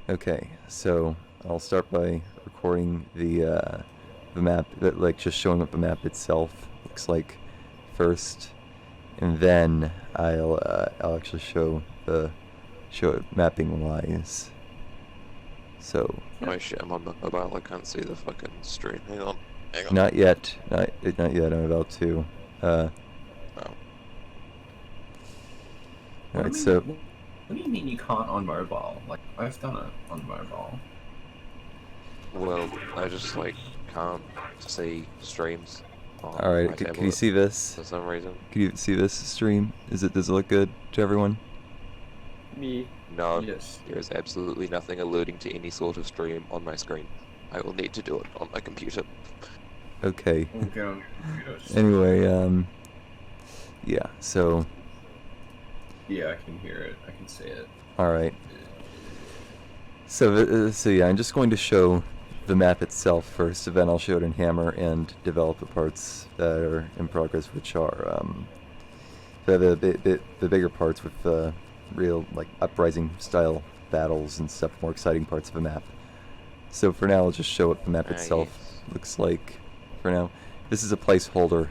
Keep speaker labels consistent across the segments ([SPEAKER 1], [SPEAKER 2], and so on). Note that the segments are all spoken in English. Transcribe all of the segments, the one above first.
[SPEAKER 1] Okay, so I'll start by recording the map, that like just showing what the map itself looks like first, and then I'll actually show it mapping wise. So
[SPEAKER 2] Oh shit, I'm on my mobile, I can't see the fucking stream. Hang on, hang on.
[SPEAKER 1] not yet, not yet. I'm about to.
[SPEAKER 2] Oh,
[SPEAKER 1] All
[SPEAKER 3] What do
[SPEAKER 1] right,
[SPEAKER 3] you
[SPEAKER 1] so
[SPEAKER 3] mean? What do you mean you can't on mobile? Like I've done it on mobile.
[SPEAKER 2] well, I just like can't see streams
[SPEAKER 1] all
[SPEAKER 2] on
[SPEAKER 1] right,
[SPEAKER 2] my
[SPEAKER 1] can you
[SPEAKER 2] tablet
[SPEAKER 1] see this?
[SPEAKER 2] for some reason.
[SPEAKER 1] Can you see this stream? Does it look good to everyone?
[SPEAKER 4] Me.
[SPEAKER 2] No,
[SPEAKER 3] Yes.
[SPEAKER 2] there is absolutely nothing alluding to any sort of stream on my screen. I will need to do it on my computer.
[SPEAKER 1] Okay.
[SPEAKER 3] We'll get on computers.
[SPEAKER 1] Anyway, yeah. So
[SPEAKER 3] Yeah, I can hear it. I can see it.
[SPEAKER 1] all right. So yeah, I'm just going to show the map itself first, and then I'll show it in Hammer and develop the parts that are in progress, which are the bigger parts with real like uprising style battles and stuff, more exciting parts of the map. So for now, I'll just show what the map itself
[SPEAKER 2] Nice.
[SPEAKER 1] looks like. For now, this is a placeholder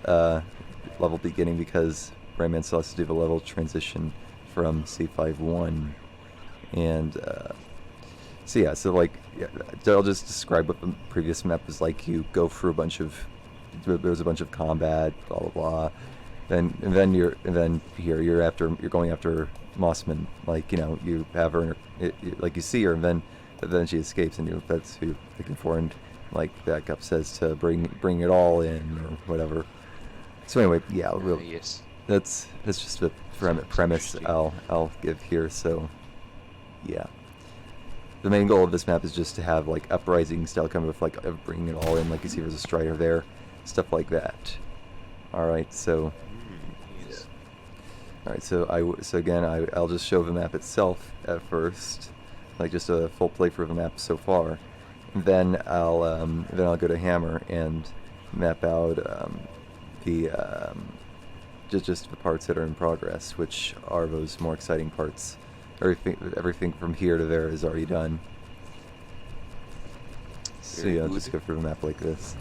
[SPEAKER 1] level beginning because Rayman still has to do the level transition from C5-1, and so yeah, so like, yeah, I'll just describe what the previous map was like. You go through there was a bunch of combat, blah blah blah. Then you're going after Mossman. Like, you know, you have her, like you see her, and then she escapes, and that's who you're looking for. And like backup says to bring it all in or whatever. So anyway, yeah,
[SPEAKER 2] Yes.
[SPEAKER 1] that's just the premise I'll give here. So yeah. The main goal of this map is just to have like uprising style kind of like bringing it all in, like you see there's a strider there, stuff like that. All right, so
[SPEAKER 2] Yes.
[SPEAKER 1] all right, so again I'll just show the map itself at first, like just a full playthrough of the map so far. And then I'll go to Hammer and map out just the parts that are in progress, which are those more exciting parts. Everything from here to there is already done. So
[SPEAKER 2] Very
[SPEAKER 1] yeah,
[SPEAKER 2] good.
[SPEAKER 1] just go through the map like this.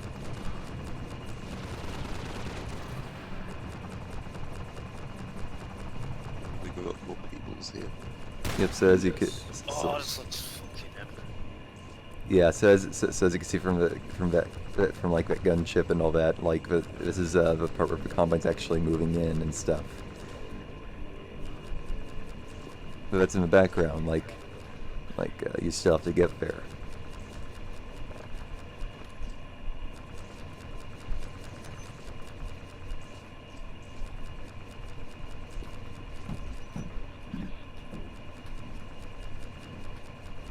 [SPEAKER 2] We got more peoples here.
[SPEAKER 1] Yep. So as you can,
[SPEAKER 5] Oh, this looks fucking epic.
[SPEAKER 1] yeah. So as you can see from like that gunship and all that, like this is the part where the combine's actually moving in and stuff. But that's in the background, like you still have to get there.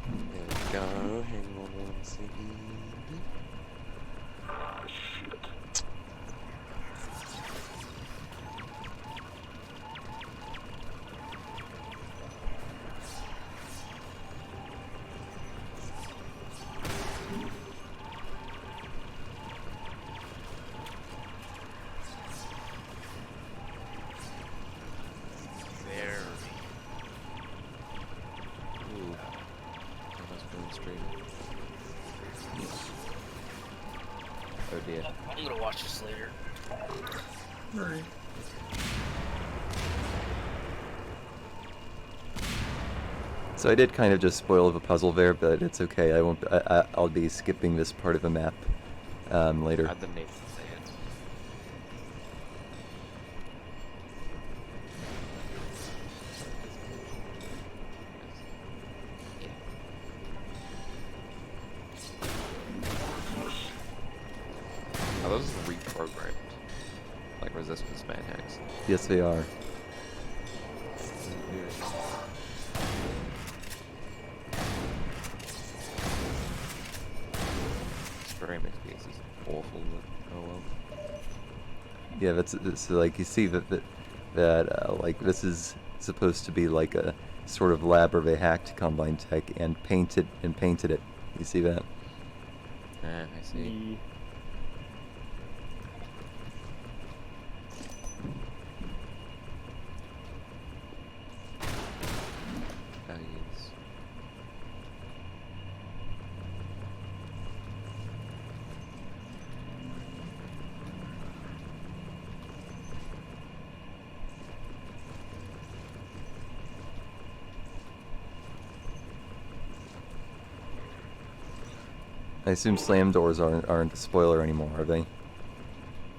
[SPEAKER 2] There we go. Hang on one second.
[SPEAKER 5] Very.
[SPEAKER 2] Ooh. That must be on stream. Oh dear.
[SPEAKER 5] I'm gonna watch this later.
[SPEAKER 3] Alright.
[SPEAKER 1] So I did kind of just spoil the puzzle there, but it's okay. I won't. I'll be skipping this part of the map later.
[SPEAKER 2] I didn't even see it. Are those reprogrammed? Like resistance maniacs?
[SPEAKER 1] Yes, they are.
[SPEAKER 2] Stream FPS is awful, but oh well.
[SPEAKER 1] Yeah, that's like you see that like this is supposed to be like a sort of lab where they hacked Combine Tech and painted it. You see that?
[SPEAKER 2] Ah, I see.
[SPEAKER 4] Me.
[SPEAKER 2] Values.
[SPEAKER 1] I assume slam doors aren't a spoiler anymore, are they?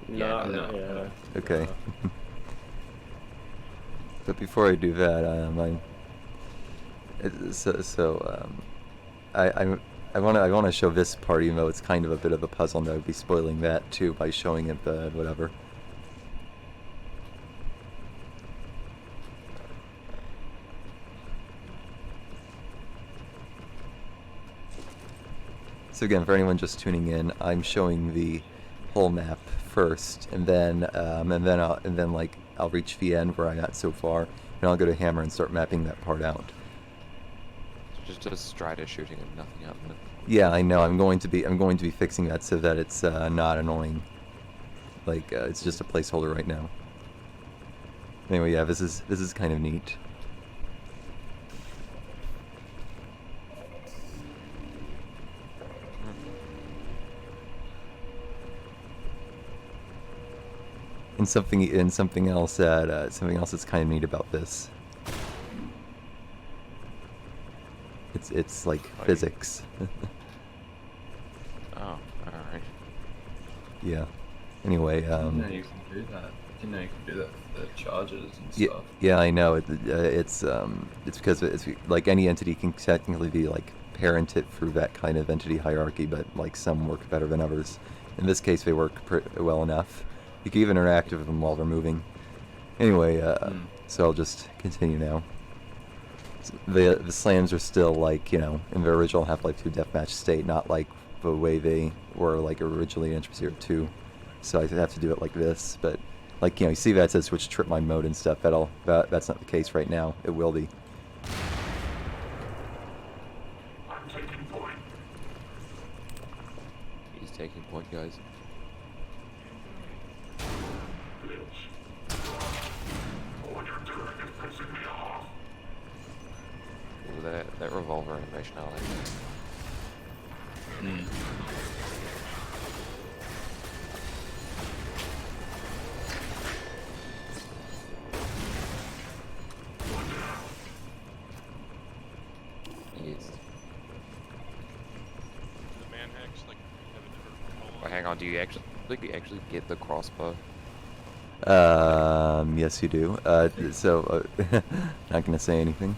[SPEAKER 4] No,
[SPEAKER 3] no.
[SPEAKER 4] yeah.
[SPEAKER 1] Okay. But before I do that, I want to show this part, even though it's kind of a bit of a puzzle, and I would be spoiling that too by showing it, but whatever. So again, for anyone just tuning in, I'm showing the whole map first, and then I'll reach the end where I'm at so far, and I'll go to Hammer and start mapping that part out.
[SPEAKER 2] Just a Strider shooting and nothing happening.
[SPEAKER 1] Yeah, I know. I'm going to be fixing that so that it's not annoying. Like it's just a placeholder right now. Anyway, yeah, this is kind of neat. And something else that's kind of neat about this. It's like physics.
[SPEAKER 2] Oh, alright.
[SPEAKER 1] Yeah. Anyway,
[SPEAKER 3] I didn't know you can do that. I didn't know you can do that for the charges and
[SPEAKER 1] yeah,
[SPEAKER 3] stuff.
[SPEAKER 1] yeah, I know. It's because it's like any entity can technically be like parented through that kind of entity hierarchy, but like some work better than others. In this case, they work well enough. You can even interact with them while they're moving. Anyway, so I'll just continue now. The slams are still like, you know, in their original Half-Life 2 deathmatch state, not like the way they were like originally in Entropy Zero 2. So I have to do it like this, but like, you know, you see that it says switch trip mine mode and stuff. That's not the case right now. It will be.
[SPEAKER 2] He's taking point, guys. Ooh, that revolver animation, I like that. Yes.
[SPEAKER 6] The man hacks, like, have a different color.
[SPEAKER 2] Wait, hang on, do you actually get the crossbow?
[SPEAKER 1] Yes, you do. So, not gonna say anything,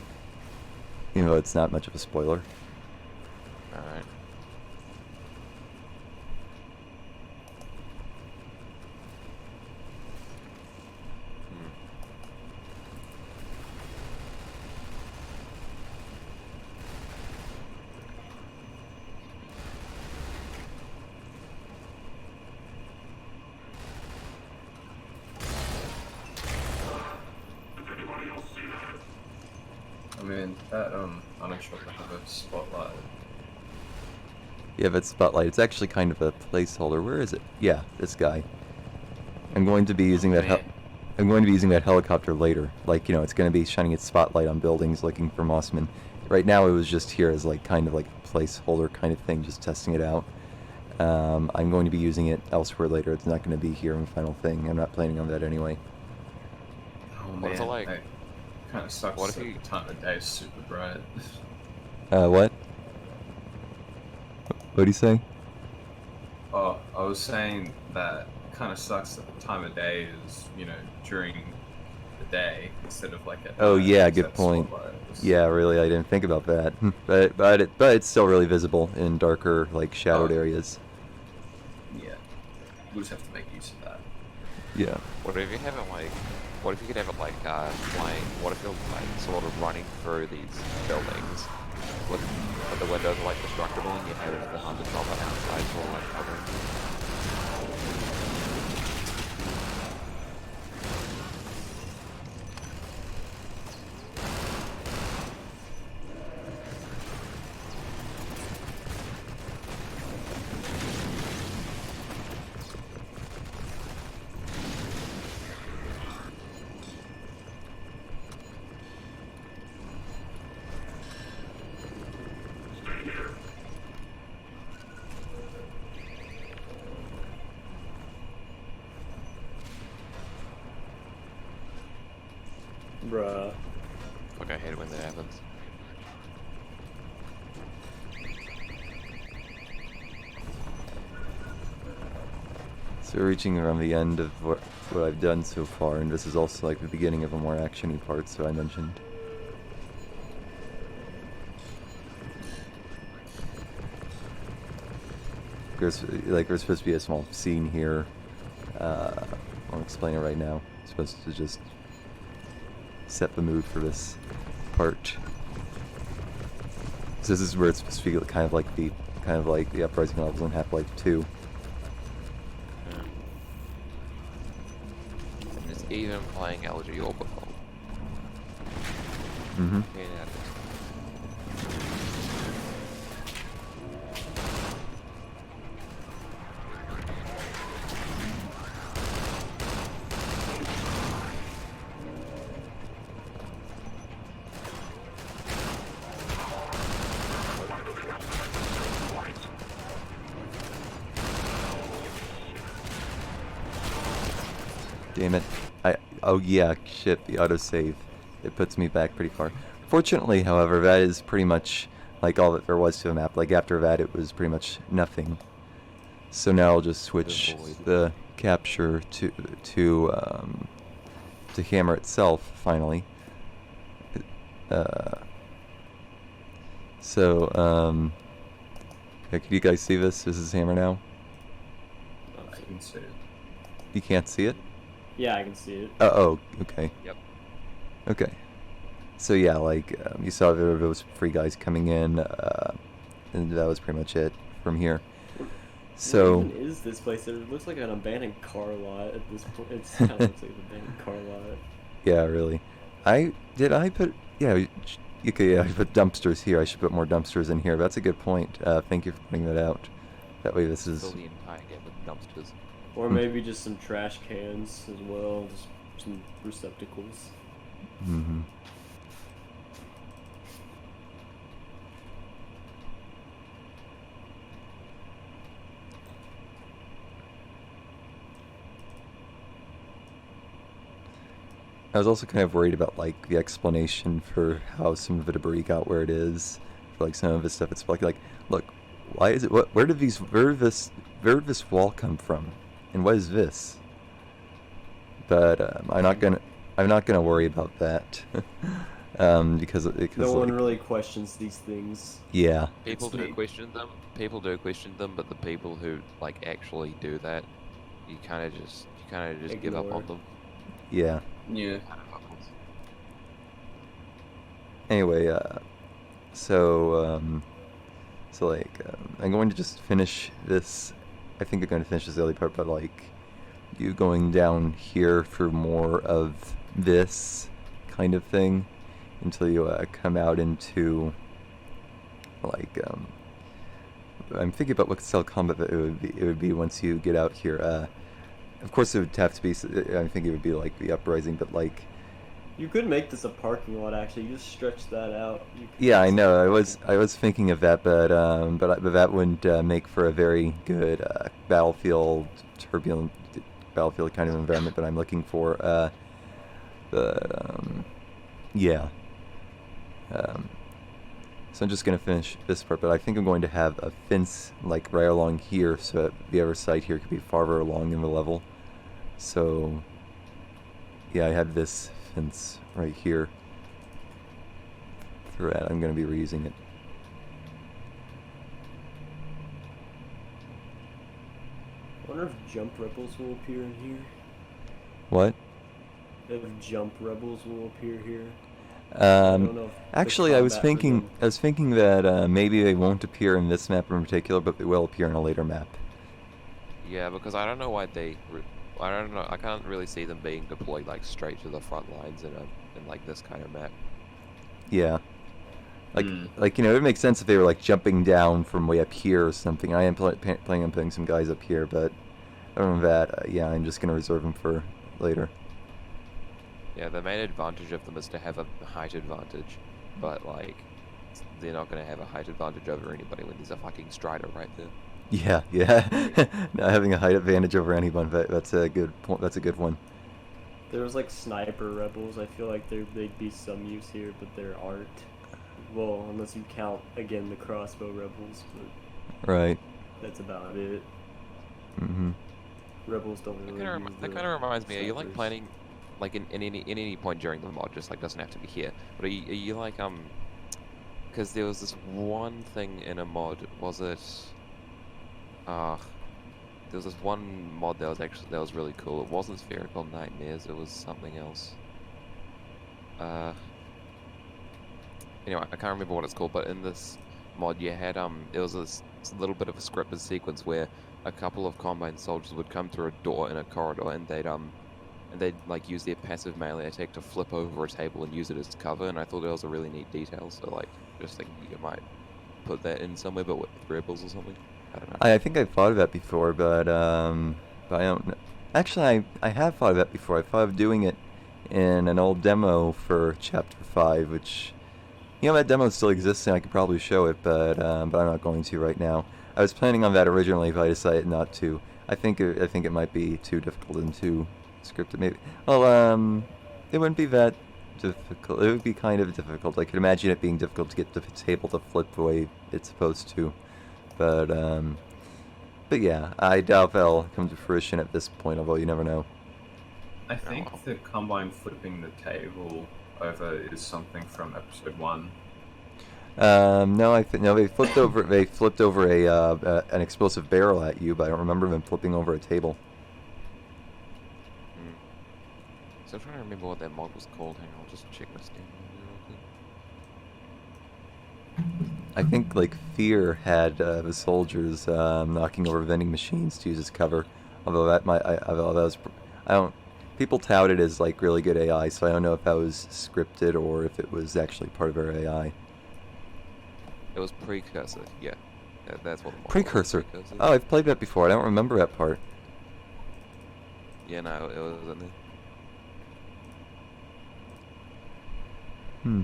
[SPEAKER 1] even though it's not much of a spoiler.
[SPEAKER 2] Alright.
[SPEAKER 3] I mean, that uninsured have a spotlight.
[SPEAKER 1] Yeah, that spotlight. It's actually kind of a placeholder. Where is it? Yeah, this guy. I'm going to be using that.
[SPEAKER 3] man.
[SPEAKER 1] I'm going to be using that helicopter later. Like, you know, it's going to be shining its spotlight on buildings, looking for Mossman. Right now, it was just here as like kind of like a placeholder kind of thing, just testing it out. I'm going to be using it elsewhere later. It's not going to be here in the final thing. I'm not planning on that anyway.
[SPEAKER 3] Oh man,
[SPEAKER 2] What's it like?
[SPEAKER 3] that kind of sucks.
[SPEAKER 2] What if
[SPEAKER 3] that
[SPEAKER 2] you-
[SPEAKER 3] the time of day is super bright.
[SPEAKER 1] What? What do you say?
[SPEAKER 3] Oh, I was saying that it kind of sucks that the time of day is, you know, during the day instead of like at
[SPEAKER 1] Oh
[SPEAKER 3] night,
[SPEAKER 1] yeah,
[SPEAKER 3] because
[SPEAKER 1] good
[SPEAKER 3] that
[SPEAKER 1] point.
[SPEAKER 3] spotlight is-
[SPEAKER 1] Yeah, really, I didn't think about that. but it's still really visible in darker, like shadowed
[SPEAKER 3] Oh.
[SPEAKER 1] areas.
[SPEAKER 3] Yeah, we'll just have to make use of that.
[SPEAKER 1] Yeah.
[SPEAKER 2] What if you have it like, what if you could have it like flying? What if you're like sort of running through these buildings with the windows are like destructible and you have the hunter drop it outside for like covering?
[SPEAKER 4] Bruh.
[SPEAKER 2] Fuck, I hate it when that happens.
[SPEAKER 1] So we're reaching around the end of what I've done so far, and this is also like the beginning of a more action-y part, so I mentioned. There's supposed to be a small scene here. I'll explain it right now. It's supposed to just set the mood for this part. So this is where it's supposed to be kind of like the uprising levels in Half-Life 2.
[SPEAKER 2] It's even playing Elegy Orbital.
[SPEAKER 1] Mm-hmm.
[SPEAKER 2] Yeah,
[SPEAKER 1] Damn it. Oh yeah, shit, the autosave. It puts me back pretty far. Fortunately, however, that is pretty much like all that there was to the map. Like after that, it was pretty much nothing. So now I'll just switch the capture to Hammer itself, finally. Yeah, can you guys see this? This is Hammer now.
[SPEAKER 3] I can see it.
[SPEAKER 1] You can't see it?
[SPEAKER 4] Yeah, I can see it.
[SPEAKER 1] Oh, okay.
[SPEAKER 2] Yep.
[SPEAKER 1] Okay. So yeah, like, you saw there were those free guys coming in, and that was pretty much it from here. So...
[SPEAKER 4] What even is this place? It looks like an abandoned car lot at this point. It kind of looks like an abandoned car lot.
[SPEAKER 1] Yeah, really. I put... Yeah, okay, yeah, I put dumpsters here. I should put more dumpsters in here. That's a good point. Thank you for pointing that out. That way this is...
[SPEAKER 2] Fill the entire game with dumpsters.
[SPEAKER 4] Or maybe just some trash cans as well, just some receptacles.
[SPEAKER 1] Mm-hmm. I was also kind of worried about like the explanation for how some of the debris got where it is. For like some of this stuff, it's like, look, why is it? Where did this wall come from? And what is this? But I'm not gonna worry about that because
[SPEAKER 4] No one
[SPEAKER 1] like,
[SPEAKER 4] really questions these things.
[SPEAKER 1] yeah.
[SPEAKER 2] People
[SPEAKER 3] It's
[SPEAKER 2] do
[SPEAKER 3] neat.
[SPEAKER 2] question them. People do question them, but the people who like actually do that, you kind of just give up
[SPEAKER 4] Ignore.
[SPEAKER 2] on them.
[SPEAKER 1] Yeah.
[SPEAKER 3] Yeah.
[SPEAKER 1] Anyway, so I'm going to just finish this. I think I'm going to finish this early part, but like you going down here for more of this kind of thing until you come out into like I'm thinking about what style combat that it would be once you get out here. Of course, it would have to be. I think it would be like the uprising, but like.
[SPEAKER 4] You could make this a parking lot. Actually, you just stretch that out. You could
[SPEAKER 1] Yeah, I
[SPEAKER 4] just-
[SPEAKER 1] know. I was thinking of that, but that wouldn't make for a very good turbulent battlefield kind of environment that I'm looking for. Yeah. So I'm just gonna finish this part, but I think I'm going to have a fence like right along here, so that the other side here could be farther along in the level. So yeah, I have this fence right here. For that, I'm going to be reusing it.
[SPEAKER 4] I wonder if jump rebels will appear in here.
[SPEAKER 1] What?
[SPEAKER 4] If jump rebels will appear here. I don't know if the
[SPEAKER 1] Actually, I was
[SPEAKER 4] combat for them-
[SPEAKER 1] thinking that maybe they won't appear in this map in particular, but they will appear in a later map.
[SPEAKER 2] Yeah, because I don't know why I don't know. I can't really see them being deployed like straight to the front lines in like this kind of map.
[SPEAKER 1] Yeah. Like it would make sense if they were like jumping down from way up here or something. I am planning on putting some guys up here, but other than that, yeah, I'm just gonna reserve them for later.
[SPEAKER 2] Yeah, the main advantage of them is to have a height advantage, but like they're not gonna have a height advantage over anybody when there's a fucking Strider right there.
[SPEAKER 1] Yeah, yeah. Not having a height advantage over anyone, that's a good point. That's a good one.
[SPEAKER 4] There was like sniper rebels. I feel like they'd be some use here, but there aren't. Well, unless you count again the crossbow rebels, but
[SPEAKER 1] Right.
[SPEAKER 4] that's about it.
[SPEAKER 1] Mm-hmm.
[SPEAKER 4] rebels don't
[SPEAKER 2] That
[SPEAKER 4] really
[SPEAKER 2] kind
[SPEAKER 4] use
[SPEAKER 2] of that
[SPEAKER 4] the
[SPEAKER 2] kind of reminds me. Are you like
[SPEAKER 4] snipers.
[SPEAKER 2] planning, like in any point during the mod? Just like doesn't have to be here. But are you like because there was this one thing in a mod. Was it? There was this one mod that was really cool. It wasn't Spherical Nightmares. It was something else. Anyway, I can't remember what it's called. But in this mod, you had there was this little bit of a scripted sequence where a couple of Combine soldiers would come through a door in a corridor, and they'd like use their passive melee attack to flip over a table and use it as cover. And I thought that was a really neat detail. So like, just thinking you might put that in somewhere, but with rebels or something. I don't know.
[SPEAKER 1] I think I've thought of that before, but I don't know. Actually, I have thought of that before. I thought of doing it in an old demo for Chapter 5, which, you know, that demo still exists and I could probably show it, but I'm not going to right now. I was planning on that originally, but I decided not to. I think it might be too difficult and too scripted. Maybe. Well, it wouldn't be that difficult. It would be kind of difficult. I could imagine it being difficult to get the table to flip the way it's supposed to. But yeah, I doubt that'll come to fruition at this point, although you never know.
[SPEAKER 3] I think the Combine flipping the table over is something from episode 1.
[SPEAKER 1] No, no, they flipped over an explosive barrel at you, but I don't remember them flipping over a table.
[SPEAKER 2] So I'm trying to remember what that mod was called. Hang on, I'll just check my Steam real quick.
[SPEAKER 1] I think like Fear had the soldiers knocking over vending machines to use as cover, although although that was, I don't. People tout it as like really good AI, so I don't know if that was scripted or if it was actually part of our AI.
[SPEAKER 2] It was Precursor, yeah. That's what the mod was.
[SPEAKER 1] Precursor. Oh, I've played that before. I don't remember that part.
[SPEAKER 2] Yeah, no, it was in there.
[SPEAKER 1] Hmm.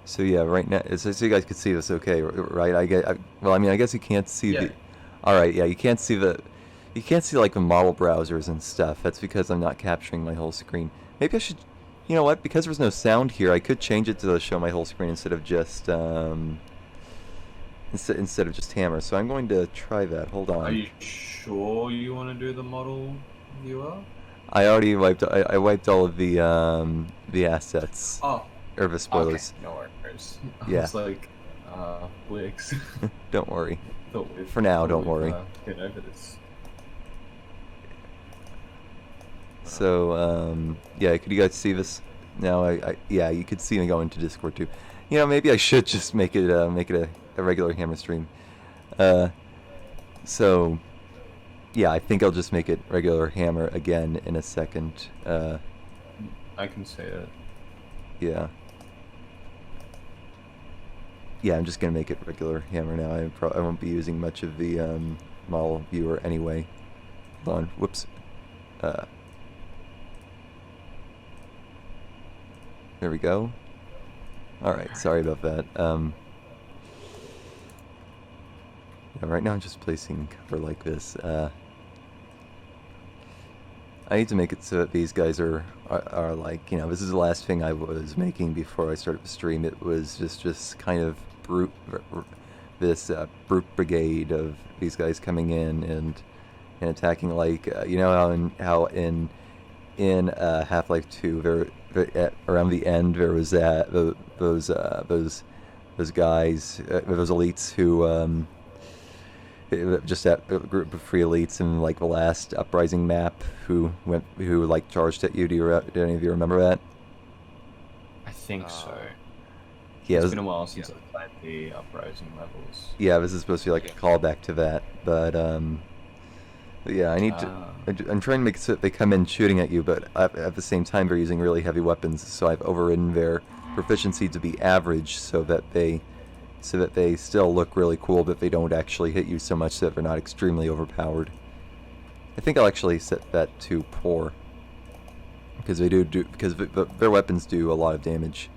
[SPEAKER 1] So yeah, right now, so you guys could see this, okay, right? Well, I mean, I guess you can't see
[SPEAKER 3] Yeah.
[SPEAKER 1] the. All right, yeah, you can't see like the model browsers and stuff. That's because I'm not capturing my whole screen. Maybe I should, you know what? Because there's no sound here, I could change it to show my whole screen instead of just instead of just hammer. So I'm going to try that. Hold on.
[SPEAKER 3] Are you sure you want to do the model viewer?
[SPEAKER 1] I already wiped. I wiped all of the assets.
[SPEAKER 3] Oh,
[SPEAKER 1] Or the spoilers.
[SPEAKER 3] okay, no worries. I
[SPEAKER 1] Yeah.
[SPEAKER 3] was like, Blix.
[SPEAKER 1] Don't worry.
[SPEAKER 3] Thought we'd-
[SPEAKER 1] For now,
[SPEAKER 3] thought
[SPEAKER 1] don't
[SPEAKER 3] we'd,
[SPEAKER 1] worry.
[SPEAKER 3] Get over this.
[SPEAKER 1] So yeah, could you guys see this? Now yeah, you could see me go into Discord too. You know, maybe I should just make it a regular hammer stream. So yeah, I think I'll just make it regular hammer again in a second.
[SPEAKER 3] I can see it.
[SPEAKER 1] Yeah. Yeah, I'm just gonna make it regular hammer now. I won't be using much of the model viewer anyway. Hold on. Whoops. There we go. Alright, sorry about that. Yeah, right now I'm just placing cover like this. I need to make it so that these guys are like, you know, this is the last thing I was making before I started the stream. It was just kind of brute brigade of these guys coming in and attacking, like you know how in Half-Life 2 around the end there was those guys, those elites who just that group of free elites in like the last Uprising map who like charged at you. Do any of you remember that?
[SPEAKER 3] I think so.
[SPEAKER 1] Yeah,
[SPEAKER 3] It's been a while since I've played the Uprising levels.
[SPEAKER 1] yeah, this is supposed to be like a callback to that, but yeah, I need to. I'm trying to make it so that they come in shooting at you, but at the same time they're using really heavy weapons, so I've overridden their proficiency to be average, so that they still look really cool, but they don't actually hit you so much that they're not extremely overpowered. I think I'll actually set that to poor, because because their weapons do a lot of damage.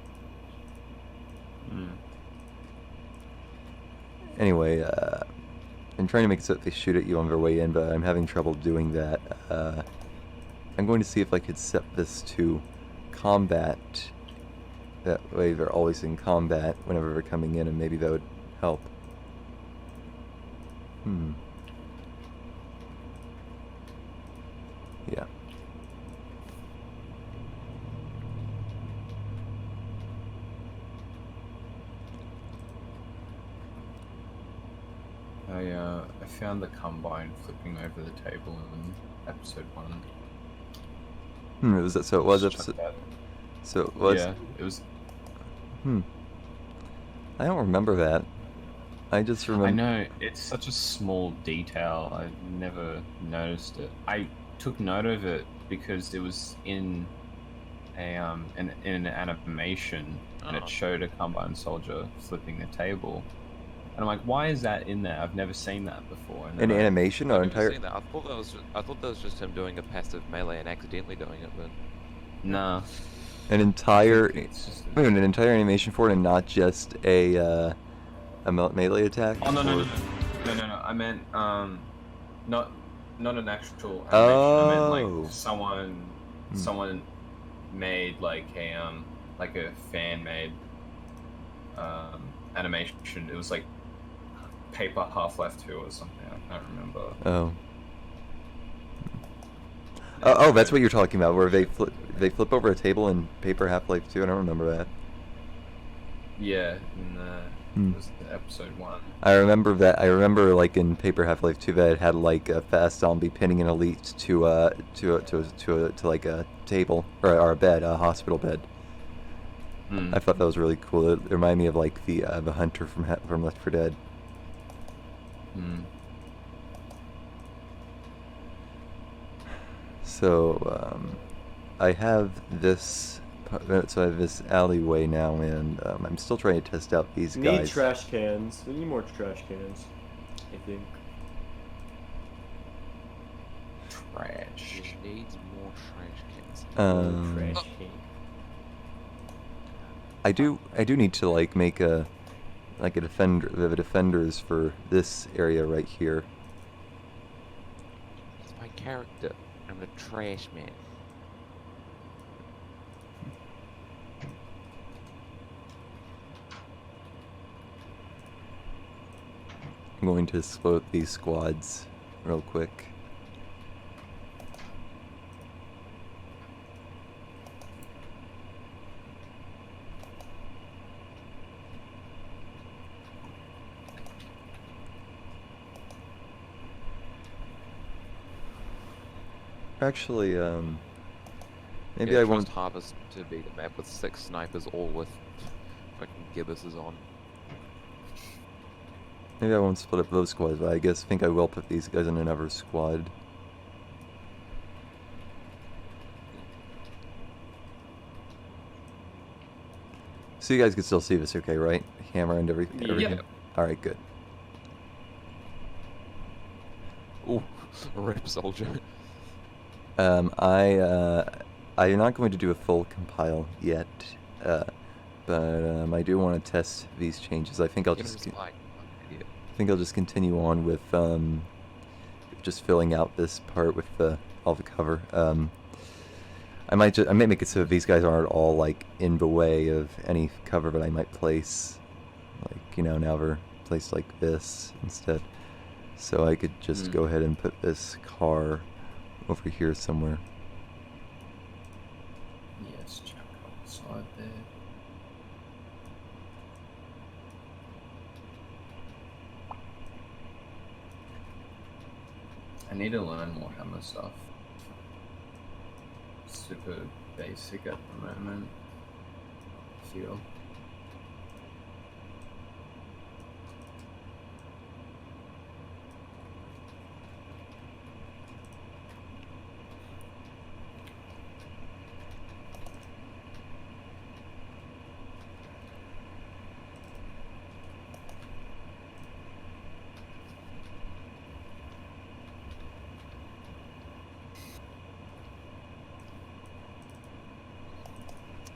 [SPEAKER 1] Anyway, I'm trying to make it so that they shoot at you on their way in, but I'm having trouble doing that. I'm going to see if I could set this to combat That way they're always in combat whenever they're coming in, and maybe that would help. Yeah.
[SPEAKER 3] I found the Combine flipping over the table in episode 1.
[SPEAKER 1] Was that so? It was
[SPEAKER 3] Just
[SPEAKER 1] episode.
[SPEAKER 3] check that.
[SPEAKER 1] So it was.
[SPEAKER 3] Yeah, it was.
[SPEAKER 1] I don't remember that. I just remember.
[SPEAKER 3] I know, it's such a small detail. I never noticed it. I took note of it because it was in in an animation, and
[SPEAKER 2] Oh.
[SPEAKER 3] it showed a Combine soldier flipping the table. And I'm like, why is that in there? I've never seen that before. And
[SPEAKER 1] An
[SPEAKER 3] then I-
[SPEAKER 1] animation or
[SPEAKER 2] I've never
[SPEAKER 1] entire.
[SPEAKER 2] seen that. I thought that was just him doing a passive melee and accidentally doing it, but
[SPEAKER 3] Nah.
[SPEAKER 1] An entire.
[SPEAKER 3] It's just
[SPEAKER 1] Wait a minute, an entire animation for it, and not just a melee attack.
[SPEAKER 3] Oh no no
[SPEAKER 1] Or-
[SPEAKER 3] no no no no! I meant not an actual animation. I meant
[SPEAKER 1] Oh.
[SPEAKER 3] like someone made like a fan made animation. It was like Paper Half-Life 2 or something. I can't remember.
[SPEAKER 1] Oh. Oh, that's what you're talking about, where they flip over a table in Paper Half-Life 2. I don't remember that.
[SPEAKER 3] Yeah, in
[SPEAKER 1] Hmm.
[SPEAKER 3] it was episode 1.
[SPEAKER 1] I remember that. I remember, like in Paper Half-Life 2, that it had like a fast zombie pinning an elite to like a table or a bed, a hospital bed.
[SPEAKER 3] Hmm.
[SPEAKER 1] I thought that was really cool. It reminded me of like the hunter from Left 4 Dead.
[SPEAKER 3] Hmm.
[SPEAKER 1] So I have this. So I have this alleyway now, and I'm still trying to test out these
[SPEAKER 4] We need
[SPEAKER 1] guys.
[SPEAKER 4] trash cans. We need more trash cans, I think.
[SPEAKER 3] Trash.
[SPEAKER 2] he needs more trash cans.
[SPEAKER 4] Trash can.
[SPEAKER 1] I do need to like make a the defenders for this area right here.
[SPEAKER 2] He's my character. I'm the trash man.
[SPEAKER 1] I'm going to split these squads real quick. Actually, maybe
[SPEAKER 2] Yeah,
[SPEAKER 1] I
[SPEAKER 2] trust
[SPEAKER 1] won't.
[SPEAKER 2] Harvest to be the map with 6 snipers, all with fucking gibbuses on.
[SPEAKER 1] Maybe I won't split up those squads, but I think I will put these guys in another squad. So you guys can still see this, okay? Right? Hammer and everything.
[SPEAKER 3] Yeah.
[SPEAKER 1] All right, good.
[SPEAKER 2] Ooh, rip soldier.
[SPEAKER 1] I'm not going to do a full compile yet, but I do want to test these changes. I think I'll
[SPEAKER 2] Get
[SPEAKER 1] just
[SPEAKER 2] him like, idiot.
[SPEAKER 1] I think I'll just continue on with just filling out this part with all the cover. I might make it so that these guys aren't all like in the way of any cover that I might place. Like, now they're placed like this instead. So I could just go ahead and put this car over here somewhere.
[SPEAKER 3] Yes, check outside there. I need to learn more hammer stuff. Super basic at the moment. I feel.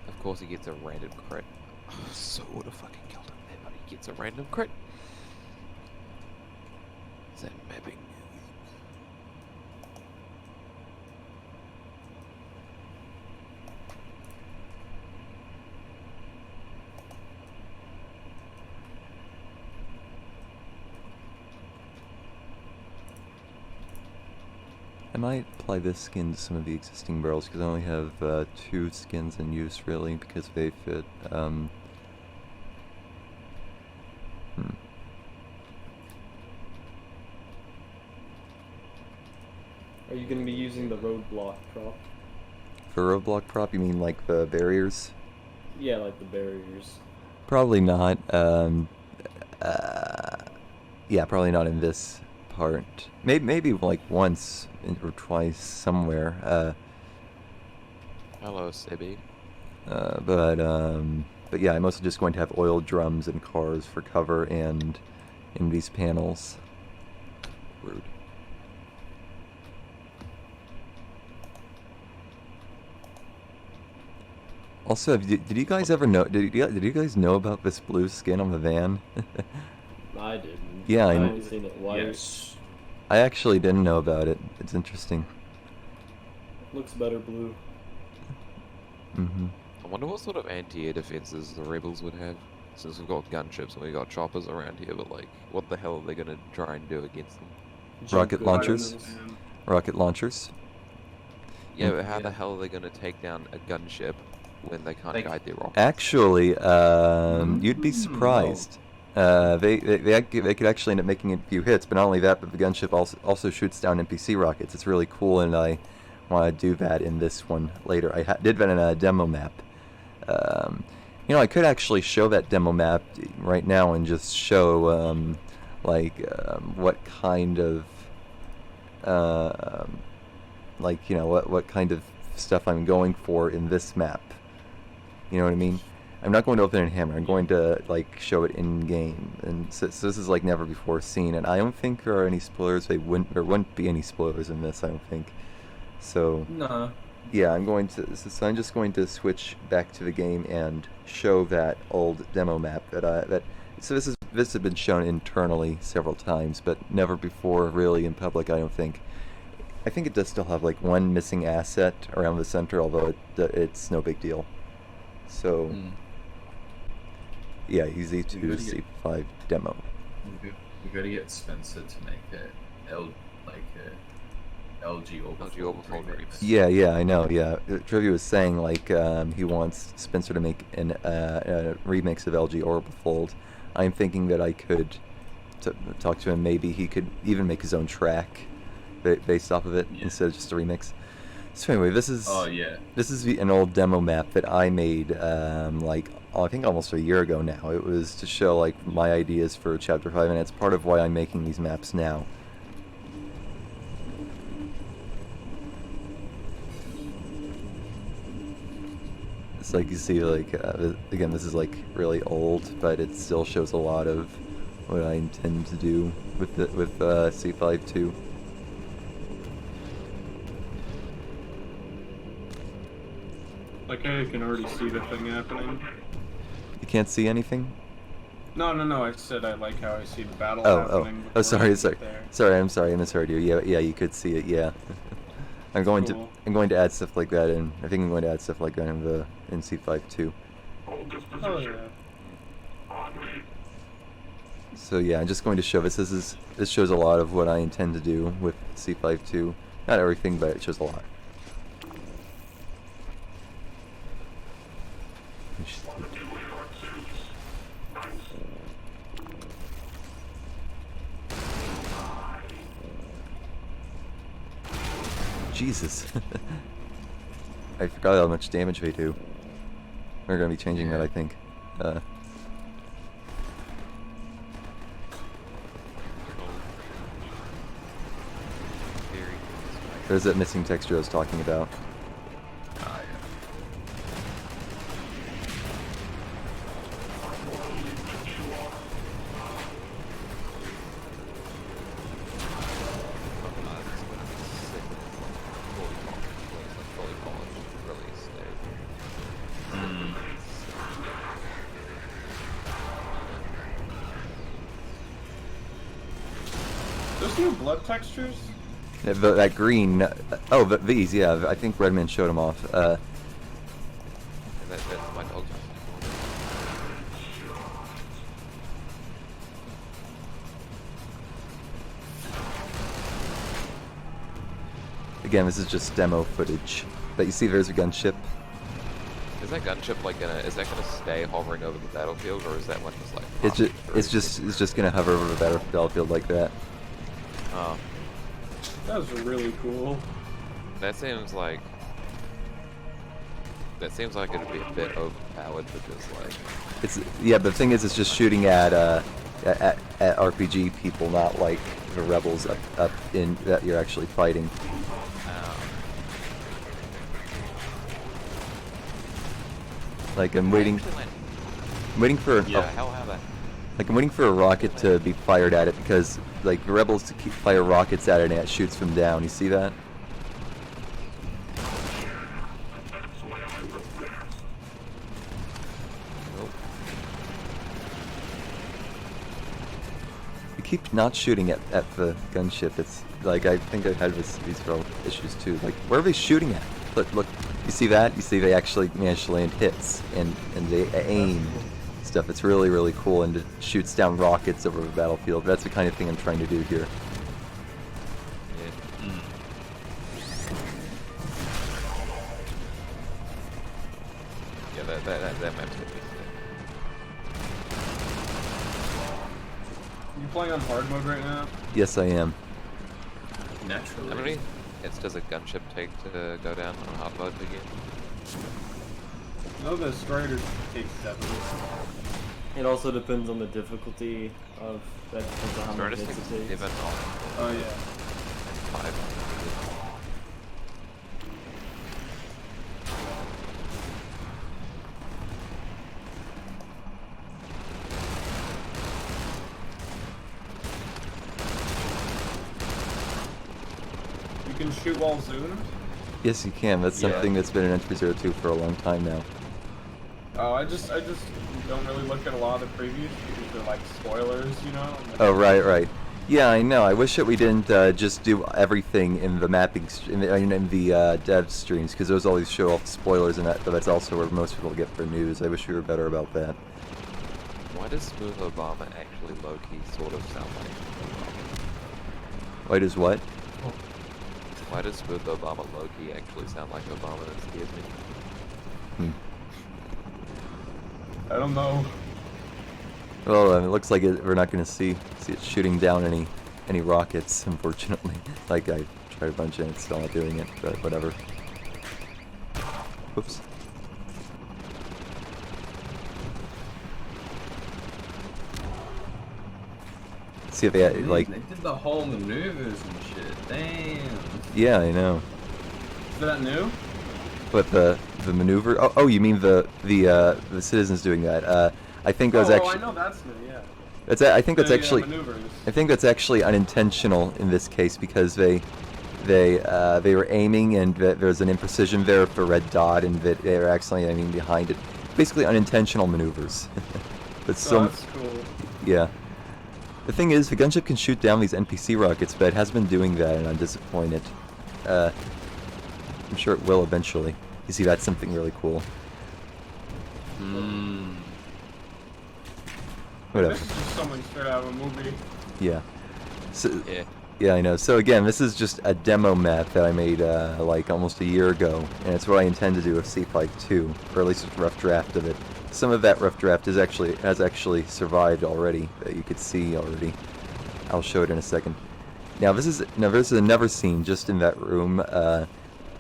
[SPEAKER 2] Of course he gets a random crit. So would have fucking killed him there, but he gets a random crit. Is that mapping?
[SPEAKER 1] I might apply this skin to some of the existing barrels because I only have 2 skins in use really because they fit.
[SPEAKER 4] Are you going to be using the roadblock prop?
[SPEAKER 1] For roadblock prop, you mean like the barriers?
[SPEAKER 4] Yeah, like the barriers.
[SPEAKER 1] Probably not. Yeah, probably not in this part. Maybe like once or twice somewhere.
[SPEAKER 2] Hello, Sibby.
[SPEAKER 1] But yeah, I'm mostly just going to have oil drums and cars for cover and in these panels. Rude. Also, did you guys ever know? Did you guys know about this blue skin on the van?
[SPEAKER 4] I didn't.
[SPEAKER 1] Yeah,
[SPEAKER 4] I've
[SPEAKER 1] I
[SPEAKER 4] only seen it white.
[SPEAKER 3] Yes.
[SPEAKER 1] I actually didn't know about it. It's interesting.
[SPEAKER 4] Looks better blue.
[SPEAKER 1] Mm-hmm.
[SPEAKER 2] I wonder what sort of anti-air defenses the rebels would have, since we've got gunships and we've got choppers around here. But like, what the hell are they gonna try and do against them?
[SPEAKER 1] Rocket
[SPEAKER 4] Junk
[SPEAKER 1] launchers?
[SPEAKER 4] items.
[SPEAKER 1] Rocket launchers.
[SPEAKER 2] Yeah, but how
[SPEAKER 3] Yeah.
[SPEAKER 2] the hell are they gonna take down a gunship when they can't
[SPEAKER 3] They-
[SPEAKER 2] guide their rockets?
[SPEAKER 1] Actually, you'd be surprised. They could actually end up making a few hits, but not only that, but the gunship also shoots down NPC rockets. It's really cool, and I want to do that in this one later. I did that in a demo map. I could actually show that demo map right now and just show what kind of what kind of stuff I'm going for in this map. You know what I mean? I'm not going to open and hammer. I'm going to like show it in game, and so this is like never before seen. And I don't think there are any spoilers. There wouldn't be any spoilers in this. I don't think. So
[SPEAKER 3] No.
[SPEAKER 1] yeah, so I'm just going to switch back to the game and show that old demo map so this has been shown internally several times, but never before really in public. I don't think. I think it does still have like one missing asset around the center, although it's no big deal. So. Yeah, easy to
[SPEAKER 3] Good to get-
[SPEAKER 1] C5 demo.
[SPEAKER 3] We gotta get Spencer to make a LG Orbifold
[SPEAKER 2] LG Orbifold
[SPEAKER 3] remix.
[SPEAKER 2] remix.
[SPEAKER 1] Yeah, I know. Yeah, Trivia was saying like he wants Spencer to make a remix of LG Orbifold. I'm thinking that I could talk to him. Maybe he could even make his own track based off of it
[SPEAKER 3] Yeah.
[SPEAKER 1] instead of just a remix. So anyway, this is
[SPEAKER 3] Oh yeah.
[SPEAKER 1] an old demo map that I made I think almost a year ago now. It was to show like my ideas for Chapter 5, and it's part of why I'm making these maps now. It's like you see like again, this is like really old, but it still shows a lot of what I intend to do with C5 too.
[SPEAKER 7] Like I can already see the thing happening.
[SPEAKER 1] You can't see anything?
[SPEAKER 7] No, I said I like how I see the battle
[SPEAKER 1] Oh,
[SPEAKER 7] happening.
[SPEAKER 1] oh,
[SPEAKER 7] before I
[SPEAKER 1] sorry.
[SPEAKER 7] get there.
[SPEAKER 1] Sorry, I'm sorry, I misheard you. Yeah, you could see it. Yeah, I'm going
[SPEAKER 7] Cool.
[SPEAKER 1] to add stuff like that in. I think I'm going to add stuff like that in C5 too.
[SPEAKER 7] Oh yeah.
[SPEAKER 1] So yeah, I'm just going to show this. This shows a lot of what I intend to do with C5 too. Not everything, but it shows a lot. Jesus. I forgot how much damage they do. We're going to be changing that, I think. There's that missing texture I was talking about.
[SPEAKER 3] Ah, yeah.
[SPEAKER 7] Those new blood textures?
[SPEAKER 1] That green. These. Yeah, I think Redman showed them off.
[SPEAKER 2] And that's my dog.
[SPEAKER 1] again, this is just demo footage. But you see, there's a gunship.
[SPEAKER 2] Is that gunship like is that gonna stay hovering over the battlefield, or is that one just like?
[SPEAKER 1] It's just gonna hover over the battlefield like that.
[SPEAKER 2] Oh,
[SPEAKER 7] That was really cool.
[SPEAKER 2] that seems like. That seems like it'd be a bit overpowered because like.
[SPEAKER 1] But the thing is, it's just shooting at RPG people, not like the rebels up in that you're actually fighting. Like I'm waiting for I'm waiting for a rocket to be fired at it because like the rebels to fire rockets at it and it shoots them down. You see that? You keep not shooting at the gunship. It's like I think I've had these issues too. Like where are they shooting at? Look, you see that? You see they actually manage to land hits and they aim stuff. It's really, really cool, and it shoots down rockets over the battlefield. That's the kind of thing I'm trying to do here.
[SPEAKER 2] Yeah, that map's gonna be sick.
[SPEAKER 7] You playing on hard mode right now?
[SPEAKER 1] Yes, I am.
[SPEAKER 3] Naturally.
[SPEAKER 2] How many hits does a gunship take to go down on hard mode again?
[SPEAKER 7] No, the Strider takes 7.
[SPEAKER 4] It also depends on the difficulty of that. Depends on how
[SPEAKER 2] Sorry,
[SPEAKER 4] many
[SPEAKER 2] just
[SPEAKER 4] hits
[SPEAKER 2] take
[SPEAKER 4] it takes.
[SPEAKER 2] even on
[SPEAKER 7] Oh yeah.
[SPEAKER 2] 5.
[SPEAKER 7] You can shoot while zoomed?
[SPEAKER 1] Yes, you can. That's
[SPEAKER 3] Yeah.
[SPEAKER 1] something that's been in Entry02 for a long time now.
[SPEAKER 7] Oh, I just don't really look at a lot of the previews because they're like spoilers, you know?
[SPEAKER 1] Oh, right. Yeah, I know. I wish that we didn't just do everything in the mapping, in the dev streams, because those always show off spoilers, and that's also where most people get their news. I wish we were better about that.
[SPEAKER 2] Why does Smooth Obama actually low-key sort of sound like Obama?
[SPEAKER 1] Why does what?
[SPEAKER 2] Why does Smooth Obama low-key actually sound like Obama? That scares me.
[SPEAKER 7] I don't know.
[SPEAKER 1] Well, it looks like we're not going to see it shooting down any rockets, unfortunately. Like I tried a bunch and it's still not doing it, but whatever. Whoops. See if they like.
[SPEAKER 3] They did the whole maneuvers and shit. Damn.
[SPEAKER 1] Yeah, I know.
[SPEAKER 7] Is that new?
[SPEAKER 1] But the maneuver. Oh, you mean the citizens doing that? I think that was
[SPEAKER 7] I
[SPEAKER 1] actually.
[SPEAKER 7] know that's new, yeah.
[SPEAKER 1] I think that's
[SPEAKER 7] The,
[SPEAKER 1] actually.
[SPEAKER 7] maneuvers.
[SPEAKER 1] I think that's actually unintentional in this case because they were aiming and there's an imprecision there for red dot and that they were actually aiming behind it. Basically unintentional maneuvers. But
[SPEAKER 7] So
[SPEAKER 1] still,
[SPEAKER 7] that's cool.
[SPEAKER 1] yeah. The thing is, the gunship can shoot down these NPC rockets, but it has been doing that, and I'm disappointed. I'm sure it will eventually. You see, that's something really cool. Whatever.
[SPEAKER 7] This is just something straight out of a movie.
[SPEAKER 1] Yeah. So,
[SPEAKER 2] Yeah.
[SPEAKER 1] yeah, I know. So again, this is just a demo map that I made like almost a year ago, and it's what I intend to do with C5-2, or at least a rough draft of it. Some of that rough draft has actually survived already, that you could see already. I'll show it in a second. Now this is another scene just in that room.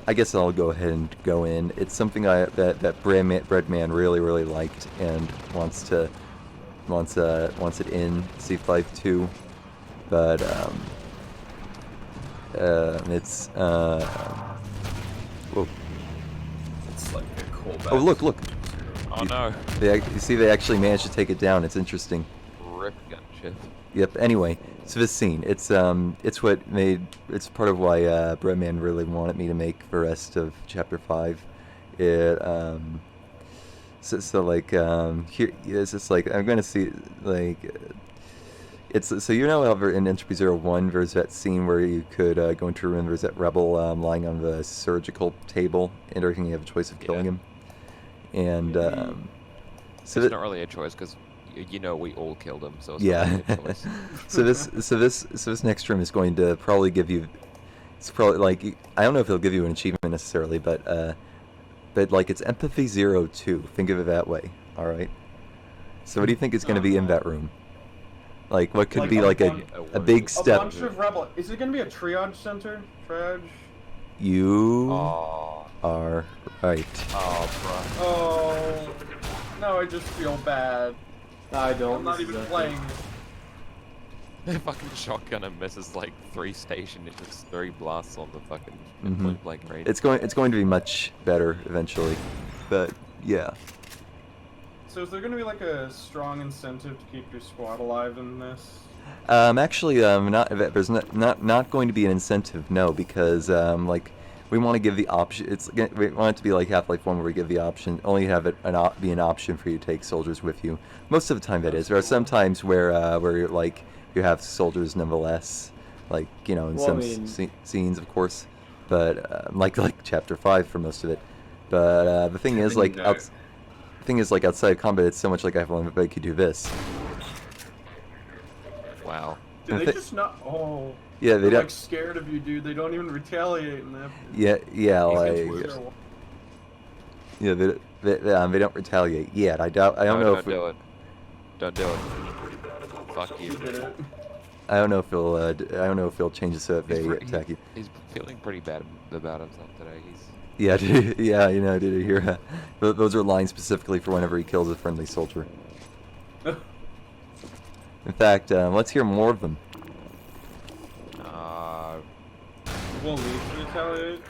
[SPEAKER 1] I guess I'll go ahead and go in. It's something that Breadman really liked and wants it in C5-2, but it's whoa.
[SPEAKER 3] It's like a callback.
[SPEAKER 1] Oh, look.
[SPEAKER 2] Oh no.
[SPEAKER 1] You see, they actually managed to take it down. It's interesting.
[SPEAKER 2] Rip gunship.
[SPEAKER 1] Yep. Anyway, so this scene, it's part of why Breadman really wanted me to make the rest of Chapter 5. It so like here it's just like I'm gonna see like it's so you know over in Entropy 01 there's that scene where you could go into a room. There's that rebel lying on the surgical table and everything. You have a choice of killing him. And so
[SPEAKER 2] It's not really a choice because you know we all killed him, so it's
[SPEAKER 1] yeah.
[SPEAKER 2] not really a choice.
[SPEAKER 1] so this next room is going to probably give you It's probably like I don't know if it'll give you an achievement necessarily, but like it's empathy 02. Think of it that way. All right. So what do you think is going to be in that room? Like what could
[SPEAKER 7] Like
[SPEAKER 1] be
[SPEAKER 7] a
[SPEAKER 1] like
[SPEAKER 7] bun-
[SPEAKER 1] a big
[SPEAKER 7] A
[SPEAKER 1] step?
[SPEAKER 7] bunch of rebel. Is it gonna be a triage center? Triage?
[SPEAKER 1] You
[SPEAKER 2] Oh,
[SPEAKER 1] are right.
[SPEAKER 2] oh,
[SPEAKER 7] Oh. No, I just feel bad.
[SPEAKER 4] I don't.
[SPEAKER 7] I'm not
[SPEAKER 4] this is
[SPEAKER 7] even
[SPEAKER 4] epic.
[SPEAKER 7] playing.
[SPEAKER 2] bro. Fucking shotgunner misses like 3 stations, just 3 blasts on the fucking
[SPEAKER 1] Mhm.
[SPEAKER 2] point blank range.
[SPEAKER 1] It's going to be much better eventually, but yeah.
[SPEAKER 7] So is there gonna be like a strong incentive to keep your squad alive in this?
[SPEAKER 1] Actually, there's not going to be an incentive, no, because like we want to give the option. We want it to be like Half-Life 1, where we give the option, only have it be an option for you to take soldiers with you. Most of the time, that is. There are some times where you're like you have soldiers nonetheless, like in
[SPEAKER 4] Well, I
[SPEAKER 1] some
[SPEAKER 4] mean-
[SPEAKER 1] scenes, of course, but like Chapter 5 for most of it. But the thing is, like
[SPEAKER 7] No.
[SPEAKER 1] outside of combat, it's so much like Half-Life that you could do this.
[SPEAKER 2] Wow.
[SPEAKER 7] Do they
[SPEAKER 1] thi-
[SPEAKER 7] just not? Oh.
[SPEAKER 1] Yeah, they
[SPEAKER 7] They're
[SPEAKER 1] don't.
[SPEAKER 7] like scared of you, dude. They don't even retaliate in that.
[SPEAKER 1] Yeah, like
[SPEAKER 7] Worse.
[SPEAKER 1] yeah, they don't retaliate yet. I don't
[SPEAKER 2] No,
[SPEAKER 1] know
[SPEAKER 2] don't
[SPEAKER 1] if
[SPEAKER 2] do it. Don't do it. Fuck you.
[SPEAKER 7] You did it.
[SPEAKER 1] I don't know if he'll I don't know if he'll change it so that they attack you.
[SPEAKER 2] He's feeling pretty bad about himself today. He's
[SPEAKER 1] Yeah, yeah, did you hear that? Those are lines specifically for whenever he kills a friendly soldier. In fact, let's hear more of them.
[SPEAKER 7] Will Leaf retaliate?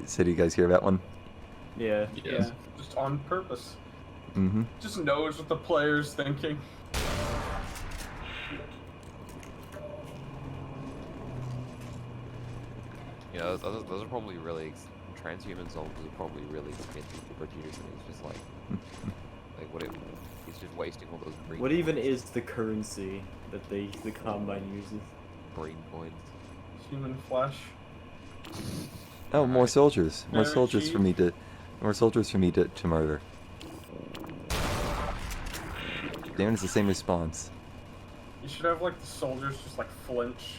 [SPEAKER 1] So do you guys hear that one?
[SPEAKER 4] Yeah.
[SPEAKER 7] Yeah. Just on purpose.
[SPEAKER 1] Mm-hmm.
[SPEAKER 7] Just knows what the player's thinking.
[SPEAKER 2] you know, those are probably really transhuman soldiers are probably really expensive to produce, and he's just like what it, he's just wasting all those green
[SPEAKER 4] What even is the currency that the Combine uses?
[SPEAKER 2] brain points.
[SPEAKER 7] Human flesh.
[SPEAKER 1] Oh, more soldiers. More
[SPEAKER 7] Very
[SPEAKER 1] soldiers
[SPEAKER 7] cheap.
[SPEAKER 1] for me to murder. Damn, it's the same response.
[SPEAKER 7] You should have like the soldiers just like flinch.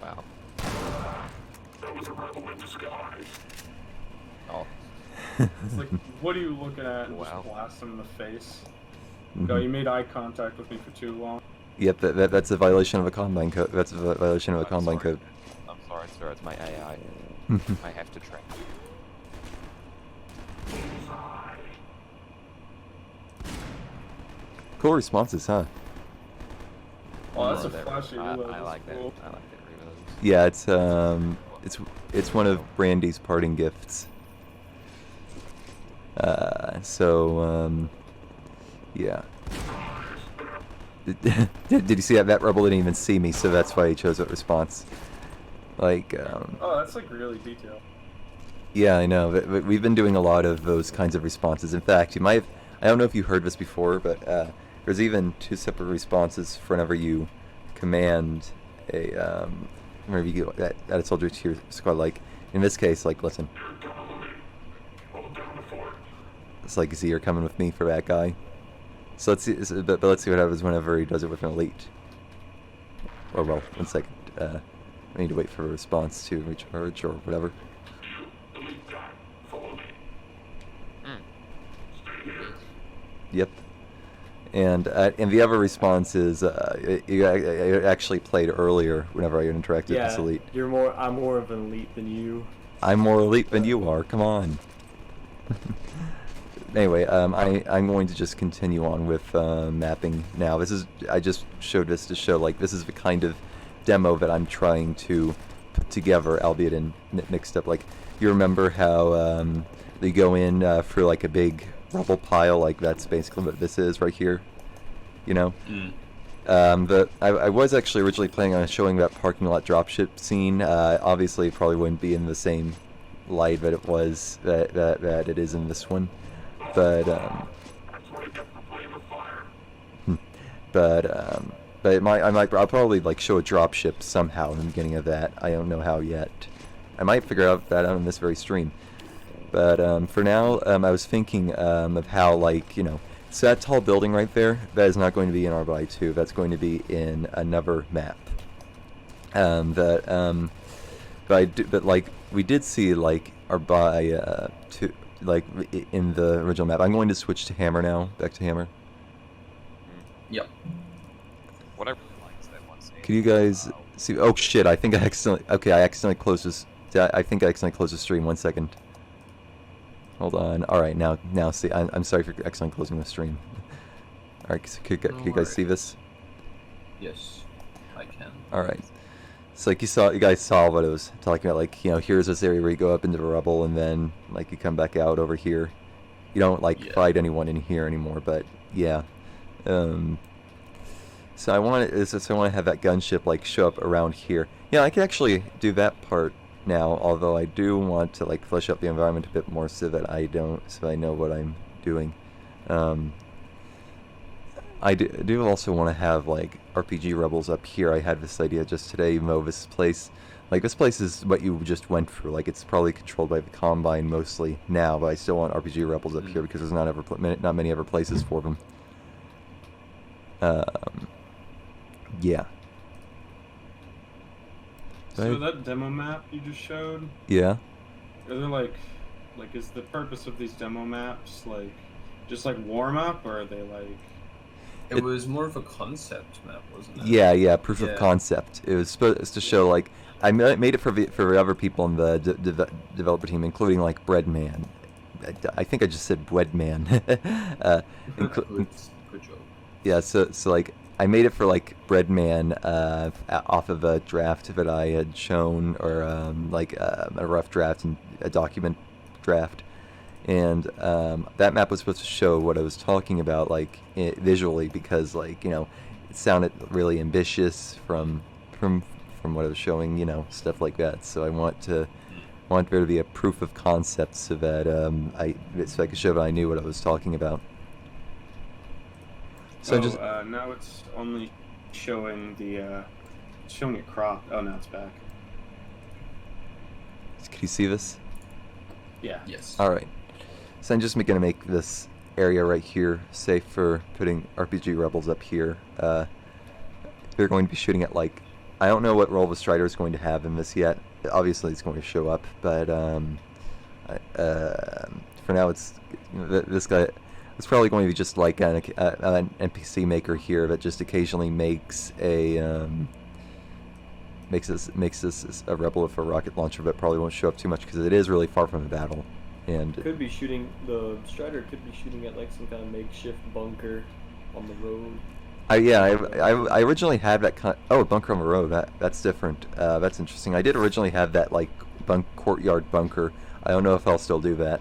[SPEAKER 2] Wow. Oh,
[SPEAKER 7] It's like, what are you looking at? And
[SPEAKER 2] Wow.
[SPEAKER 7] just blast them in the face.
[SPEAKER 1] Mhm.
[SPEAKER 7] No, you made eye contact with me for too long.
[SPEAKER 1] Yep, that's a violation of a Combine code. That's a violation of a
[SPEAKER 2] I'm
[SPEAKER 1] Combine
[SPEAKER 2] sorry.
[SPEAKER 1] code.
[SPEAKER 2] I'm sorry, sir. It's my AI. I have to track you.
[SPEAKER 1] Cool responses, huh?
[SPEAKER 7] Oh, that's a
[SPEAKER 2] There.
[SPEAKER 7] flashy reload.
[SPEAKER 2] I like that.
[SPEAKER 7] Cool.
[SPEAKER 2] I like that reload.
[SPEAKER 1] Yeah, it's one of Brandy's parting gifts. Yeah. Did you see that? That rebel didn't even see me, so that's why he chose that response. Like,
[SPEAKER 7] Oh, that's like really detailed.
[SPEAKER 1] yeah, I know. But we've been doing a lot of those kinds of responses. In fact, you might have, I don't know if you heard this before, but there's even 2 separate responses for whenever you command whenever you get that a soldier to your squad. Like, in this case, like, listen. It's like, Z, you're coming with me for that guy. So let's see, but let's see what happens whenever he does it with an elite. Or, well, 1 second. I need to wait for a response to recharge or whatever. Yep. And the other response is you actually played earlier whenever I interacted with
[SPEAKER 4] Yeah,
[SPEAKER 1] this elite.
[SPEAKER 4] I'm more of an elite than you.
[SPEAKER 1] I'm more elite than you are. Come on. Anyway, I'm going to just continue on with mapping now. I just showed this to show, like, this is the kind of demo that I'm trying to put together, albeit in mixed up. Like, you remember how they go in for like a big rubble pile, like that's basically what this is right here, you know? I was actually originally planning on showing that parking lot dropship scene. Obviously, it probably wouldn't be in the same light that that it is in this one, but I'll probably like show a dropship somehow in the beginning of that. I don't know how yet. I might figure out that out in this very stream. But for now, I was thinking of how, like, so that tall building right there, that is not going to be in Arbai 2. That's going to be in another map. But like we did see like Arbai 2, like in the original map. I'm going to switch to Hammer now. Back to Hammer.
[SPEAKER 3] Yep.
[SPEAKER 2] What I really like is that one scene.
[SPEAKER 1] Can you guys see? Oh shit! I think I accidentally. Okay, I accidentally closed this. I think I accidentally closed the stream. 1 second. Hold on. All right, now see. I'm sorry for accidentally closing the stream. All right, so can you guys see this?
[SPEAKER 3] Yes, I can.
[SPEAKER 1] All right. So like you guys saw what it was talking about. Like here's this area where you go up into the rubble and then like you come back out over here. You don't like fight anyone in here anymore, but yeah. So I want to have that gunship like show up around here. Yeah, I can actually do that part now. Although I do want to like flesh out the environment a bit more so that I know what I'm doing. I do also want to have like RPG rebels up here. I had this idea just today, even though this place is what you just went through. Like it's probably controlled by the Combine mostly now, but I still want RPG rebels up here because there's not many other places for them. Yeah.
[SPEAKER 7] So that demo map you just showed,
[SPEAKER 1] Yeah.
[SPEAKER 7] are there like is the purpose of these demo maps like just like warm up, or are they like?
[SPEAKER 3] It was more of a concept map, wasn't it?
[SPEAKER 1] Yeah, proof of concept. It was supposed to show like I made it for other people in the developer team, including like Breadman. I think I just said Breadman.
[SPEAKER 3] Good job.
[SPEAKER 1] Yeah, so like I made it for like Breadman off of a draft that I had shown, or like a rough draft and a document draft. And that map was supposed to show what I was talking about, like visually, because like it sounded really ambitious from what I was showing, stuff like that. So I want there to be a proof of concept so that I could show that I knew what I was talking about. So
[SPEAKER 7] now it's only showing showing it cropped. Oh, now it's back.
[SPEAKER 1] Can you see this?
[SPEAKER 7] Yeah.
[SPEAKER 3] Yes.
[SPEAKER 1] All right. So I'm just going to make this area right here safe for putting RPG rebels up here. They're going to be shooting at like, I don't know what role the Strider is going to have in this yet. Obviously it's going to show up, but for now this guy. It's probably going to be just like an NPC maker here that just occasionally makes this a rebel with a rocket launcher, but probably won't show up too much because it is really far from the battle. And
[SPEAKER 4] the Strider could be shooting at like some kind of makeshift bunker on the road.
[SPEAKER 1] I originally had that bunker on the road. That's different. That's interesting. I did originally have that like courtyard bunker. I don't know if I'll still do that.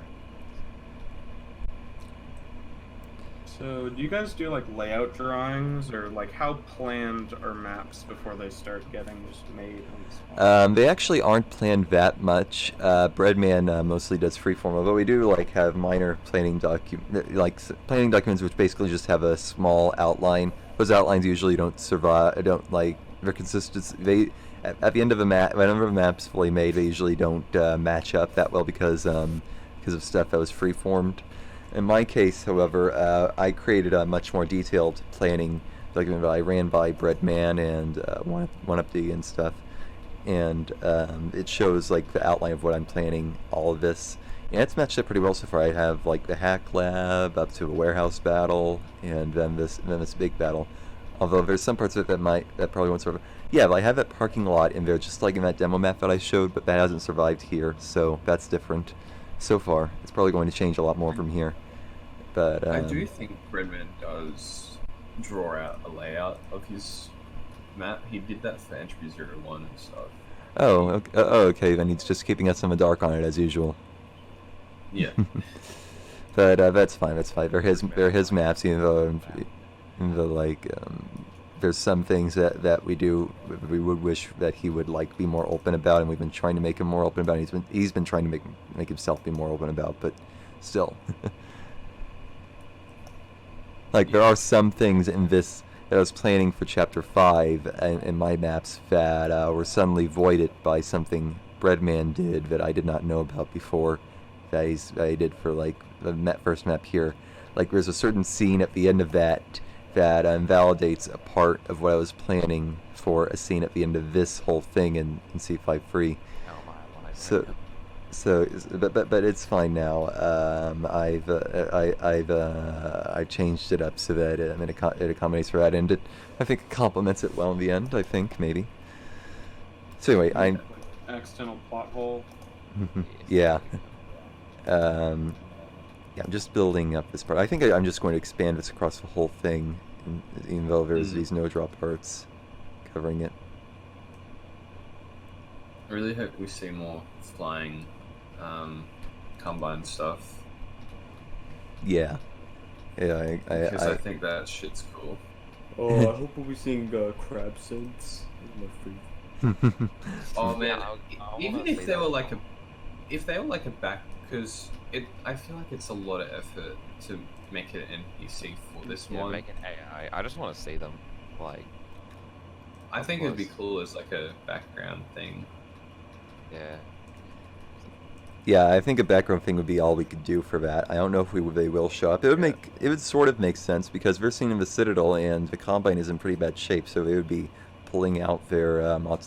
[SPEAKER 7] So do you guys do like layout drawings, or like how planned are maps before they start getting just made on the spot?
[SPEAKER 1] They actually aren't planned that much. Breadman mostly does freeform, although we do like have minor planning documents which basically just have a small outline. Those outlines usually don't survive. They're consistent. At the end of a map, whenever a map's fully made, they usually don't match up that well because of stuff that was freeformed. In my case, however, I created a much more detailed planning document that I ran by Breadman and 1UpD and stuff, and it shows like the outline of what I'm planning, all of this, and it's matched up pretty well so far. I have like the hack lab up to a warehouse battle, and then this big battle. Although there's some parts of it that probably won't survive. Yeah, but I have that parking lot in there, just like in that demo map that I showed, but that hasn't survived here, so that's different. So far, it's probably going to change a lot more from here. But
[SPEAKER 3] I do think Breadman does draw out a layout of his map. He did that for Entropy 01 and stuff.
[SPEAKER 1] Oh, okay. Then he's just keeping us in the dark on it as usual.
[SPEAKER 3] Yeah.
[SPEAKER 1] But that's fine. That's fine. They're his maps, even though there's some things that we would wish that he would like be more open about, and we've been trying to make him more open about. And he's been trying to make himself be more open about, but still. Like there are some things in this that I was planning for Chapter 5 in my maps that were suddenly voided by something Breadman did that I did not know about before, that I did for like the first map here. Like there's a certain scene at the end of that validates a part of what I was planning for a scene at the end of this whole thing in C5 free.
[SPEAKER 2] Oh my life.
[SPEAKER 1] So, but it's fine now. I've changed it up so that it accommodates for that, and I think it complements it well in the end. I think maybe. So anyway,
[SPEAKER 7] Like accidental plot hole.
[SPEAKER 1] yeah. Yeah, I'm just building up this part. I think I'm just going to expand this across the whole thing, even though there's these no drop parts covering it.
[SPEAKER 3] I really hope we see more flying combine stuff.
[SPEAKER 1] Yeah. Yeah,
[SPEAKER 3] Because I think that shit's cool.
[SPEAKER 4] Oh, I hope we'll be seeing crab sense.
[SPEAKER 3] Oh man,
[SPEAKER 2] I
[SPEAKER 3] even
[SPEAKER 2] wanna
[SPEAKER 3] if
[SPEAKER 2] see
[SPEAKER 3] they
[SPEAKER 2] that.
[SPEAKER 3] were like a back, because I feel like it's a lot of effort to make it an NPC for this
[SPEAKER 2] Yeah,
[SPEAKER 3] one.
[SPEAKER 2] make an AI. I just want to see them. Like,
[SPEAKER 3] I think it'd be
[SPEAKER 2] course.
[SPEAKER 3] cool as like a background thing.
[SPEAKER 2] yeah.
[SPEAKER 1] Yeah, I think a background thing would be all we could do for that. I don't know if they will show up. It would sort of make sense because we're seeing the Citadel and the Combine is in pretty bad shape, so they would be pulling out their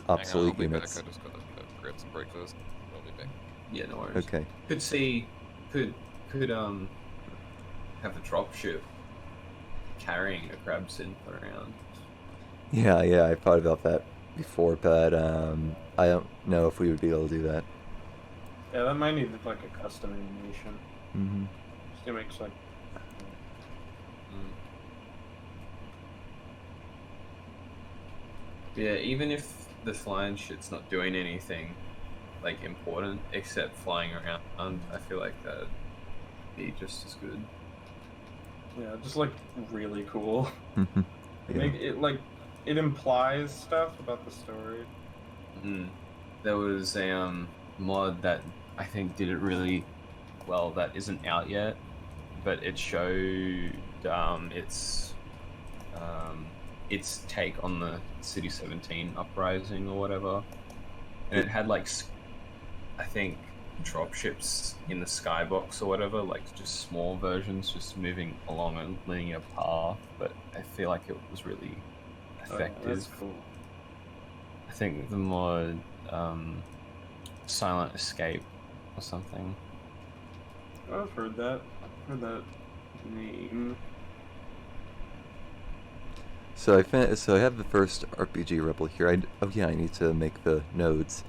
[SPEAKER 1] obsolete units.
[SPEAKER 2] I just gotta grab some breakfast. I'll be back.
[SPEAKER 3] Yeah, no worries.
[SPEAKER 1] Okay.
[SPEAKER 3] Could have a dropship carrying a crab synth around.
[SPEAKER 1] Yeah, I thought about that before, but I don't know if we would be able to do that.
[SPEAKER 7] Yeah, that might need like a custom animation.
[SPEAKER 1] Mm-hmm.
[SPEAKER 7] Just to make like.
[SPEAKER 3] Yeah, even if the flying shit's not doing anything like important except flying around, I feel like that'd be just as good.
[SPEAKER 7] Yeah, just like really cool.
[SPEAKER 1] Yeah.
[SPEAKER 7] It implies stuff about the story.
[SPEAKER 3] There was a mod that I think did it really well that isn't out yet, but it showed its take on the City 17 uprising or whatever, and it had like I think dropships in the skybox or whatever, like just small versions, just moving along a linear path. But I feel like it was really effective.
[SPEAKER 7] That's cool.
[SPEAKER 3] I think the mod Silent Escape or something.
[SPEAKER 7] I've heard that. Heard that name.
[SPEAKER 1] So I have the first RPG Rebel here. I need to make the nodes.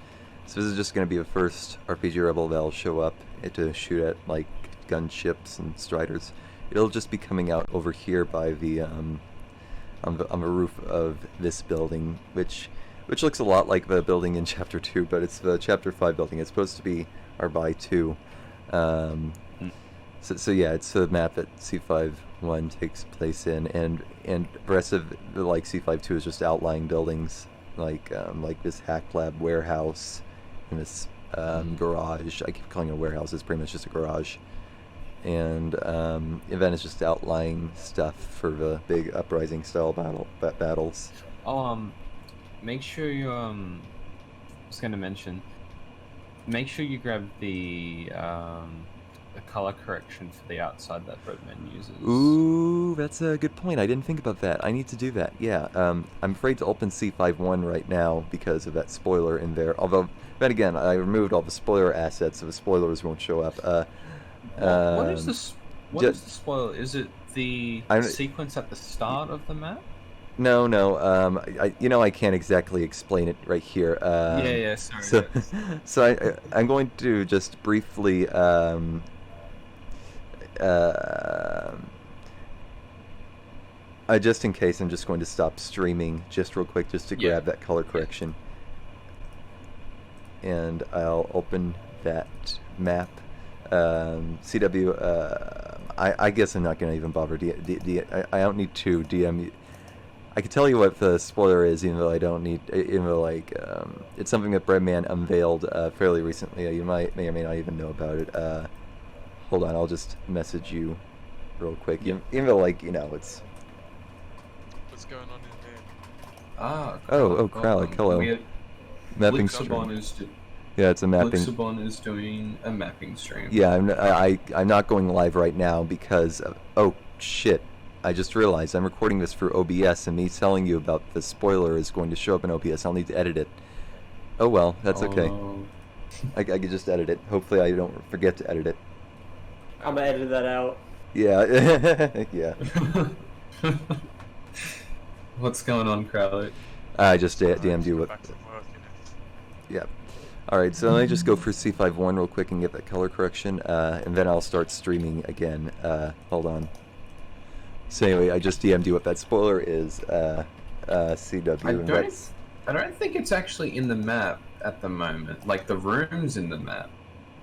[SPEAKER 1] So this is just going to be the first RPG Rebel that'll show up to shoot at like gunships and striders. It'll just be coming out over here by the on the roof of this building, which looks a lot like the building in Chapter 2, but it's the Chapter 5 building. It's supposed to be Arbai 2. So yeah, it's a map that C5-1 takes place in, and the rest of the like C5-2 is just outlying buildings, like this hack lab warehouse, and this garage. I keep calling it a warehouse. It's pretty much just a garage, and then it's just outlying stuff for the big uprising style battles.
[SPEAKER 3] Oh, make sure you I was gonna mention. Make sure you grab the color correction for the outside that Breadman uses.
[SPEAKER 1] Ooh, that's a good point. I didn't think about that. I need to do that. Yeah. I'm afraid to open C5-1 right now because of that spoiler in there. Although, then again, I removed all the spoiler assets, so the spoilers won't show up.
[SPEAKER 3] What is this? What is the spoiler? Is it the sequence at the start of the map?
[SPEAKER 1] No. I can't exactly explain it right here.
[SPEAKER 3] Yeah. Sorry.
[SPEAKER 1] So I'm going to just briefly. Just in case, I'm just going to stop streaming just real quick, just to grab that color correction, and I'll open that map. CW. I guess I'm not going to even bother. I don't need to DM you. I can tell you what the spoiler is, even though I don't need. Even though it's something that Breadman unveiled fairly recently. You may or may not even know about it. Hold on, I'll just message you real quick. Even though it's.
[SPEAKER 6] What's going on in there?
[SPEAKER 3] Ah.
[SPEAKER 1] Oh, Kralik, hello.
[SPEAKER 3] We had
[SPEAKER 1] Mapping
[SPEAKER 3] Lixabon
[SPEAKER 1] stream.
[SPEAKER 3] is
[SPEAKER 1] Yeah, it's a mapping.
[SPEAKER 3] Lixabon is doing a mapping stream.
[SPEAKER 1] Yeah, I'm not going live right now because oh shit. I just realized I'm recording this for OBS, and me telling you about the spoiler is going to show up in OBS. I'll need to edit it. Oh well, that's okay.
[SPEAKER 3] Oh.
[SPEAKER 1] I could just edit it. Hopefully I don't forget to edit it.
[SPEAKER 4] I'm gonna edit that out.
[SPEAKER 1] Yeah, yeah.
[SPEAKER 3] What's going on, Crowley?
[SPEAKER 1] I just DM'd
[SPEAKER 6] Alright,
[SPEAKER 1] you
[SPEAKER 6] go
[SPEAKER 1] what.
[SPEAKER 6] back to work, innit?
[SPEAKER 1] Yeah. Alright, so let me just go for C51 real quick and get that color correction, and then I'll start streaming again. Hold on. So anyway, I just DM'd you what that spoiler is, CW.
[SPEAKER 3] I
[SPEAKER 1] and
[SPEAKER 3] don't,
[SPEAKER 1] what's-
[SPEAKER 3] I don't think it's actually in the map at the moment. Like, the room's in the map,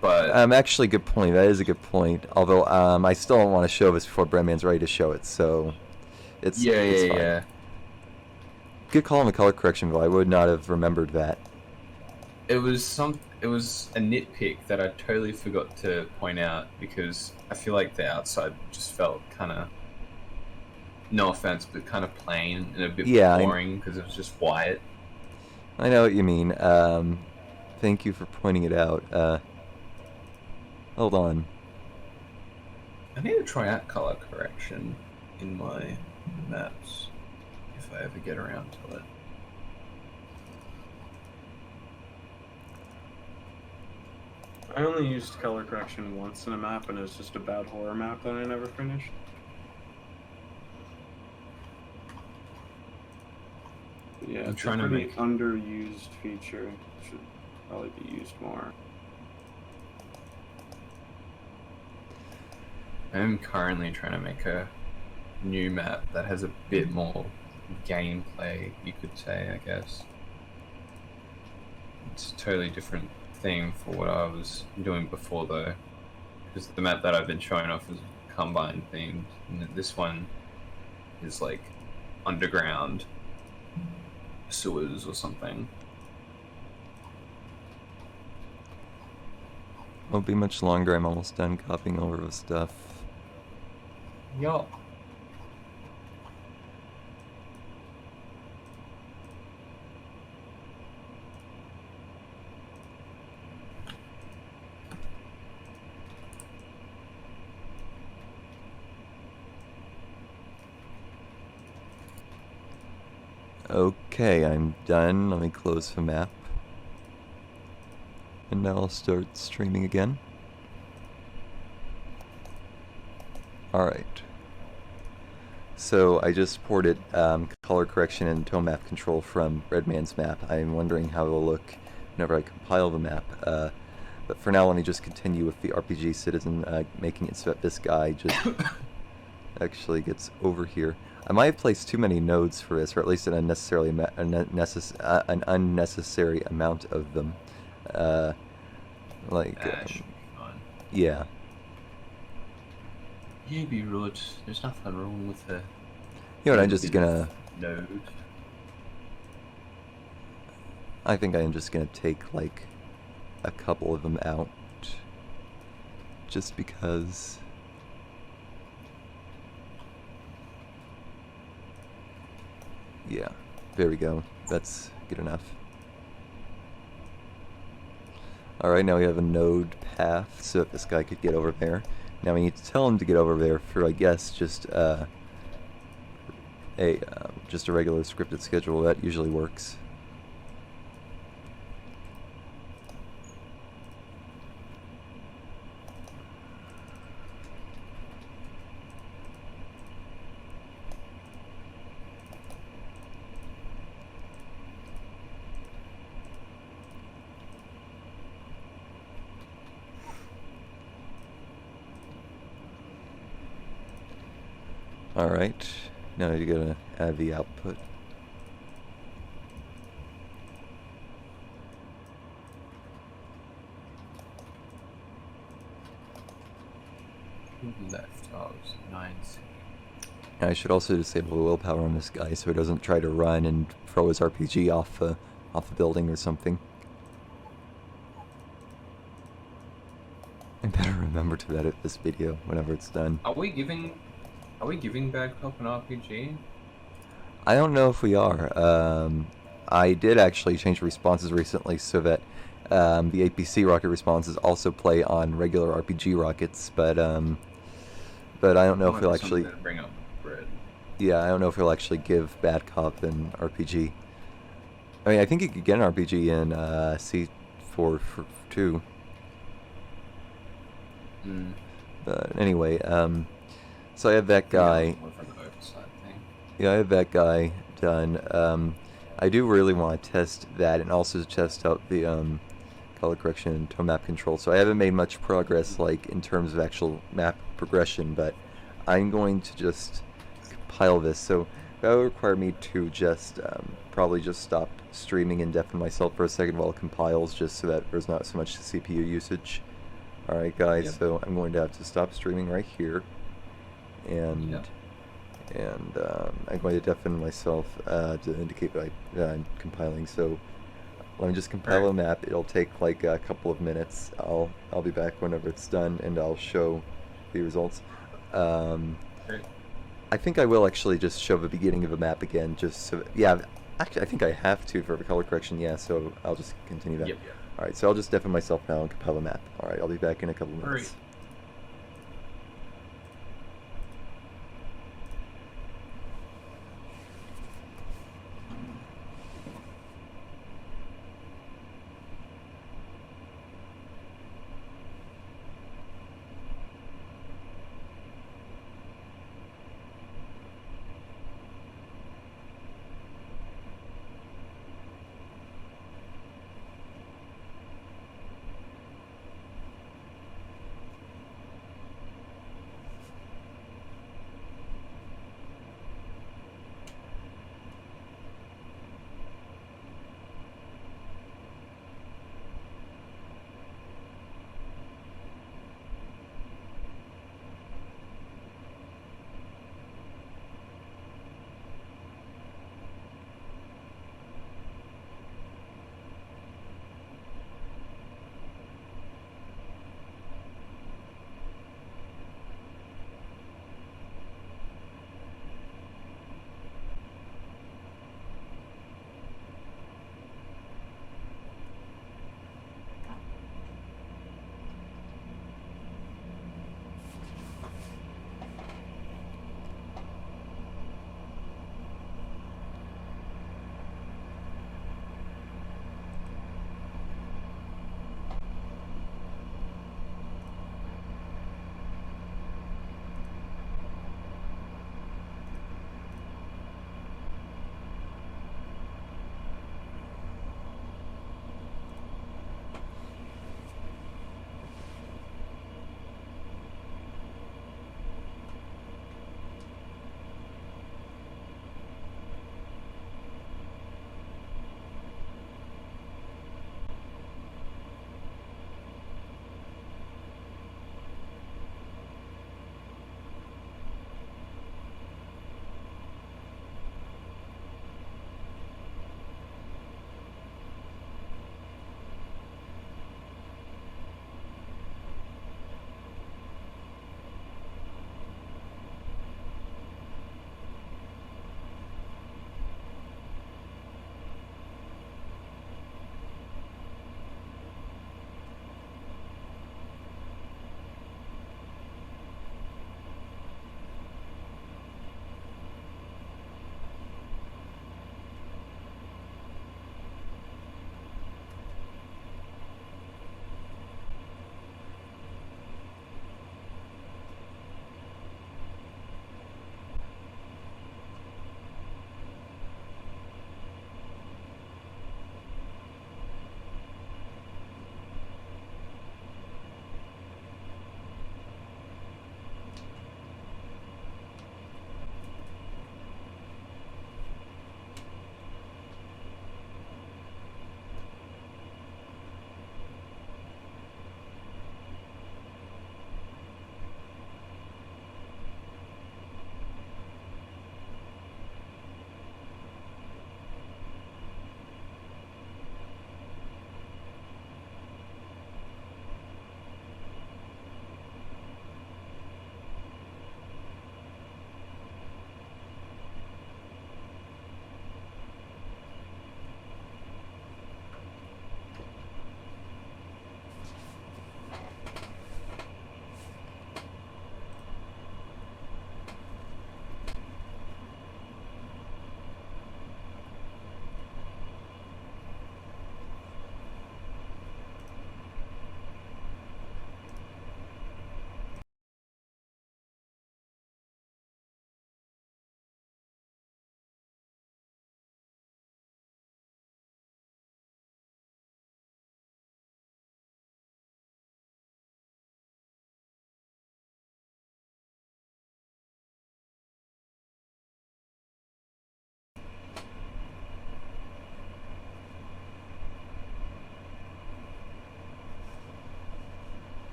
[SPEAKER 3] but...
[SPEAKER 1] Actually, good point. That is a good point. Although, I still don't want to show this before Breadman's ready to show it, so... It's fine.
[SPEAKER 3] yeah.
[SPEAKER 1] Good call on the color correction, though. I would not have remembered that.
[SPEAKER 3] It was a nitpick that I totally forgot to point out, because I feel like the outside just felt kind of... No offense, but kind of plain and a bit
[SPEAKER 1] Yeah,
[SPEAKER 3] boring, because it was just white.
[SPEAKER 1] I know what you mean. Thank you for pointing it out. Hold on.
[SPEAKER 3] I need to try out color correction in my maps, if I ever get around to it.
[SPEAKER 7] I only used color correction once in a map, and it was just a bad horror map that I never finished. Yeah,
[SPEAKER 3] I'm
[SPEAKER 7] it's
[SPEAKER 3] trying
[SPEAKER 7] a
[SPEAKER 3] to
[SPEAKER 7] pretty
[SPEAKER 3] make-
[SPEAKER 7] underused feature. Should probably be used more.
[SPEAKER 3] I'm currently trying to make a new map that has a bit more gameplay, you could say, I guess. It's a totally different thing for what I was doing before, though. Because the map that I've been showing off is Combine themed, and this one is like underground sewers or something.
[SPEAKER 1] Won't be much longer. I'm almost done copying over the stuff.
[SPEAKER 3] Yup.
[SPEAKER 1] Okay, I'm done. Let me close the map. And now I'll start streaming again. Alright. So I just ported color correction and tone map control from Redman's map. I'm wondering how it will look whenever I compile the map. But for now, let me just continue with the RPG Citizen, making it so that this guy just actually gets over here. I might have placed too many nodes for this, or at least an unnecessary amount of them.
[SPEAKER 3] Should be fine.
[SPEAKER 1] Yeah.
[SPEAKER 3] Yeah, be rude. There's nothing wrong with the
[SPEAKER 1] You know what, I'm just gonna...
[SPEAKER 3] node.
[SPEAKER 1] I think I'm just gonna take, like, a couple of them out. Just because... Yeah, there we go. That's good enough. Alright, now we have a node path so that this guy could get over there. Now we need to tell him to get over there for, I guess, just a regular scripted schedule. That usually works. Alright, now you gotta add the output.
[SPEAKER 3] Left, I was 9C.
[SPEAKER 1] I should also disable the willpower on this guy so he doesn't try to run and throw his RPG off a building or something. I better remember to edit this video whenever it's done.
[SPEAKER 3] Are we giving Bagpop an RPG?
[SPEAKER 1] I don't know if we are. I did actually change responses recently so that The APC rocket responses also play on regular RPG rockets, but I don't know if
[SPEAKER 3] Might
[SPEAKER 1] he'll
[SPEAKER 3] be
[SPEAKER 1] actually.
[SPEAKER 3] something to bring up with Brett.
[SPEAKER 1] Yeah, I don't know if he'll actually give Bad Cop an RPG. I mean, I think you could get an RPG in C4 too.
[SPEAKER 3] Mm.
[SPEAKER 1] But anyway, so I have that guy.
[SPEAKER 3] More of an oversight thing.
[SPEAKER 1] Yeah, I have that guy done. I do really want to test that and also test out the color correction and tone map control. So I haven't made much progress, like in terms of actual map progression, but I'm going to just compile this. So that would require me to just probably just stop streaming and deafen myself for a second while it compiles, just so that there's not so much CPU usage. All right, guys.
[SPEAKER 3] Yep.
[SPEAKER 1] So I'm going to have to stop streaming right here, and.
[SPEAKER 3] Yep.
[SPEAKER 1] And I'm going to deafen myself to indicate that I'm compiling. So let me just compile a map. It'll take like a couple of minutes. I'll be back whenever it's done, and I'll show the results.
[SPEAKER 3] Great.
[SPEAKER 1] I think I will actually just show the beginning of a map again, just so. Yeah, actually, I think I have to for the color correction. Yeah, so I'll just continue that.
[SPEAKER 3] Yep.
[SPEAKER 1] All right, so I'll just deafen myself now and compile a map. All right, I'll be back in a couple of minutes.
[SPEAKER 3] Great.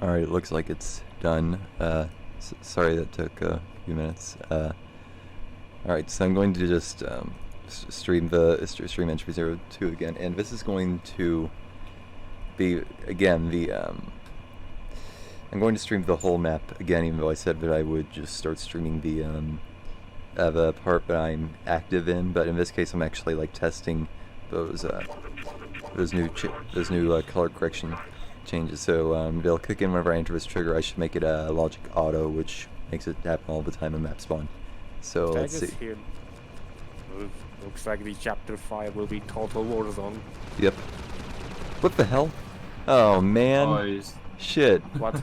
[SPEAKER 1] Alright, it looks like it's done. Sorry that took a few minutes. Alright, so I'm going to just stream entry 02 again, and this is going to be, again, I'm going to stream the whole map again, even though I said that I would just start streaming the part that I'm active in, but in this case I'm actually like testing those new color correction changes. So they'll kick in whenever I enter this trigger. I should make it a logic auto, which makes it happen all the time in map spawn. So
[SPEAKER 8] Can I
[SPEAKER 1] let's see.
[SPEAKER 8] just hear? Looks like the chapter 5 will be total war zone.
[SPEAKER 1] Yep. What the hell? Oh man.
[SPEAKER 3] Boys.
[SPEAKER 1] Shit.
[SPEAKER 8] What?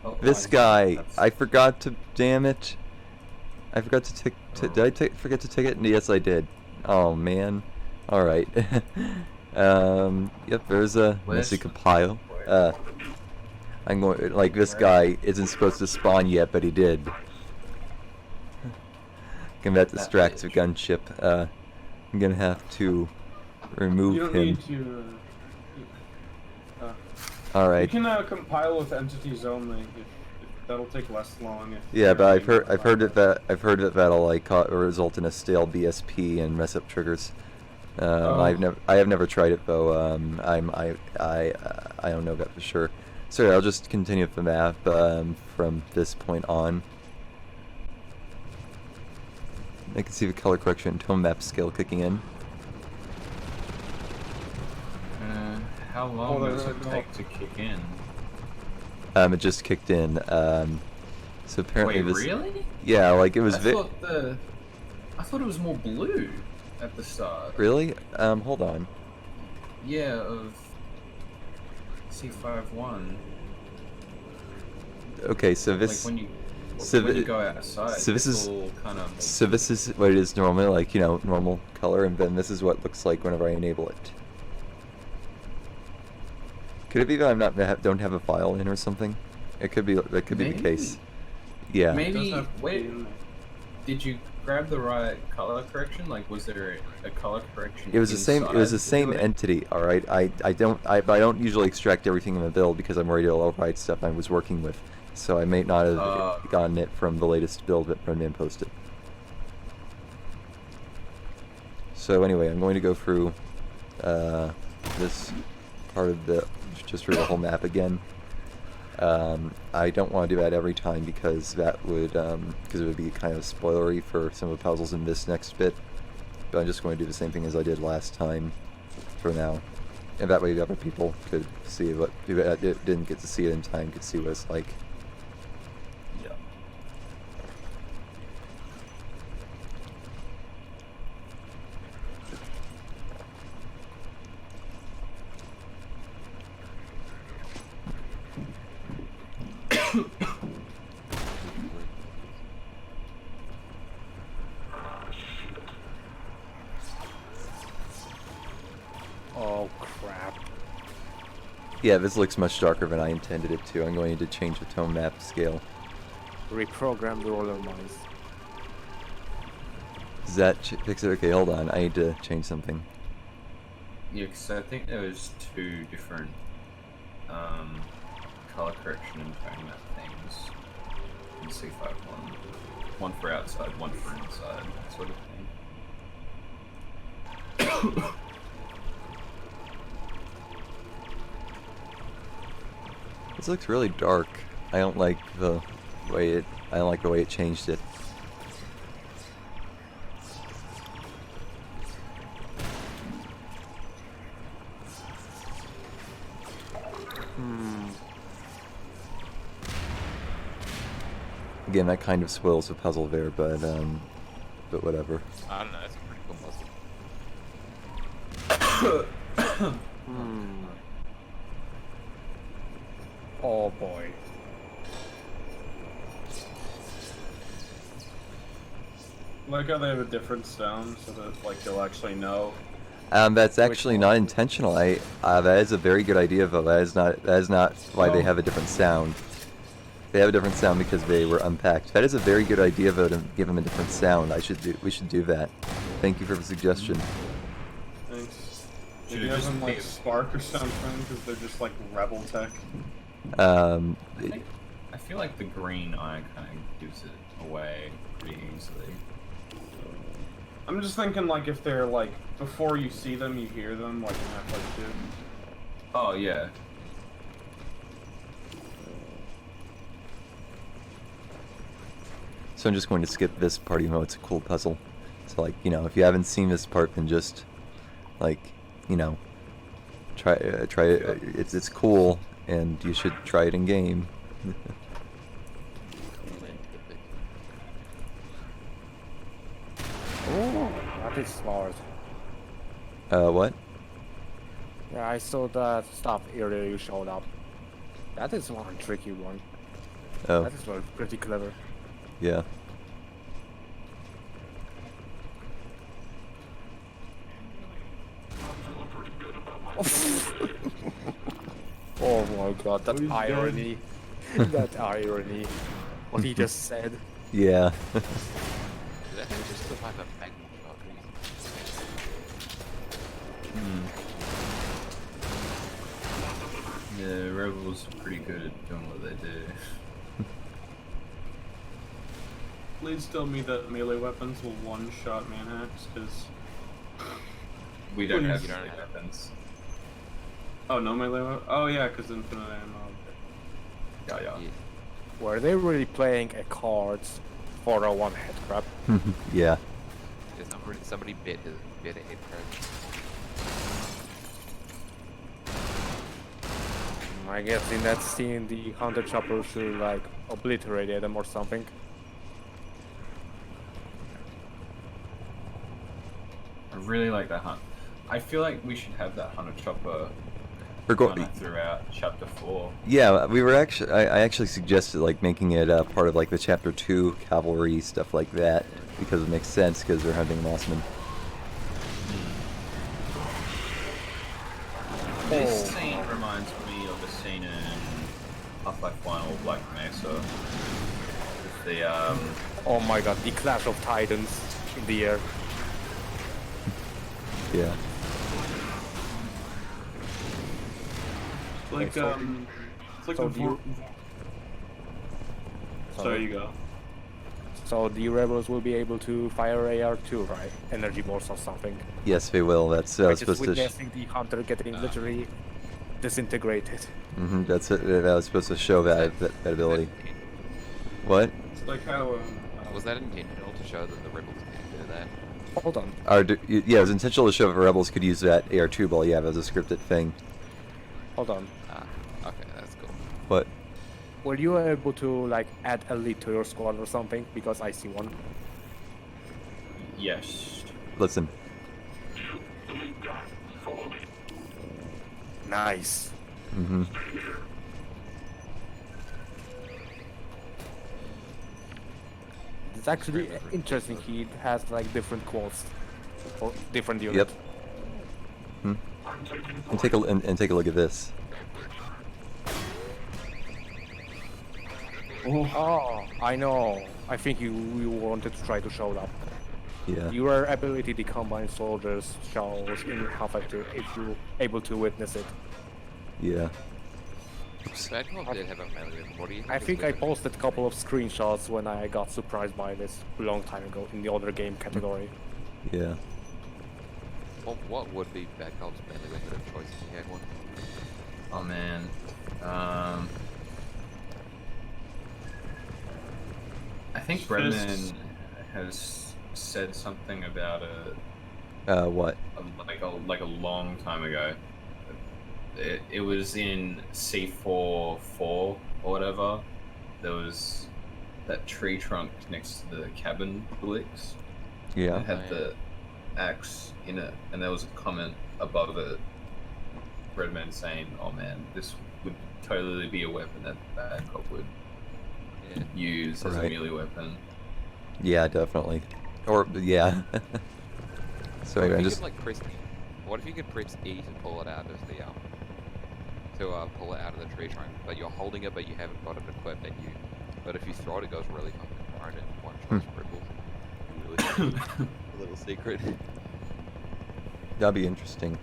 [SPEAKER 3] Oh,
[SPEAKER 1] This
[SPEAKER 3] I-
[SPEAKER 1] guy.
[SPEAKER 3] that's-
[SPEAKER 1] I forgot to. Damn it. I forgot to tick. Did I forget to ticket? Yes, I did. Oh man. All right. Yep. There's a messy compile. I'm going like this guy isn't supposed to spawn yet, but he did. That distracts the gunship. I'm gonna have to remove
[SPEAKER 7] You don't
[SPEAKER 1] him.
[SPEAKER 7] need to.
[SPEAKER 1] All
[SPEAKER 7] You
[SPEAKER 1] right.
[SPEAKER 7] can compile with entities only. If that'll take less long. If
[SPEAKER 1] Yeah,
[SPEAKER 7] you're
[SPEAKER 1] but I've
[SPEAKER 7] doing
[SPEAKER 1] heard
[SPEAKER 7] compile.
[SPEAKER 1] that that'll like result in a stale BSP and mess up triggers.
[SPEAKER 7] Oh.
[SPEAKER 1] I have never tried it though. I don't know that for sure. So yeah, I'll just continue with the map from this point on. I can see the color correction and tone map scale kicking in.
[SPEAKER 3] How long
[SPEAKER 7] Oh,
[SPEAKER 3] does
[SPEAKER 7] they're
[SPEAKER 3] it
[SPEAKER 7] like-
[SPEAKER 3] take to kick in?
[SPEAKER 1] It just kicked in. So apparently
[SPEAKER 3] Wait,
[SPEAKER 1] this.
[SPEAKER 3] really?
[SPEAKER 1] Yeah, like it was.
[SPEAKER 3] I thought it was more blue at the start.
[SPEAKER 1] Really? Hold on.
[SPEAKER 3] Yeah, of C51.
[SPEAKER 1] Okay, so this.
[SPEAKER 3] Like when you
[SPEAKER 1] so
[SPEAKER 3] when
[SPEAKER 1] thi-
[SPEAKER 3] you go outside.
[SPEAKER 1] so this
[SPEAKER 3] it's
[SPEAKER 1] is-
[SPEAKER 3] all kind of.
[SPEAKER 1] So this is what it is normally, like, you know, normal color, and then this is what it looks like whenever I enable it. Could it be that I'm not don't have a file in or something? It could be. That could be the
[SPEAKER 3] Maybe.
[SPEAKER 1] case. Yeah.
[SPEAKER 7] It
[SPEAKER 3] Maybe
[SPEAKER 7] doesn't have to be
[SPEAKER 3] wait.
[SPEAKER 7] in there.
[SPEAKER 3] Did you grab the right color correction? Like, was there a color correction?
[SPEAKER 1] It was the same. It was the
[SPEAKER 3] inside
[SPEAKER 1] same
[SPEAKER 3] to do it?
[SPEAKER 1] entity. All right. I don't usually extract everything in the build because I'm worried it'll override stuff I was working with. So I may not have gotten it from the latest build that Brendan posted. So anyway, I'm going to go through this part of just through the whole map again. I don't want to do that every time because that would because it would be kind of spoilery for some of the puzzles in this next bit. But I'm just going to do the same thing as I did last time for now, and that way the other people could see what who didn't get to see it in time could see what it's like.
[SPEAKER 3] Yeah.
[SPEAKER 8] Oh crap.
[SPEAKER 1] Yeah, this looks much darker than I intended it to. I'm going to change the tone map scale.
[SPEAKER 8] Reprogram the roller mines.
[SPEAKER 1] Does that fix it? Okay, hold on. I need to change something.
[SPEAKER 3] Yeah, because I think there was two different color correction and tone map things in C51. One for outside, one for inside, that sort of thing.
[SPEAKER 1] This looks really dark. I don't like the way it. I don't like the way it changed it. Again, that kind of spoils the puzzle there, but whatever.
[SPEAKER 2] I don't know. It's a pretty cool puzzle.
[SPEAKER 8] Oh boy.
[SPEAKER 7] Like how they have a different sound so that like you'll actually know.
[SPEAKER 1] That's actually not intentional. That is a very good idea, though. That is not why they
[SPEAKER 7] Oh.
[SPEAKER 1] have a different sound. They have a different sound because they were unpacked. That is a very good idea, though, to give them a different sound. We should do that. Thank you for the suggestion.
[SPEAKER 7] Thanks. Do
[SPEAKER 3] Should
[SPEAKER 7] you
[SPEAKER 3] it
[SPEAKER 7] have
[SPEAKER 3] just
[SPEAKER 7] them
[SPEAKER 3] be
[SPEAKER 7] like Spark or something? Because they're just like rebel tech.
[SPEAKER 3] I feel like the green eye kind of gives it away pretty easily.
[SPEAKER 7] I'm just thinking like if they're like before you see them, you hear them like in Half-Life 2.
[SPEAKER 3] Oh yeah.
[SPEAKER 1] So I'm just going to skip this part, even though it's a cool puzzle. So like, you know, if you haven't seen this part, then just like, you know, try it. It's cool, and you should try it in game.
[SPEAKER 8] Oh, that is smart.
[SPEAKER 1] What?
[SPEAKER 8] Yeah, I saw that stuff earlier you showed up. That is one tricky one.
[SPEAKER 1] Oh,
[SPEAKER 8] That is pretty clever.
[SPEAKER 1] yeah.
[SPEAKER 8] Oh my god, that
[SPEAKER 7] Who's
[SPEAKER 8] irony. That irony. What he just said.
[SPEAKER 1] Yeah.
[SPEAKER 2] That just look like a magnum shot.
[SPEAKER 3] The rebels are pretty good at doing what they do.
[SPEAKER 7] Please tell me that melee weapons will one-shot manhacks, because...
[SPEAKER 3] We don't have
[SPEAKER 7] Please.
[SPEAKER 3] melee weapons.
[SPEAKER 7] Oh, no melee weapon? Oh yeah, because infinite ammo.
[SPEAKER 3] Yeah, yeah.
[SPEAKER 2] Yeah.
[SPEAKER 8] Were they really playing a cards for a one head grab?
[SPEAKER 1] Yeah.
[SPEAKER 2] Yeah, somebody bit a head crack.
[SPEAKER 8] I guess in that scene the hunter chopper should like obliterate them or something.
[SPEAKER 3] I really like that hunt. I feel like we should have that hunter chopper
[SPEAKER 1] We're going.
[SPEAKER 3] kinda throughout chapter 4.
[SPEAKER 1] Yeah, we were actually. I actually suggested like making it part of like the chapter 2 cavalry stuff like that because it makes sense because they're hunting Mossman.
[SPEAKER 3] This scene reminds me of a scene in Half-Life 1 or Black Mesa. With the
[SPEAKER 8] Oh my god, the Clash of Titans in the air.
[SPEAKER 1] Yeah.
[SPEAKER 7] It's like,
[SPEAKER 8] so-
[SPEAKER 7] it's like
[SPEAKER 8] so
[SPEAKER 7] the
[SPEAKER 8] do you-
[SPEAKER 7] Sorry, you go.
[SPEAKER 8] So the rebels will be able to fire AR2, right? Energy balls or something.
[SPEAKER 1] Yes, they will. That's
[SPEAKER 8] By just
[SPEAKER 1] supposed to.
[SPEAKER 8] witnessing the hunter getting literally disintegrated.
[SPEAKER 1] That's it. That was supposed to show that ability. What?
[SPEAKER 7] It's like how,
[SPEAKER 2] Was that intentional to show that the rebels can do that?
[SPEAKER 8] Hold on.
[SPEAKER 1] Yeah, it was intentional to show that rebels could use that AR2 ball. Yeah, as a scripted thing.
[SPEAKER 8] Hold on.
[SPEAKER 2] Ah, okay, that's cool.
[SPEAKER 1] But
[SPEAKER 8] Were you able to like add a lead to your squad or something? Because I see one.
[SPEAKER 3] yes.
[SPEAKER 1] listen,
[SPEAKER 8] Nice. It's actually interesting. He has like different quotes for different units.
[SPEAKER 1] Yep. And take a look at this.
[SPEAKER 8] Oh, I know. I think you wanted to try to show that.
[SPEAKER 1] Yeah.
[SPEAKER 8] Your ability to combine soldiers shows in Half-Life 2 if you're able to witness it.
[SPEAKER 1] Yeah.
[SPEAKER 2] Badcon did have a melee weapon. What do you
[SPEAKER 8] I
[SPEAKER 2] his
[SPEAKER 8] think I
[SPEAKER 2] weapon-
[SPEAKER 8] posted a couple of screenshots when I got surprised by this a long time ago in the other game category.
[SPEAKER 1] Yeah.
[SPEAKER 2] What would be Badcon's melee weapon of choice if you had one?
[SPEAKER 3] Oh man. I think
[SPEAKER 7] Fists.
[SPEAKER 3] Redman has said something about it
[SPEAKER 1] What?
[SPEAKER 3] like a long time ago. It was in C4 4 or whatever. There was that tree trunk next to the cabin bullets.
[SPEAKER 1] Yeah.
[SPEAKER 3] It had the axe in it, and there was a comment above it. Redman saying, "Oh man, this would totally be a weapon that Bad Cop would
[SPEAKER 2] Yeah.
[SPEAKER 3] use as a
[SPEAKER 1] Right.
[SPEAKER 3] melee weapon."
[SPEAKER 1] Yeah, definitely. Or yeah. So
[SPEAKER 2] What if
[SPEAKER 1] I
[SPEAKER 2] you
[SPEAKER 1] just
[SPEAKER 2] could, like, press what if you could press E to pull it out of the pull it out of the tree trunk, but you're holding it, but you haven't got it equipped, and but if you throw it, it goes really fucking far, and it one shots rebels. Really a little secret.
[SPEAKER 1] that'd be interesting.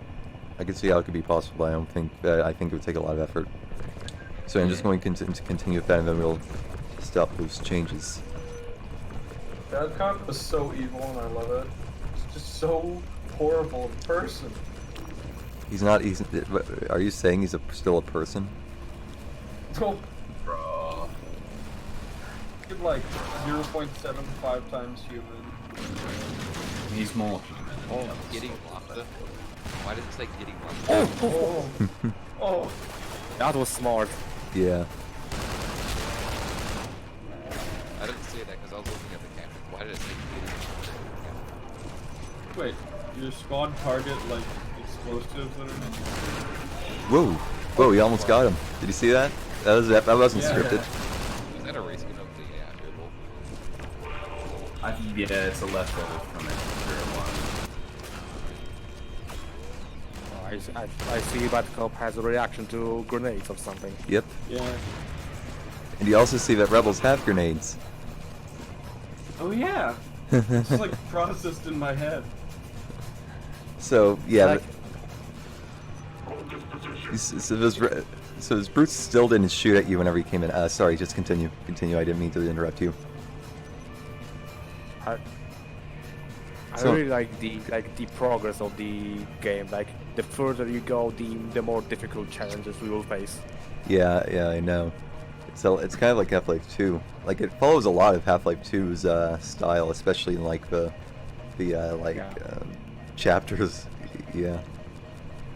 [SPEAKER 1] I can see how it could be possible, but I don't think that. I think it would take a lot of effort. So I'm just going to continue with that, and then we'll stop those changes.
[SPEAKER 7] Babcock was so evil, and I love it. He's just so horrible in person.
[SPEAKER 1] He's not. He's. Are you saying he's still a person?
[SPEAKER 7] Oh,
[SPEAKER 3] Bro.
[SPEAKER 7] he's like 0.75 times human.
[SPEAKER 3] He's more human.
[SPEAKER 2] Oh, getting laughter. Why does it say getting laughter?
[SPEAKER 7] Oh, oh.
[SPEAKER 8] That was smart.
[SPEAKER 1] Yeah.
[SPEAKER 2] I didn't see that because I was looking at the captions. Why did it say getting
[SPEAKER 7] Wait, your squad target like explosives that are
[SPEAKER 1] Whoa. Whoa. He almost got him. Did you see that? That wasn't
[SPEAKER 7] Yeah.
[SPEAKER 1] scripted.
[SPEAKER 2] Is that a reskin of the dribble?
[SPEAKER 3] Yeah, it's a leftover from it.
[SPEAKER 8] I see Batcop has a reaction to grenades or something.
[SPEAKER 1] Yep.
[SPEAKER 7] Yeah.
[SPEAKER 1] And you also see that rebels have grenades.
[SPEAKER 7] Oh yeah. It's like processed in my head.
[SPEAKER 1] So yeah.
[SPEAKER 8] Like-
[SPEAKER 1] So this Bruce still didn't shoot at you whenever he came in. Sorry, just continue. Continue. I didn't mean to interrupt you.
[SPEAKER 8] I
[SPEAKER 1] So-
[SPEAKER 8] really like the progress of the game. Like the further you go, the more difficult challenges we will face.
[SPEAKER 1] Yeah, I know. It's kind of like Half-Life 2. Like it follows a lot of Half-Life 2's style, especially in like the chapters. Yeah.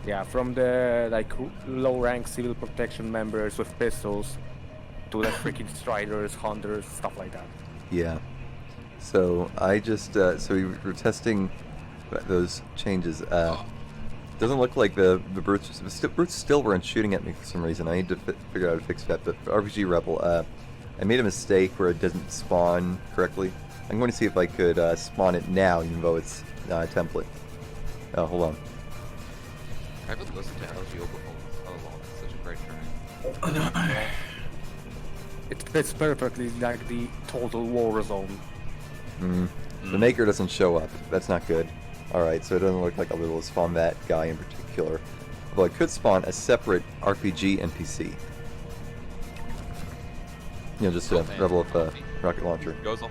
[SPEAKER 8] Yeah, from the like low-rank civil protection members with pistols to the freaking striders, hunters, stuff like that.
[SPEAKER 1] Yeah. So I just so we were testing those changes. Doesn't look like the brutes still weren't shooting at me for some reason. I need to figure out how to fix that. But for RPG Rebel, I made a mistake where it doesn't spawn correctly. I'm going to see if I could spawn it now, even though it's a template. Oh, hold on.
[SPEAKER 2] I haven't listened to LGO before so long. It's such a great track.
[SPEAKER 8] It fits perfectly like the total war zone.
[SPEAKER 1] The maker doesn't show up. That's not good. Alright, so it doesn't look like I'll be able to spawn that guy in particular. Although I could spawn a separate RPG NPC. You know, just to level up a rocket launcher.
[SPEAKER 2] Goes on.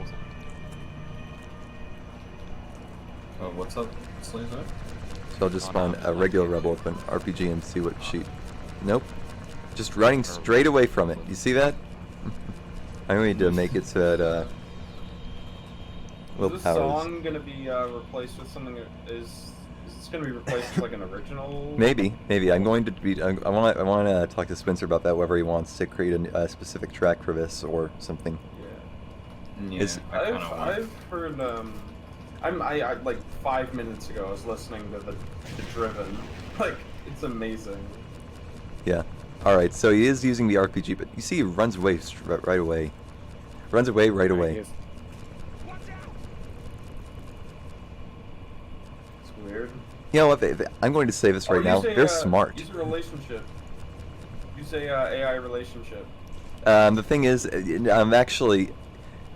[SPEAKER 2] Awesome.
[SPEAKER 3] Oh, what's up? What's that?
[SPEAKER 1] So I'll just spawn a regular rebel with an RPG and see what she... Nope. Just running straight away from it. You see that? I need to make it so that,
[SPEAKER 7] Is this
[SPEAKER 1] willpower.
[SPEAKER 7] song gonna be replaced with something? Is this gonna be replaced with like an original?
[SPEAKER 1] Maybe. I'm going to be. I want to talk to Spencer about that. Whether he wants to create a specific track for this or something.
[SPEAKER 7] Yeah.
[SPEAKER 3] Yeah,
[SPEAKER 1] Is-
[SPEAKER 3] I kinda want
[SPEAKER 7] I've heard. I like 5 minutes ago. I was listening to the Driven. Like it's amazing.
[SPEAKER 1] Yeah. All right. So he is using the RPG, but you see, he runs away right away. Runs away right away.
[SPEAKER 8] Yes.
[SPEAKER 7] It's weird.
[SPEAKER 1] You know what? I'm going to say this right now. They're smart.
[SPEAKER 7] Use a relationship. Use a AI relationship.
[SPEAKER 1] The thing is, actually,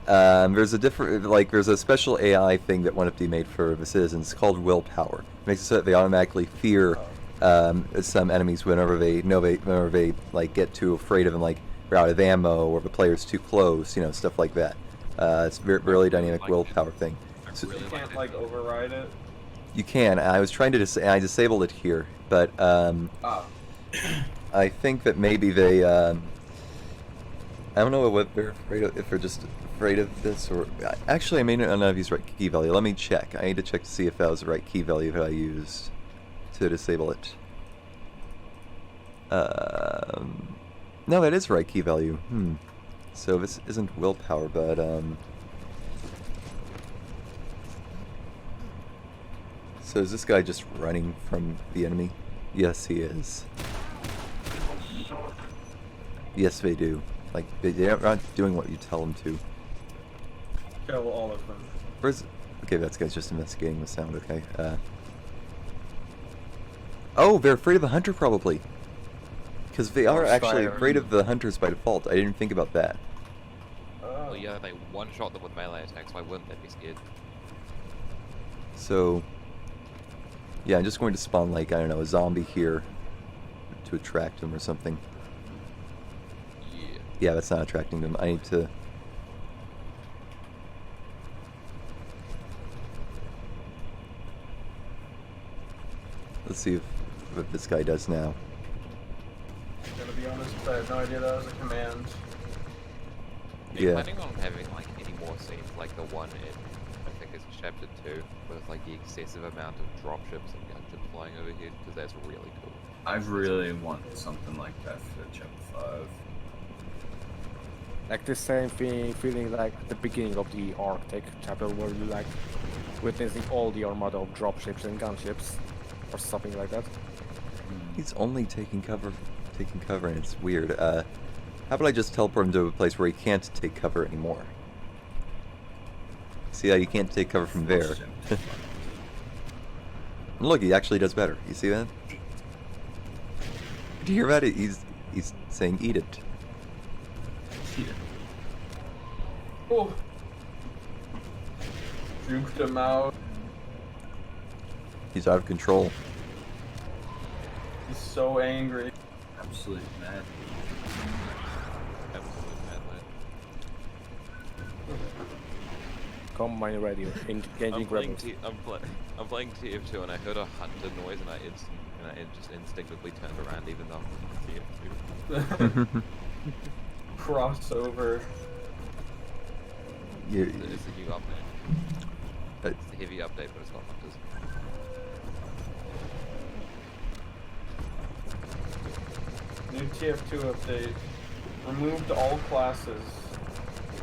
[SPEAKER 1] there's a different, there's a special AI thing that wanted to be made for the citizens. It's called willpower. It makes it so that they automatically fear some enemies whenever they get too afraid of them, like they're out of ammo or the player's too close, stuff like that. It's a really dynamic willpower thing. So
[SPEAKER 7] You can't like override it.
[SPEAKER 1] you can. I was trying to I disabled it here, but
[SPEAKER 7] Ah.
[SPEAKER 1] I think that maybe they. I don't know what they're afraid of. If they're just afraid of this, or actually, I may not have used the right key value. Let me check. I need to check to see if that was the right key value that I used to disable it. No, that is the right key value. So this isn't willpower, but So is this guy just running from the enemy? Yes, he is. Yes, they do. Like, they're not doing what you tell them to.
[SPEAKER 7] Kill all of them.
[SPEAKER 1] Where's... Okay, that guy's just investigating the sound, okay. Oh, they're afraid of the hunter, probably. Because they are actually afraid of the hunters by default. I didn't think about that.
[SPEAKER 2] Well, yeah, they one-shot them with melee attacks. Why wouldn't they be scared?
[SPEAKER 1] So... Yeah, I'm just going to spawn like, I don't know, a zombie here to attract them or something.
[SPEAKER 2] Yeah.
[SPEAKER 1] Yeah, that's not attracting them. I need to... Let's see if what this guy does now.
[SPEAKER 7] I'm gonna be honest, I had no idea that was a command.
[SPEAKER 2] Are you
[SPEAKER 1] Yeah.
[SPEAKER 2] planning on having like any more scenes like the one in, I think it's chapter 2, with like the excessive amount of dropships and gunships flying overhead? Because that's really cool.
[SPEAKER 3] I really want something like that for chapter 5.
[SPEAKER 8] Like the same feeling like at the beginning of the Arctic chapter where you like witnessing all the armada of dropships and gunships or something like that.
[SPEAKER 1] He's only taking cover, and it's weird. How about I just teleport him to a place where he can't take cover anymore? See how you can't take cover from there. And look, he actually does better. You see that? Did you hear about it? He's saying eat it.
[SPEAKER 3] Yeah.
[SPEAKER 7] Oh! Juked him out.
[SPEAKER 1] He's out of control.
[SPEAKER 7] He's so angry.
[SPEAKER 3] Absolute mad.
[SPEAKER 2] Absolute madman.
[SPEAKER 8] Combine radio, engaging
[SPEAKER 2] I'm playing
[SPEAKER 8] rebels.
[SPEAKER 2] I'm playing TF2 and I heard a hunter noise and I just instinctively turned around even though I'm playing TF2.
[SPEAKER 7] Crossover.
[SPEAKER 1] You,
[SPEAKER 2] It's a new update. It's a heavy update, but it's got hunters.
[SPEAKER 7] New TF2 update. Removed all classes.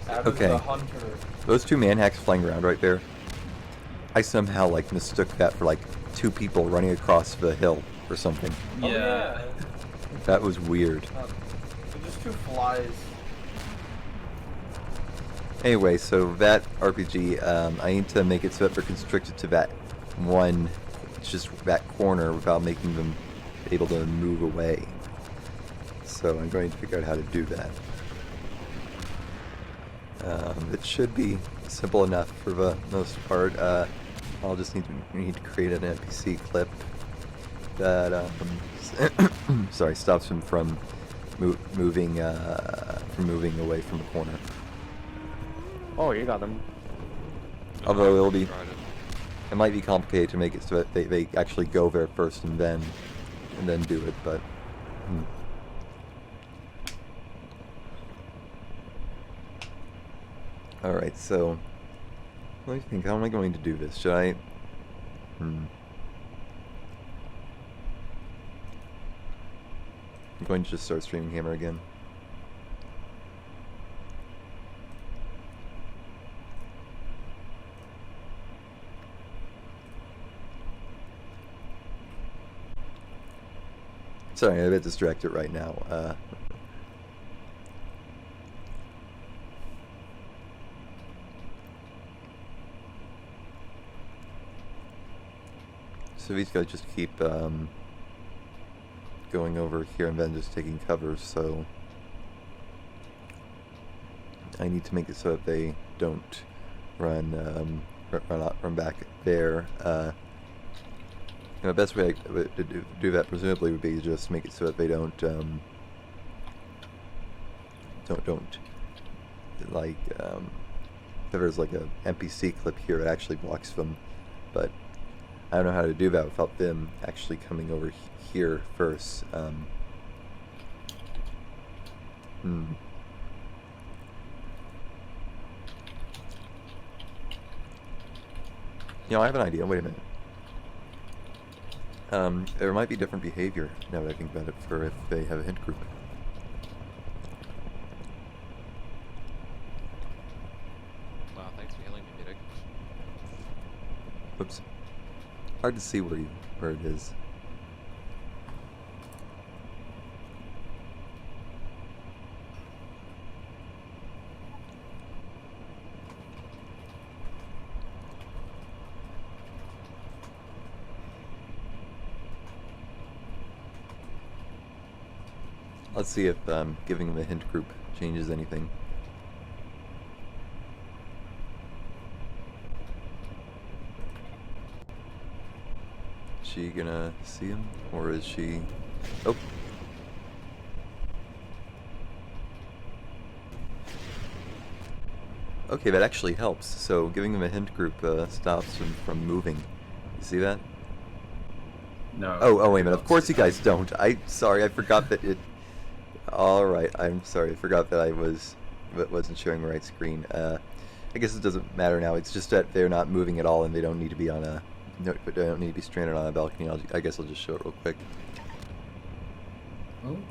[SPEAKER 7] Added
[SPEAKER 1] Okay.
[SPEAKER 7] the hunter.
[SPEAKER 1] those two manhacks flying around right there. I somehow like mistook that for like two people running across the hill or something.
[SPEAKER 7] Oh, yeah.
[SPEAKER 1] That was weird.
[SPEAKER 7] They're just two flies.
[SPEAKER 1] Anyway, so that RPG, I need to make it so that they're constricted to that one, just that corner without making them able to move away. So I'm going to figure out how to do that. It should be simple enough for the most part. I'll just need to create an NPC clip that stops him from moving away from the corner.
[SPEAKER 8] Oh, you got them.
[SPEAKER 1] Although it'll be,
[SPEAKER 2] Tried it.
[SPEAKER 1] it might be complicated to make it so that they actually go there first and then do it, but. Alright, so let me think, how am I going to do this? Should I I'm going to just start streaming Hammer again. Sorry, I'm a bit distracted right now. So these guys just keep going over here and then just taking cover, so I need to make it so that they don't run back there. And the best way to do that presumably would be to just make it so that they don't like if there's like a NPC clip here, it actually blocks them, but I don't know how to do that without them actually coming over here first. You know, I have an idea. Wait a minute. There might be different behavior now that I think about it for if they have a hint group.
[SPEAKER 2] Wow, thanks for healing me, medic.
[SPEAKER 1] Whoops. Hard to see where it is. Let's see if giving them a hint group changes anything. she gonna see him, or is she? Oh. Okay, that actually helps. So giving them a hint group stops them from moving. You see that?
[SPEAKER 3] No.
[SPEAKER 1] Oh, wait a
[SPEAKER 3] I
[SPEAKER 1] minute. Of
[SPEAKER 3] don't
[SPEAKER 1] course
[SPEAKER 3] see
[SPEAKER 1] you guys don't. Sorry, I forgot that it. All right, I'm sorry. I forgot that I wasn't showing the right screen. I guess it doesn't matter now. It's just that they're not moving at all, and they don't need to be on a. No, they don't need to be stranded on a balcony. I guess I'll just show it real quick.
[SPEAKER 3] Oh, nothing.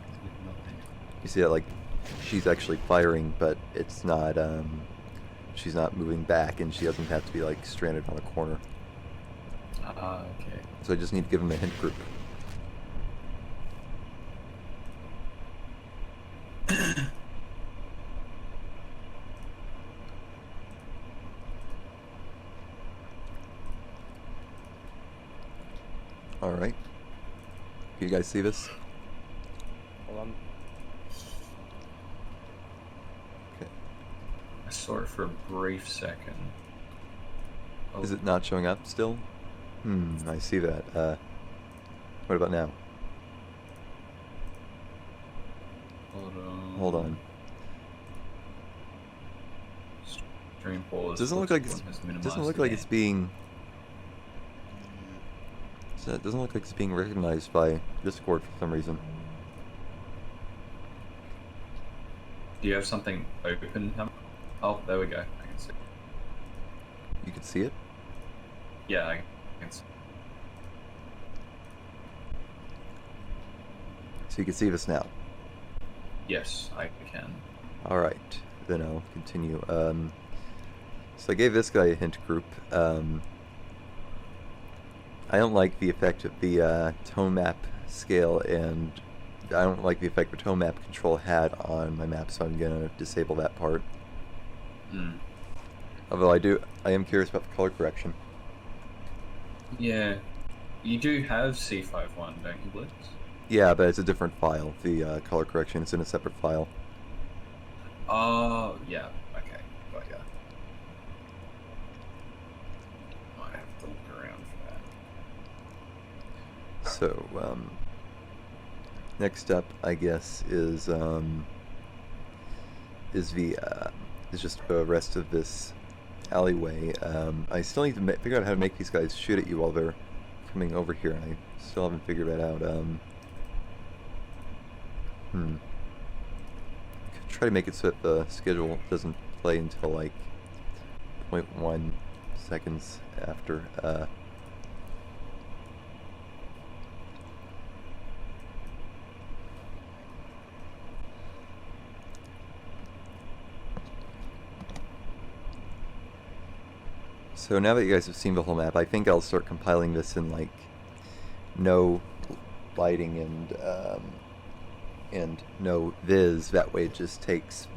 [SPEAKER 1] You see that, like, she's actually firing, but it's not. She's not moving back, and she doesn't have to be like stranded on a corner.
[SPEAKER 3] Okay.
[SPEAKER 1] So I just need to give them a hint group. All right. Can you guys see this?
[SPEAKER 8] Hold on.
[SPEAKER 1] Okay.
[SPEAKER 3] I saw it for a brief second. Oh,
[SPEAKER 1] Is it not showing up still? I see that. What about now? Hold on.
[SPEAKER 3] Stream pause.
[SPEAKER 1] Doesn't look like it's being. It doesn't look like it's being recognized by Discord for some reason.
[SPEAKER 3] Do you have something open? Oh, there we go. I can see.
[SPEAKER 1] You can see it?
[SPEAKER 3] Yeah, I can see.
[SPEAKER 1] So you can see this now.
[SPEAKER 3] Yes, I can.
[SPEAKER 1] Alright, then I'll continue. So I gave this guy a hint group. I don't like the effect of the tone map scale, and I don't like the effect the tone map control had on my map, so I'm gonna disable that part. Although I am curious about the color correction.
[SPEAKER 3] Yeah, you do have C51, don't you, Blitz?
[SPEAKER 1] Yeah, but it's a different file. The color correction is in a separate file.
[SPEAKER 3] Oh, yeah. Okay, got ya. Might have to look around for that.
[SPEAKER 1] So, next up, I guess, is just the rest of this alleyway. I still need to figure out how to make these guys shoot at you while they're coming over here, and I still haven't figured that out. I could try to make it so that the schedule doesn't play until like 0.1 seconds after. So now that you guys have seen the whole map, I think I'll start compiling this in like no lighting and no viz. That way it just takes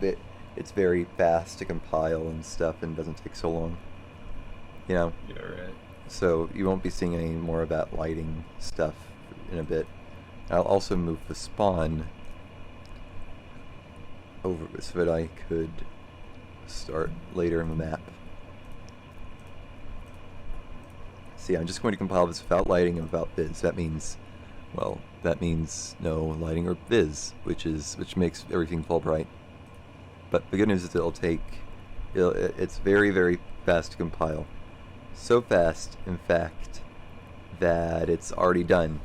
[SPEAKER 1] it's very fast to compile and stuff and doesn't take so long. You know?
[SPEAKER 3] Yeah, right.
[SPEAKER 1] So you won't be seeing any more of that lighting stuff in a bit. I'll also move the spawn over so that I could start later in the map. See, I'm just going to compile this without lighting and without viz. That means, well, that means no lighting or viz, which makes everything fall bright. But the good news is it's very, very fast to compile. So fast, in fact, that it's already done.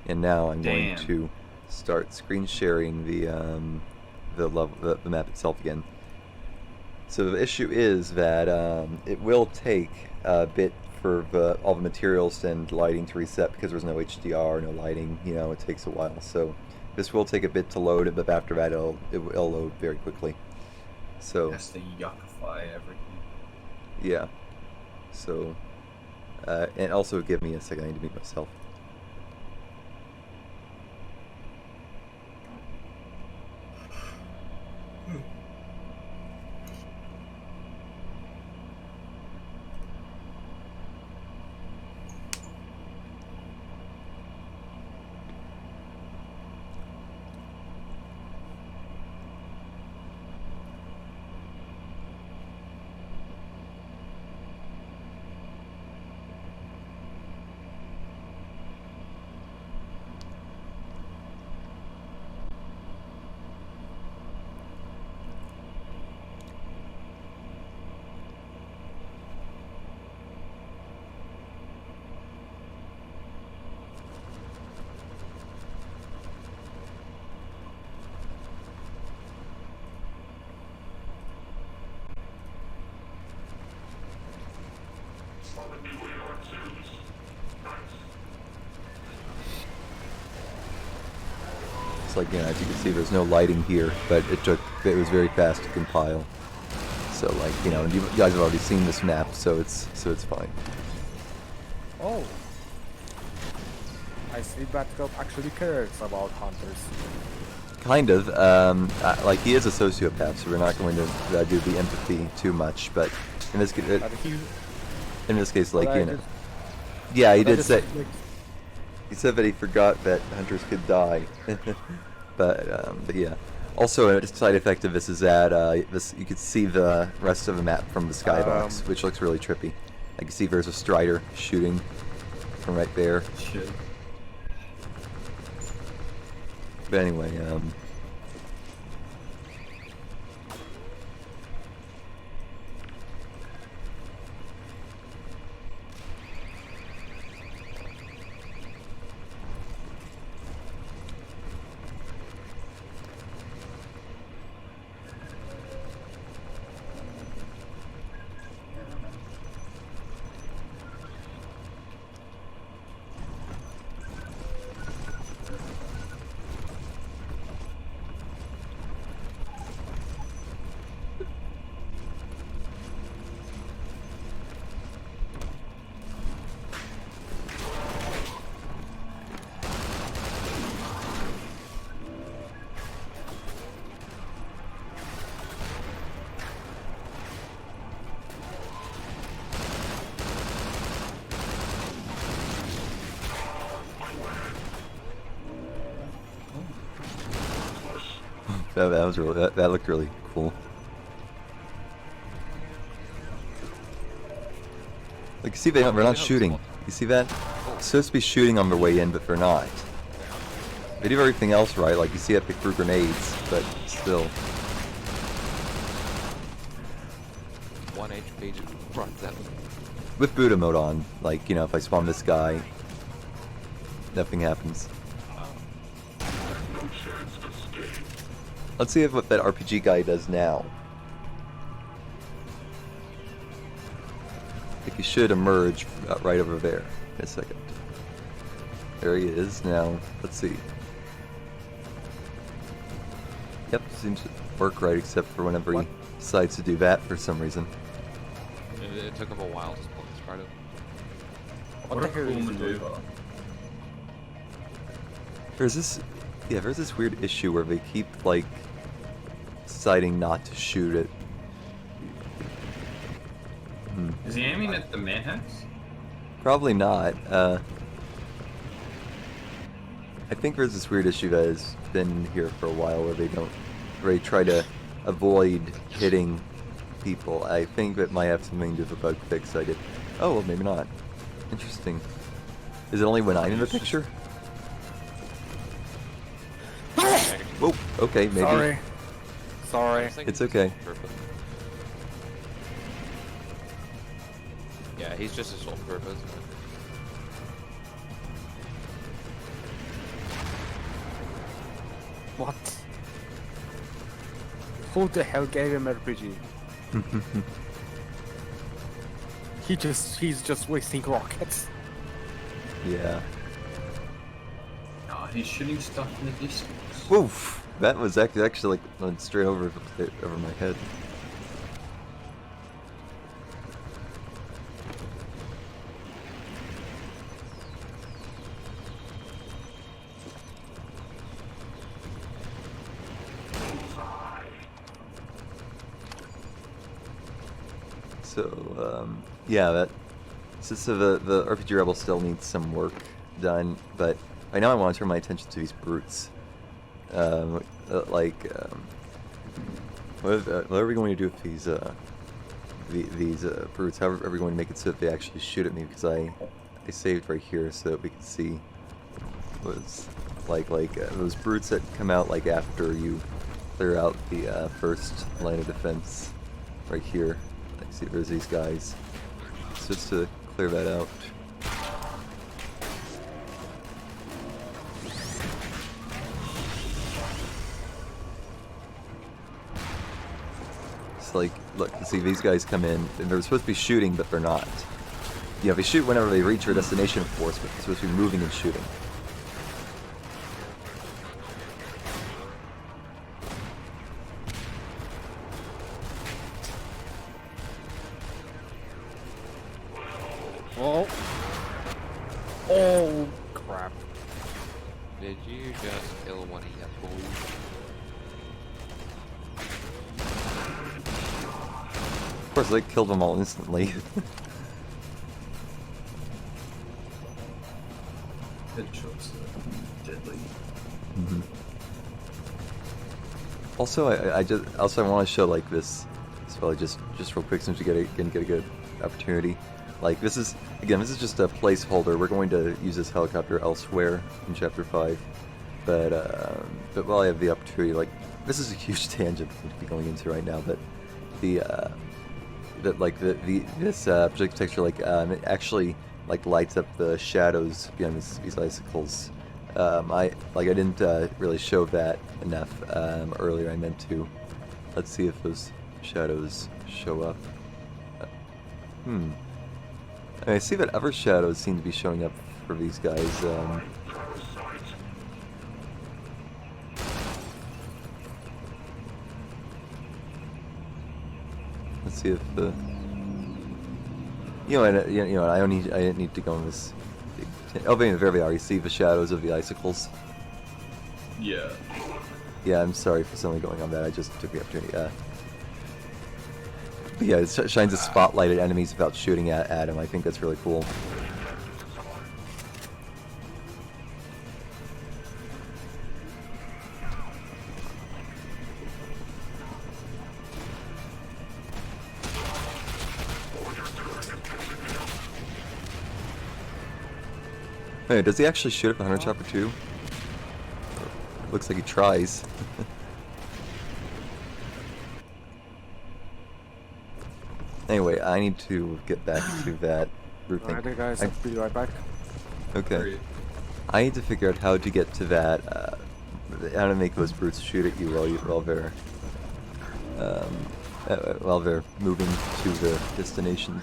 [SPEAKER 1] And now I'm going to start screen sharing the map itself again. So the issue is that it will take a bit for all the materials and lighting to reset because there's no HDR, no lighting. You know, it takes a while. So this will take a bit to load, but after that, it'll load very quickly. So
[SPEAKER 3] It has to yuckify everything.
[SPEAKER 1] yeah. So and also give me a second. I need to mute myself. It's like, you know, as you can see, there's no lighting here, but it was very fast to compile. So like, you know, you guys have already seen this map, so it's fine.
[SPEAKER 8] Oh. I see Batcop actually cares about hunters.
[SPEAKER 1] Kind of. Like, he is a sociopath, so we're not going to do the empathy too much, but in this case,
[SPEAKER 8] But he,
[SPEAKER 1] like,
[SPEAKER 8] but I
[SPEAKER 1] you know.
[SPEAKER 8] just-
[SPEAKER 1] Yeah, he
[SPEAKER 8] but I
[SPEAKER 1] did
[SPEAKER 8] just,
[SPEAKER 1] say,
[SPEAKER 8] like,
[SPEAKER 1] he said that he forgot that hunters could die. But yeah. Also, a side effect of this is that you can see the rest of the map from the skybox, which looks really trippy. I can see there's a Strider shooting from right there.
[SPEAKER 3] Shit.
[SPEAKER 1] But anyway, that was really that looked really cool. Like, you see, they're not shooting. You see that? They're supposed to be shooting on their way in, but they're not. They do everything else right, like you see that they threw grenades, but still.
[SPEAKER 2] 1 HP just runs out.
[SPEAKER 1] With Buddha mode on, like, you know, if I spawn this guy, nothing happens. Let's see what that RPG guy does now. I think he should emerge right over there in a second. There he is now. Let's see. Yep, seems to work right, except for whenever he decides to do that for some reason.
[SPEAKER 2] It took him a while to spawn this Strider.
[SPEAKER 3] What a cool maneuver.
[SPEAKER 1] There's this weird issue where they keep, like, deciding not to shoot it.
[SPEAKER 3] Is he aiming at the manhunts?
[SPEAKER 1] Probably not. I think there's this weird issue that has been here for a while where they try to avoid hitting people. I think that might have something to do with a bug fix I did. Oh, well, maybe not. Interesting. Is it only when I'm in the picture? Whoa, okay, maybe.
[SPEAKER 8] Sorry.
[SPEAKER 1] It's okay.
[SPEAKER 2] Yeah, he's just his sole purpose.
[SPEAKER 8] What? Who the hell gave him RPG? He's just wasting rockets.
[SPEAKER 1] Yeah.
[SPEAKER 3] Oh, he's shooting stuff in the distance.
[SPEAKER 1] Woof! That was actually like went straight over my head. So, yeah, the RPG Rebel still needs some work done, but right now I want to turn my attention to these brutes. What are we going to do with these brutes? How are we going to make it so that they actually shoot at me? Because I saved right here so that we can see what it's like those brutes that come out like after you clear out the first line of defense. Right here, like, see, there's these guys. So just to clear that out. Like, look, you see these guys come in, and they're supposed to be shooting, but they're not. Yeah, they shoot whenever they reach their destination, of course, but they're supposed to be moving and shooting.
[SPEAKER 2] Did you just kill one of your boys?
[SPEAKER 1] Of course, they killed them all instantly.
[SPEAKER 3] Headshots are deadly.
[SPEAKER 1] Mhm. Also, I want to show like this as well, just real quick, since we get a good opportunity. Like this is just a placeholder. We're going to use this helicopter elsewhere in Chapter 5, but while I have the opportunity, like this is a huge tangent to be going into right now, but this project texture it actually like lights up the shadows behind these icicles. I didn't really show that enough earlier. I meant to. Let's see if those shadows show up. I see that other shadows seem to be showing up for these guys. Let's see if the I didn't need to go in this. Oh, there they are. You see the shadows of the icicles.
[SPEAKER 3] Yeah.
[SPEAKER 1] Yeah, I'm sorry for suddenly going on that. I just took the opportunity. But yeah, it shines a spotlight at enemies without shooting at them. I think that's really cool. Hey, does he actually shoot at the Hunter Chopper too? Looks like he tries. Anyway, I need to get back to that roofing.
[SPEAKER 8] Alright guys, I'll be right back.
[SPEAKER 1] Okay. I need to figure out how to get to that, how to make those brutes shoot at you while they're moving to the destination.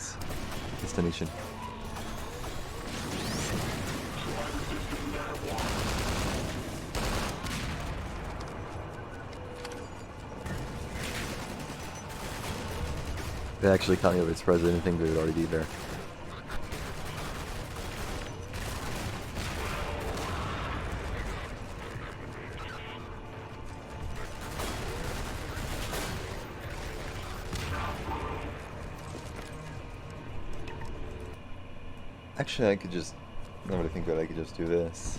[SPEAKER 1] They actually caught me over surprise. I didn't think they would already be there. Actually, I could just. Now that I think about it, I could just do this.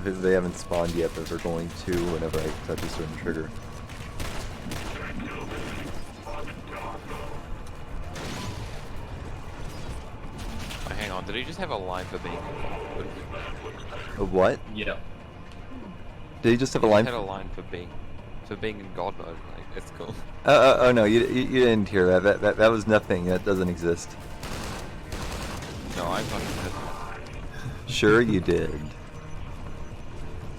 [SPEAKER 1] They haven't spawned yet, but they're going to whenever I touch a certain trigger.
[SPEAKER 2] Oh, hang on, did he just have a line for being good?
[SPEAKER 1] A what?
[SPEAKER 3] Yeah.
[SPEAKER 1] Did he just have a line?
[SPEAKER 2] He had a line for being in God mode. Like, it's cool.
[SPEAKER 1] Oh no, you didn't hear that. That was nothing. That doesn't exist.
[SPEAKER 2] No, I fucking did.
[SPEAKER 1] Sure you did.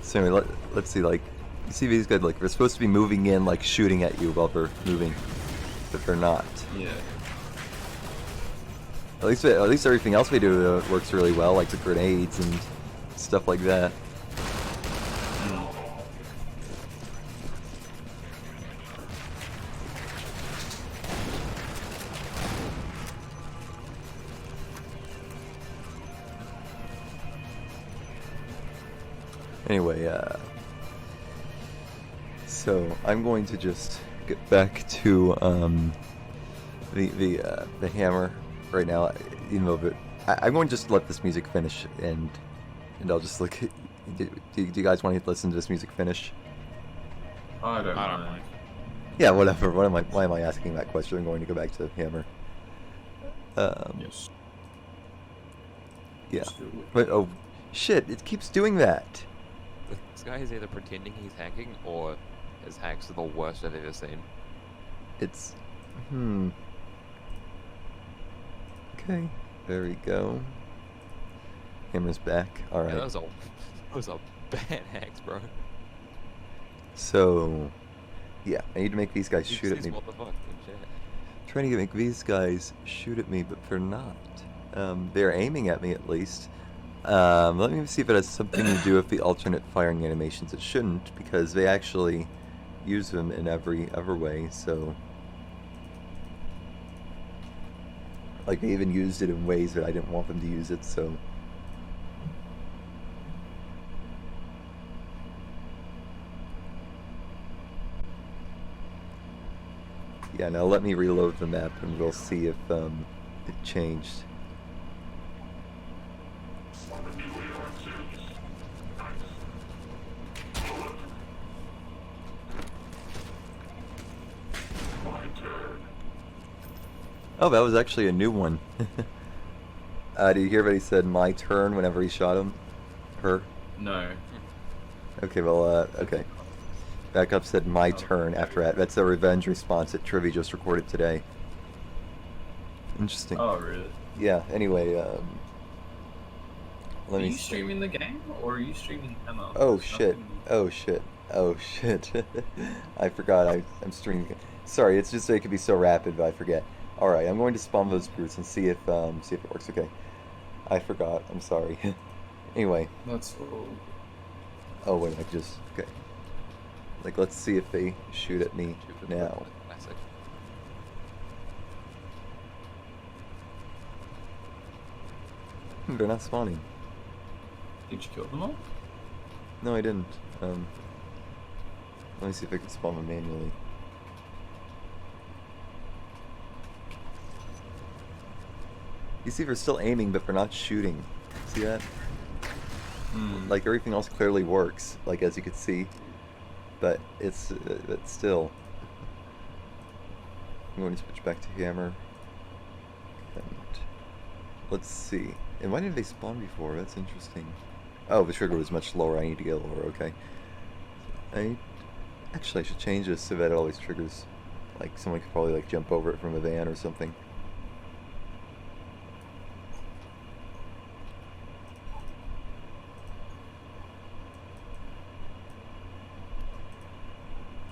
[SPEAKER 1] So anyway, let's see, like, you see these guys, like, they're supposed to be moving in, like, shooting at you while they're moving, but they're not.
[SPEAKER 3] Yeah.
[SPEAKER 1] At least everything else we do works really well, like the grenades and stuff like that. Anyway, so I'm going to just get back to the hammer right now. Even though I'm going to just let this music finish, and I'll just look. Do you guys want to listen to this music finish?
[SPEAKER 3] I don't
[SPEAKER 2] I don't
[SPEAKER 3] know.
[SPEAKER 2] mind.
[SPEAKER 1] Yeah, whatever. Why am I asking that question? I'm going to go back to hammer.
[SPEAKER 3] Yes.
[SPEAKER 1] Yeah.
[SPEAKER 3] Let's do it.
[SPEAKER 1] But oh, shit! It keeps doing that.
[SPEAKER 2] This guy is either pretending he's hacking or his hacks are the worst I've ever seen.
[SPEAKER 1] It's Okay, there we go. Hammer's back. All right.
[SPEAKER 2] Yeah, those are bad hacks, bro.
[SPEAKER 1] So, yeah, I need to make these guys
[SPEAKER 2] You
[SPEAKER 1] shoot at
[SPEAKER 2] see
[SPEAKER 1] me.
[SPEAKER 2] What the fuck in chat.
[SPEAKER 1] Trying to make these guys shoot at me, but they're not. They're aiming at me at least. Let me see if it has something to do with the alternate firing animations. It shouldn't, because they actually use them in every other way, so like they even used it in ways that I didn't want them to use it, so yeah, now let me reload the map and we'll see if it changed. Oh, that was actually a new one. Did you hear what he said, my turn, whenever he shot him? Her?
[SPEAKER 3] No.
[SPEAKER 1] Okay, well, okay. Backup said my turn after that. That's a revenge response that Trivy just recorded today. Interesting.
[SPEAKER 3] Oh, really?
[SPEAKER 1] Yeah, anyway,
[SPEAKER 3] Are
[SPEAKER 1] let me
[SPEAKER 3] you
[SPEAKER 1] see.
[SPEAKER 3] streaming the game or are you streaming Emma?
[SPEAKER 1] Oh
[SPEAKER 3] There's
[SPEAKER 1] shit.
[SPEAKER 3] nothing-
[SPEAKER 1] Oh shit. Oh shit. I forgot I'm streaming. Sorry, it's just it could be so rapid, but I forget. Alright, I'm going to spawn those brutes and see if it works. Okay. I forgot. I'm sorry. Anyway.
[SPEAKER 3] That's all.
[SPEAKER 1] Oh wait, I just okay. Like let's see if they shoot at me now.
[SPEAKER 2] Classic.
[SPEAKER 1] They're not spawning.
[SPEAKER 3] Did you kill them all?
[SPEAKER 1] No, I didn't. Let me see if I can spawn them manually. You see, they're still aiming, but they're not shooting. See that? Like everything else clearly works, like as you could see, but it's still. I'm going to switch back to hammer, and let's see. And why didn't they spawn before? That's interesting. Oh, the trigger was much lower. I need to get lower. Okay. Actually, I should change this so that it always triggers. Like someone could probably like jump over it from a van or something.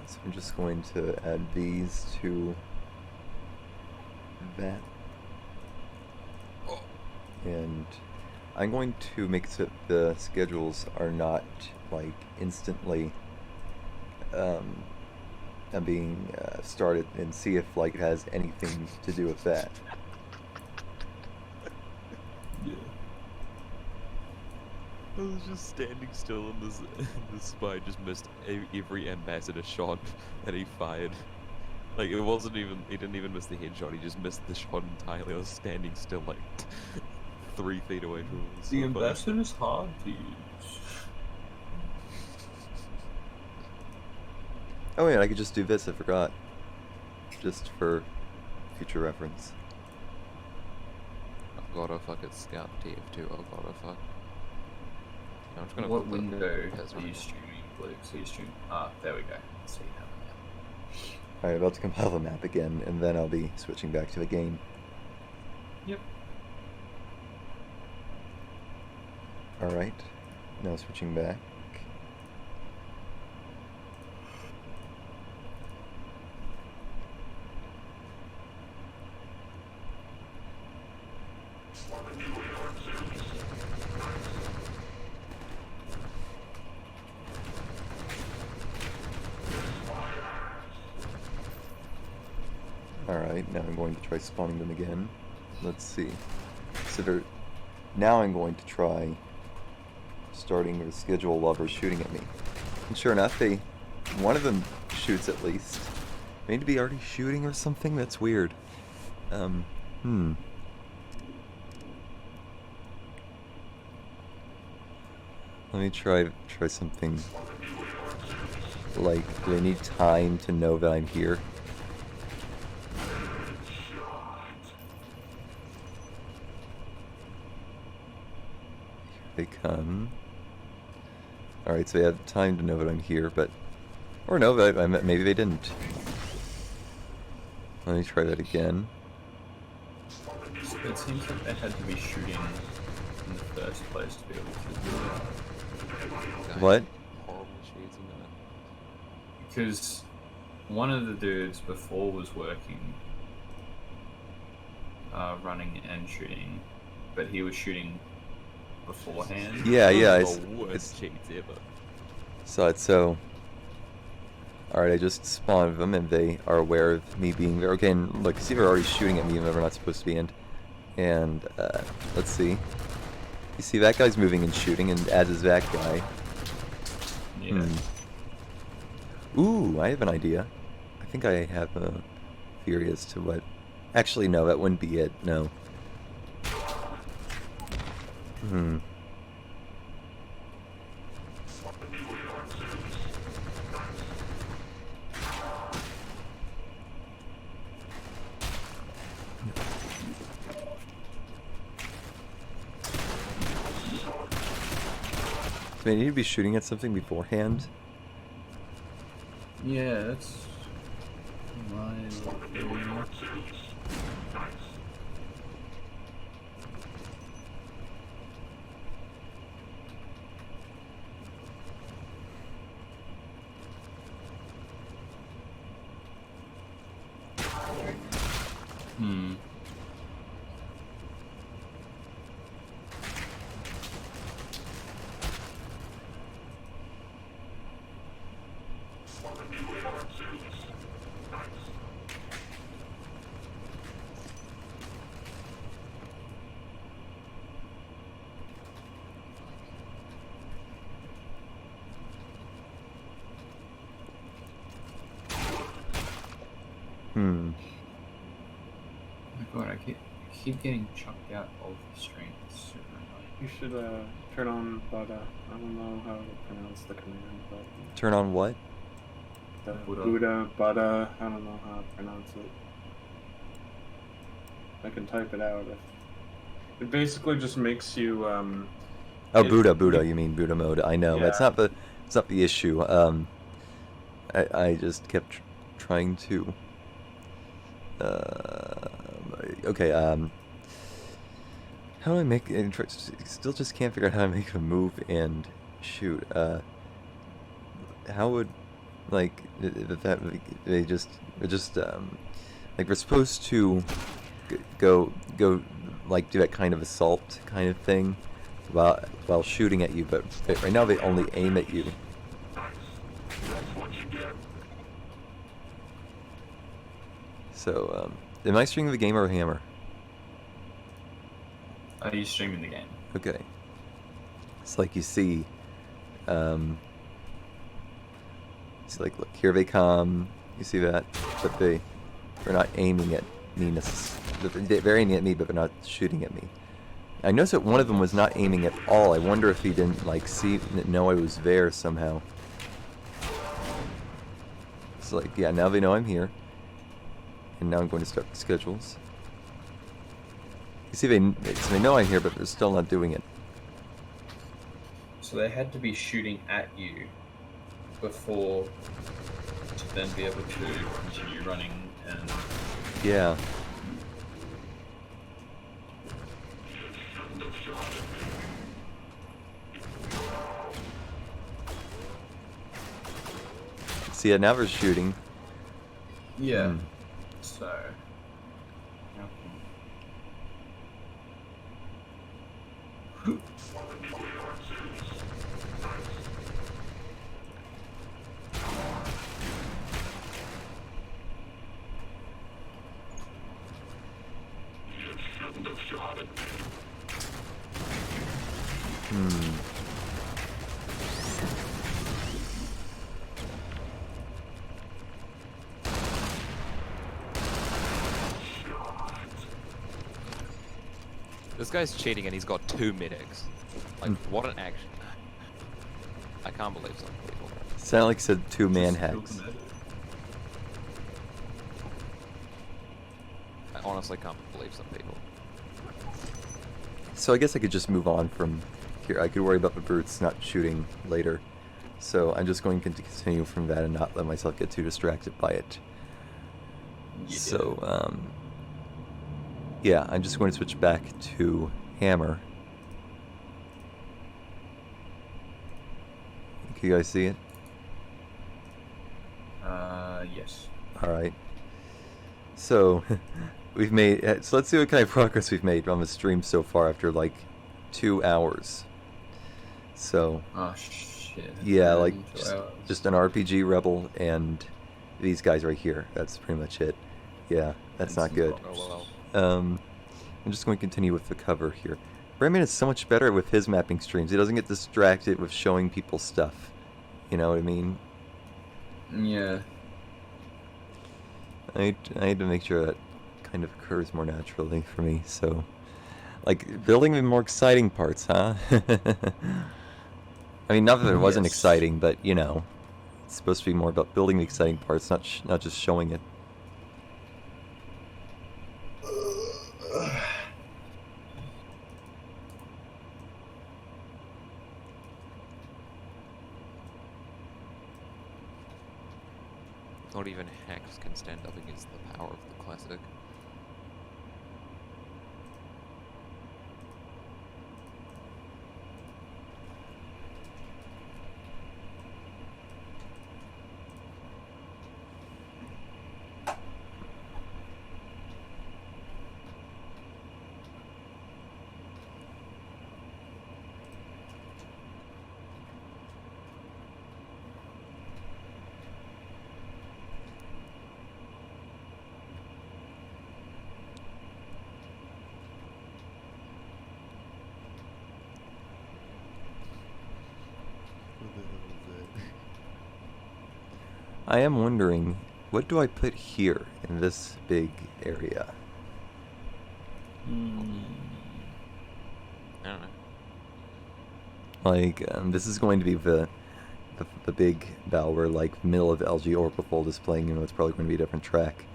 [SPEAKER 1] So I'm just going to add these to that. And I'm going to make it so that the schedules are not like instantly being started, and see if like it has anything to do with that.
[SPEAKER 2] Yeah. I was just standing still and this spy just missed every ambassador shot that he fired. Like it wasn't even, he didn't even miss the headshot, he just missed the shot entirely. I was standing still like 3 feet away from him. It was
[SPEAKER 3] The
[SPEAKER 2] so funny.
[SPEAKER 3] ambassador's hard to use.
[SPEAKER 1] Oh yeah, I could just do this, I forgot. Just for future reference.
[SPEAKER 2] I've got a fucking scout TF2, I've got a fuck. I'm just gonna
[SPEAKER 3] What
[SPEAKER 2] put the
[SPEAKER 3] window
[SPEAKER 2] as
[SPEAKER 3] are you streaming, Luke? So you stream. Ah, there we go. Let's see how.
[SPEAKER 1] Alright, about to compile the map again, and then I'll be switching back to the game.
[SPEAKER 3] Yep.
[SPEAKER 1] Alright, now switching back. Alright, now I'm going to try spawning them again. Let's see. So now I'm going to try starting the schedule while they're shooting at me. And sure enough, one of them shoots at least. They need to be already shooting or something? That's weird. Let me try something. Like, do I need time to know that I'm here? They come. Alright, so they have time to know that I'm here, but... Or no, maybe they didn't. Let me try that again.
[SPEAKER 3] It seems like they had to be shooting in the first place to be able to do it.
[SPEAKER 1] What?
[SPEAKER 2] Horrible shades in that.
[SPEAKER 3] Because one of the dudes before was working, running and shooting, but he was shooting beforehand.
[SPEAKER 1] Yeah,
[SPEAKER 2] Those
[SPEAKER 1] yeah,
[SPEAKER 2] are
[SPEAKER 1] it's
[SPEAKER 2] the worst cheats ever.
[SPEAKER 1] so it's so... Alright, I just spawned them and they are aware of me being there. Okay, and look, see they're already shooting at me even though we're not supposed to be in. And, let's see. You see that guy's moving and shooting, and as is that guy.
[SPEAKER 3] Yeah.
[SPEAKER 1] Ooh, I have an idea. I think I have a theory as to what... Actually, no, that wouldn't be it. No. Do I need to be shooting at something beforehand?
[SPEAKER 3] Yeah, that's my opinion. Oh my god, I keep getting chucked out of the stream. It's super annoying.
[SPEAKER 7] You should turn on Buddha. I don't know how to pronounce the command, but
[SPEAKER 1] Turn on what?
[SPEAKER 7] the
[SPEAKER 3] Buddha.
[SPEAKER 7] Buddha. I don't know how to pronounce it. I can type it out. It basically just makes you
[SPEAKER 1] Oh,
[SPEAKER 7] it-
[SPEAKER 1] Buddha, you mean Buddha mode. I know. That's
[SPEAKER 7] Yeah.
[SPEAKER 1] it's not the issue. I just kept trying to... okay, how do I make... Still just can't figure out how to make a move and shoot. How would... Like, that... They just... like, we're supposed to go... Like, do that kind of assault kind of thing while shooting at you, but right now they only aim at you. So, am I streaming the game or Hammer?
[SPEAKER 3] Are you streaming the game?
[SPEAKER 1] Okay. It's like you see, it's like, look, here they come. You see that? But they're not aiming at me necessarily. They're aiming at me, but they're not shooting at me. I noticed that one of them was not aiming at all. I wonder if he didn't, like, know I was there somehow. It's like, yeah, now they know I'm here. And now I'm going to start the schedules. You see, so they know I'm here, but they're still not doing it.
[SPEAKER 3] So they had to be shooting at you before to then be able to continue running and...
[SPEAKER 1] Yeah. See, now they're shooting.
[SPEAKER 3] Yeah.
[SPEAKER 1] Hmm.
[SPEAKER 3] So...
[SPEAKER 2] This guy's cheating and he's got 2 medics. Like, what an action. I can't believe some people.
[SPEAKER 1] Sound like said 2 man hacks.
[SPEAKER 2] I honestly can't believe some people.
[SPEAKER 1] So I guess I could just move on from here. I could worry about the brutes not shooting later. So I'm just going to continue from that and not let myself get too distracted by it.
[SPEAKER 3] Yeah.
[SPEAKER 1] So, yeah, I'm just going to switch back to Hammer. Can you guys see it?
[SPEAKER 3] Yes.
[SPEAKER 1] Alright. So, we've made... So let's see what kind of progress we've made on the stream so far after, like, 2 hours. So...
[SPEAKER 3] Oh, shit. kit.
[SPEAKER 1] Yeah,
[SPEAKER 3] for
[SPEAKER 1] like
[SPEAKER 3] 2 hours.
[SPEAKER 1] just an RPG rebel and these guys right here. That's pretty much it. Yeah, that's
[SPEAKER 3] And
[SPEAKER 1] not
[SPEAKER 3] some
[SPEAKER 1] good.
[SPEAKER 3] rocks.
[SPEAKER 2] Oh well.
[SPEAKER 1] I'm just going to continue with the cover here. Rayman is so much better with his mapping streams. He doesn't get distracted with showing people stuff. You know what I mean?
[SPEAKER 3] Yeah.
[SPEAKER 1] I need to make sure that kind of occurs more naturally for me. So, like building the more exciting parts, huh? I mean, not that it wasn't
[SPEAKER 3] Yes.
[SPEAKER 1] exciting, but you know, it's supposed to be more about building the exciting parts, not just showing it.
[SPEAKER 2] Not even hacks can stand up against the power of the classic.
[SPEAKER 1] I am wondering, what do I put here in this big area?
[SPEAKER 2] I don't know.
[SPEAKER 1] Like, this is going to be the big battle where, like, middle of LG Orbifold is playing, you know, it's probably going to be a different track.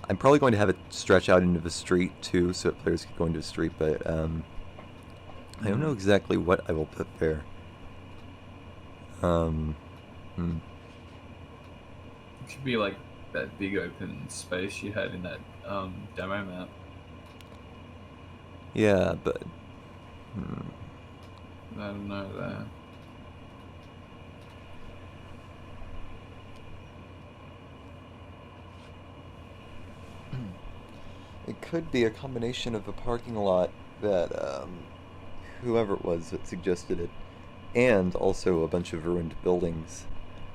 [SPEAKER 1] I'm probably going to have it stretch out into the street, too, so that players can go into the street, but, I don't know exactly what I will put there.
[SPEAKER 3] It should be like that big open space you had in that demo map.
[SPEAKER 1] Yeah, but...
[SPEAKER 3] I don't know there.
[SPEAKER 1] It could be a combination of a parking lot that, whoever it was that suggested it, and also a bunch of ruined buildings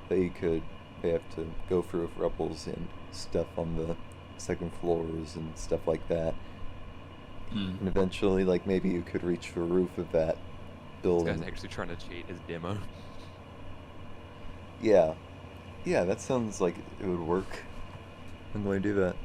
[SPEAKER 1] that they have to go through with rebels and stuff on the second floors and stuff like that. And eventually, like, maybe you could reach the roof of that
[SPEAKER 2] This
[SPEAKER 1] building.
[SPEAKER 2] guy's actually trying to cheat his demo.
[SPEAKER 1] Yeah. Yeah, that sounds like it would work. I'm going to do that.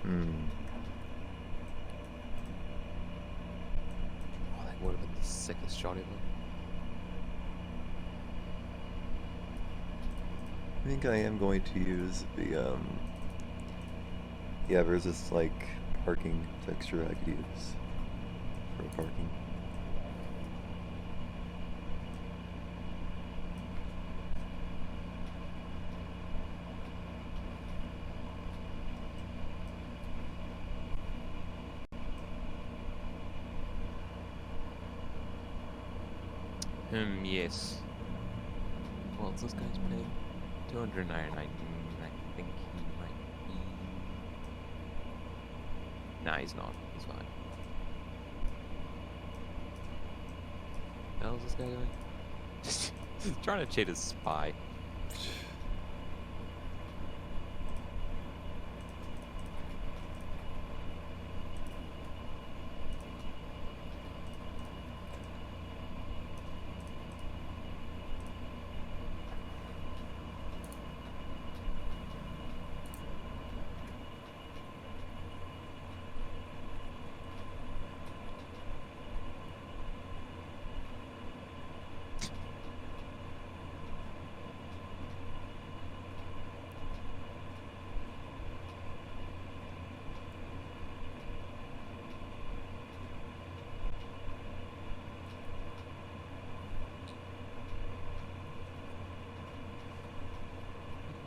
[SPEAKER 2] Oh, that would have been the sickest shot ever.
[SPEAKER 1] I think I am going to use the, yeah, there's this, like, parking texture I could use for parking.
[SPEAKER 2] Yes. Well, this guy's paying 299. I think he might be. Nah, he's not. He's fine. hell is this guy doing? Just trying to cheat his spy.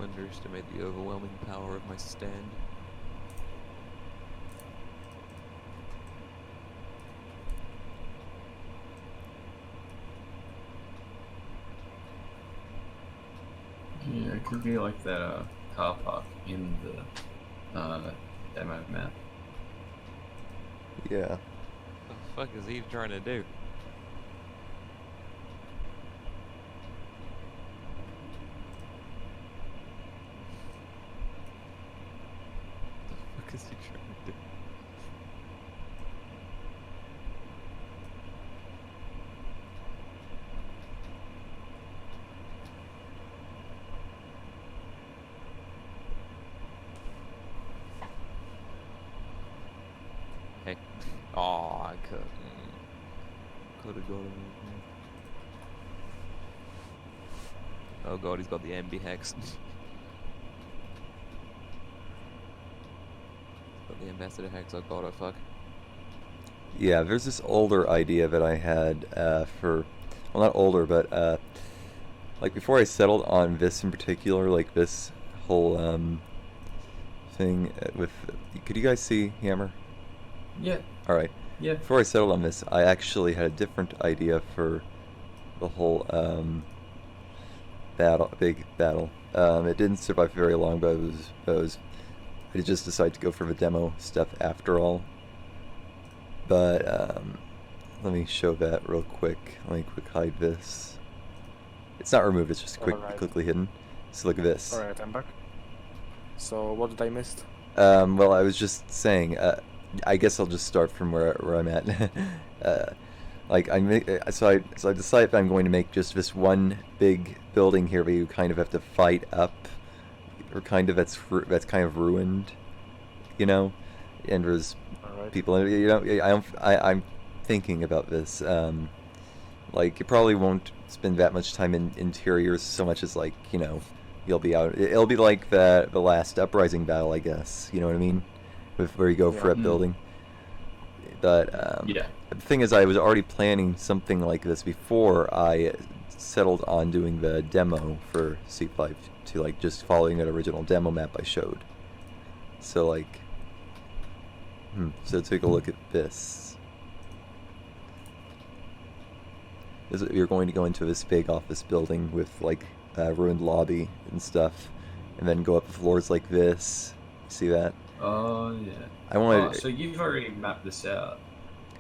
[SPEAKER 2] Underestimate the overwhelming power of my stand.
[SPEAKER 3] Yeah, it could be like that car park in the demo map.
[SPEAKER 1] Yeah.
[SPEAKER 2] What the fuck is he trying to do? What the fuck is he trying to do? Hey. Aw, I could have got him. Oh god, he's got the MB hex. Got the ambassador hex. Oh god, oh fuck.
[SPEAKER 1] Yeah, there's this older idea that I had for, well, not older, but like before I settled on this in particular, like this whole thing with, could you guys see Hammer?
[SPEAKER 3] Yeah,
[SPEAKER 1] All right.
[SPEAKER 3] yeah.
[SPEAKER 1] Before I settled on this, I actually had a different idea for the whole big battle. It didn't survive very long, but I just decided to go for the demo stuff after all. But let me show that real quick. Let me quick hide this. It's not removed, it's just
[SPEAKER 8] Alright.
[SPEAKER 1] quickly hidden. So look at this.
[SPEAKER 8] Alright, I'm back. So, what did I miss?
[SPEAKER 1] Well, I was just saying, I guess I'll just start from where I'm at. Like so I decided that I'm going to make just this one big building here where you kind of have to fight up, or kind of that's kind of ruined, you know, and there's
[SPEAKER 8] Alright.
[SPEAKER 1] people, you know, I'm thinking about this. Like, you probably won't spend that much time in interiors so much as, like, you know, you'll be out. It'll be like the last Uprising battle, I guess. You know what I mean? With where you go for a
[SPEAKER 3] Mm.
[SPEAKER 1] building. But
[SPEAKER 3] Yeah.
[SPEAKER 1] the thing is, I was already planning something like this before I settled on doing the demo for C5 to, like, just following that original demo map I showed. So, like, so take a look at this. You're going to go into this big office building with, like, a ruined lobby and stuff, and then go up floors like this. See that?
[SPEAKER 3] Oh yeah.
[SPEAKER 1] I wanted.
[SPEAKER 3] So you've already mapped this out.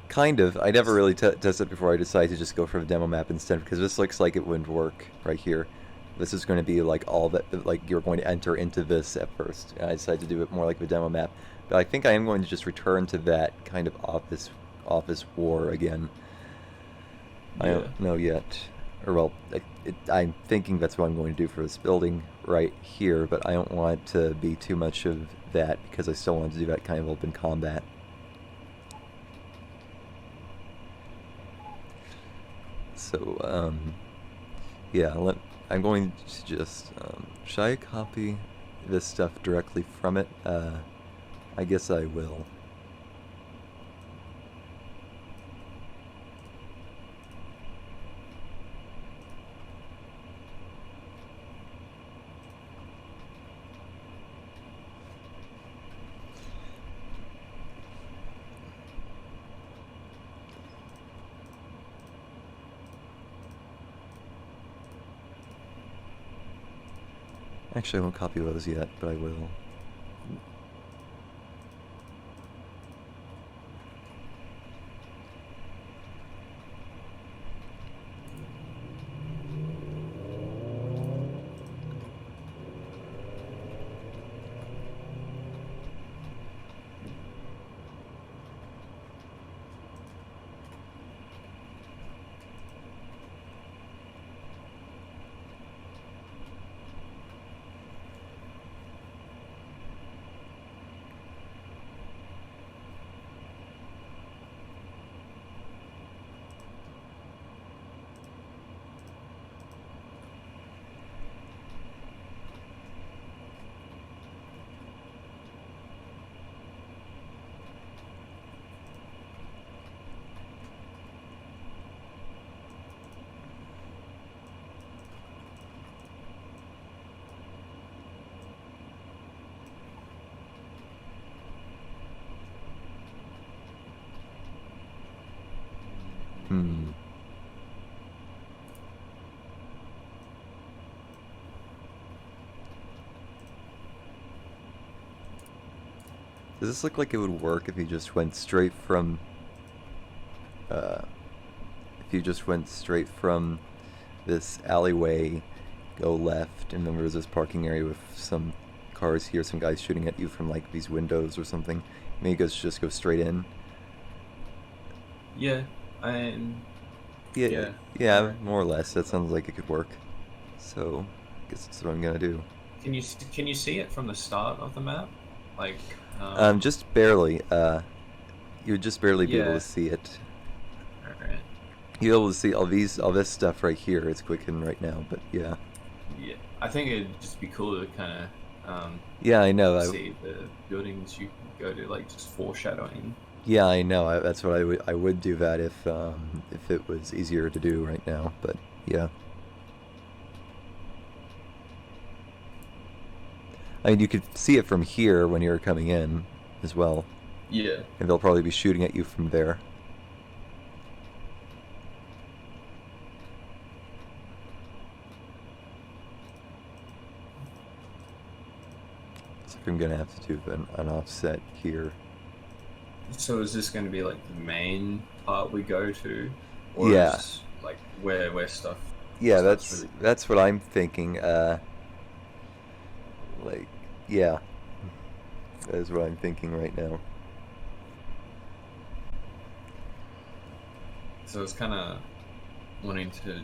[SPEAKER 1] Kind of. I never really tested before I decided to just go for the demo map instead, because this looks like it wouldn't work right here. This is going to be like all that, like you're going to enter into this at first. And I decided to do it more like the demo map. But I think I am going to just return to that kind of office war again. I
[SPEAKER 3] Yeah.
[SPEAKER 1] don't know yet. Or, well, I'm thinking that's what I'm going to do for this building right here, but I don't want it to be too much of that, because I still want to do that kind of open combat. So, yeah, I'm going to just, should I copy this stuff directly from it? I guess I will. Actually, I won't copy those yet, but I will. Hmm. Does this look like it would work if you just went straight from, uh, if you just went straight from this alleyway, go left, and then there was this parking area with some cars here, some guys shooting at you from like these windows or something. Maybe you guys just go straight in.
[SPEAKER 3] Yeah, and
[SPEAKER 1] Yeah,
[SPEAKER 3] Yeah,
[SPEAKER 1] yeah,
[SPEAKER 3] alright.
[SPEAKER 1] more or less. That sounds like it could work. So, I guess that's what I'm gonna do.
[SPEAKER 3] can you see it from the start of the map? Like,
[SPEAKER 1] Just barely. You'd just barely be able to
[SPEAKER 3] yeah.
[SPEAKER 1] see it.
[SPEAKER 3] Alright.
[SPEAKER 1] You're able to see all this stuff right here. It's quickened right now, but yeah.
[SPEAKER 3] Yeah, I think it'd just be cool to kind of
[SPEAKER 1] Yeah, I know.
[SPEAKER 3] see the buildings you can go to, like just foreshadowing.
[SPEAKER 1] Yeah, I know. That's what I would do that if it was easier to do right now. But yeah. I mean, you could see it from here when you're coming in as well,
[SPEAKER 3] Yeah.
[SPEAKER 1] and they'll probably be shooting at you from there. So I'm gonna have to do an offset here.
[SPEAKER 3] So is this going to be like the main part we go to, or
[SPEAKER 1] Yeah.
[SPEAKER 3] is like where stuff?
[SPEAKER 1] Yeah,
[SPEAKER 3] stuff's
[SPEAKER 1] that's
[SPEAKER 3] really-
[SPEAKER 1] that's what I'm thinking. Like, yeah, that is what I'm thinking right now.
[SPEAKER 3] So it's kind of wanting to,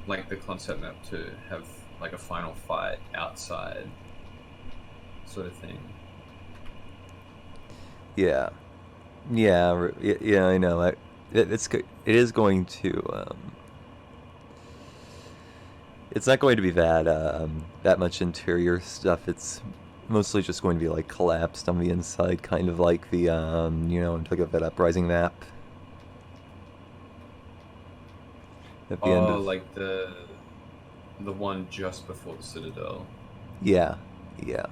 [SPEAKER 3] like the concept map to have like a final fight outside, sort of thing.
[SPEAKER 1] Yeah, yeah. I know. It is going to. It's not going to be that much interior stuff. It's mostly just going to be like collapsed on the inside, kind of like the like of that Uprising map. At the end
[SPEAKER 3] Oh,
[SPEAKER 1] of
[SPEAKER 3] like the one just before the Citadel.
[SPEAKER 1] yeah.
[SPEAKER 3] Yeah.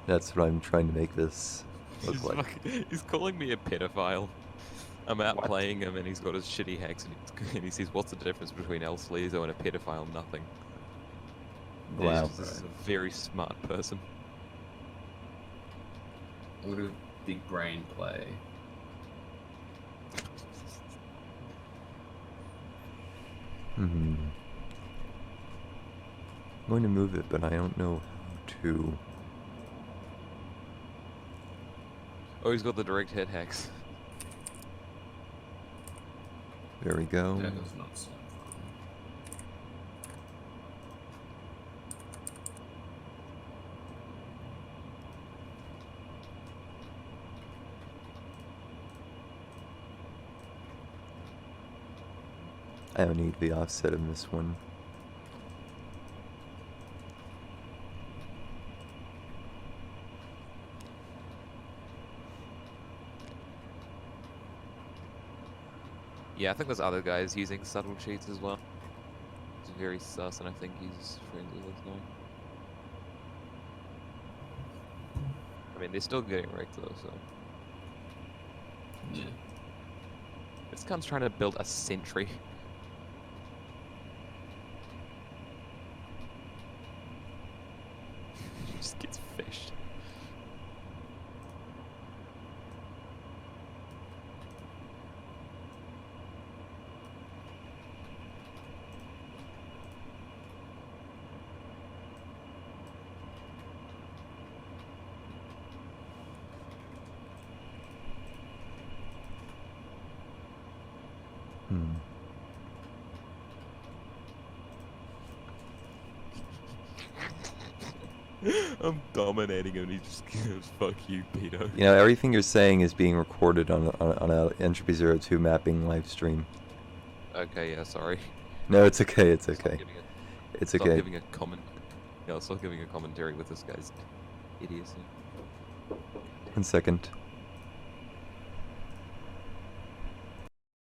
[SPEAKER 1] That's what I'm trying to make this look
[SPEAKER 2] He's,
[SPEAKER 1] like.
[SPEAKER 2] he's calling me a pedophile. I'm out
[SPEAKER 3] What?
[SPEAKER 2] playing him and he's got his shitty hacks and he says, "What's the difference between El Sleazo and a pedophile? Nothing."
[SPEAKER 1] Wow.
[SPEAKER 2] This is a very smart person.
[SPEAKER 3] What a big brain play.
[SPEAKER 1] Hmm. I'm going to move it, but I don't know how to.
[SPEAKER 2] Oh, he's got the direct hit hacks.
[SPEAKER 1] There we go.
[SPEAKER 3] That does not sound fun.
[SPEAKER 1] I don't need the offset in this one.
[SPEAKER 2] Yeah, I think there's other guys using subtle cheats as well. He's very sus, and I think he's friends with us now. I mean, they're still getting wrecked though, so.
[SPEAKER 3] Yeah.
[SPEAKER 2] This cunt's trying to build a sentry. Just gets fished.
[SPEAKER 1] Hmm.
[SPEAKER 2] I'm dominating him and he just goes, "Fuck you, Peter."
[SPEAKER 1] You know, everything you're saying is being recorded on a Entropy 02 mapping live stream.
[SPEAKER 2] Okay, yeah, sorry.
[SPEAKER 1] No, it's okay. It's
[SPEAKER 2] Stop
[SPEAKER 1] okay.
[SPEAKER 2] giving a-
[SPEAKER 1] It's
[SPEAKER 2] Stop
[SPEAKER 1] okay.
[SPEAKER 2] giving a comment. Yeah, I'll stop giving a commentary with this guy's idiocy.
[SPEAKER 1] 1 second.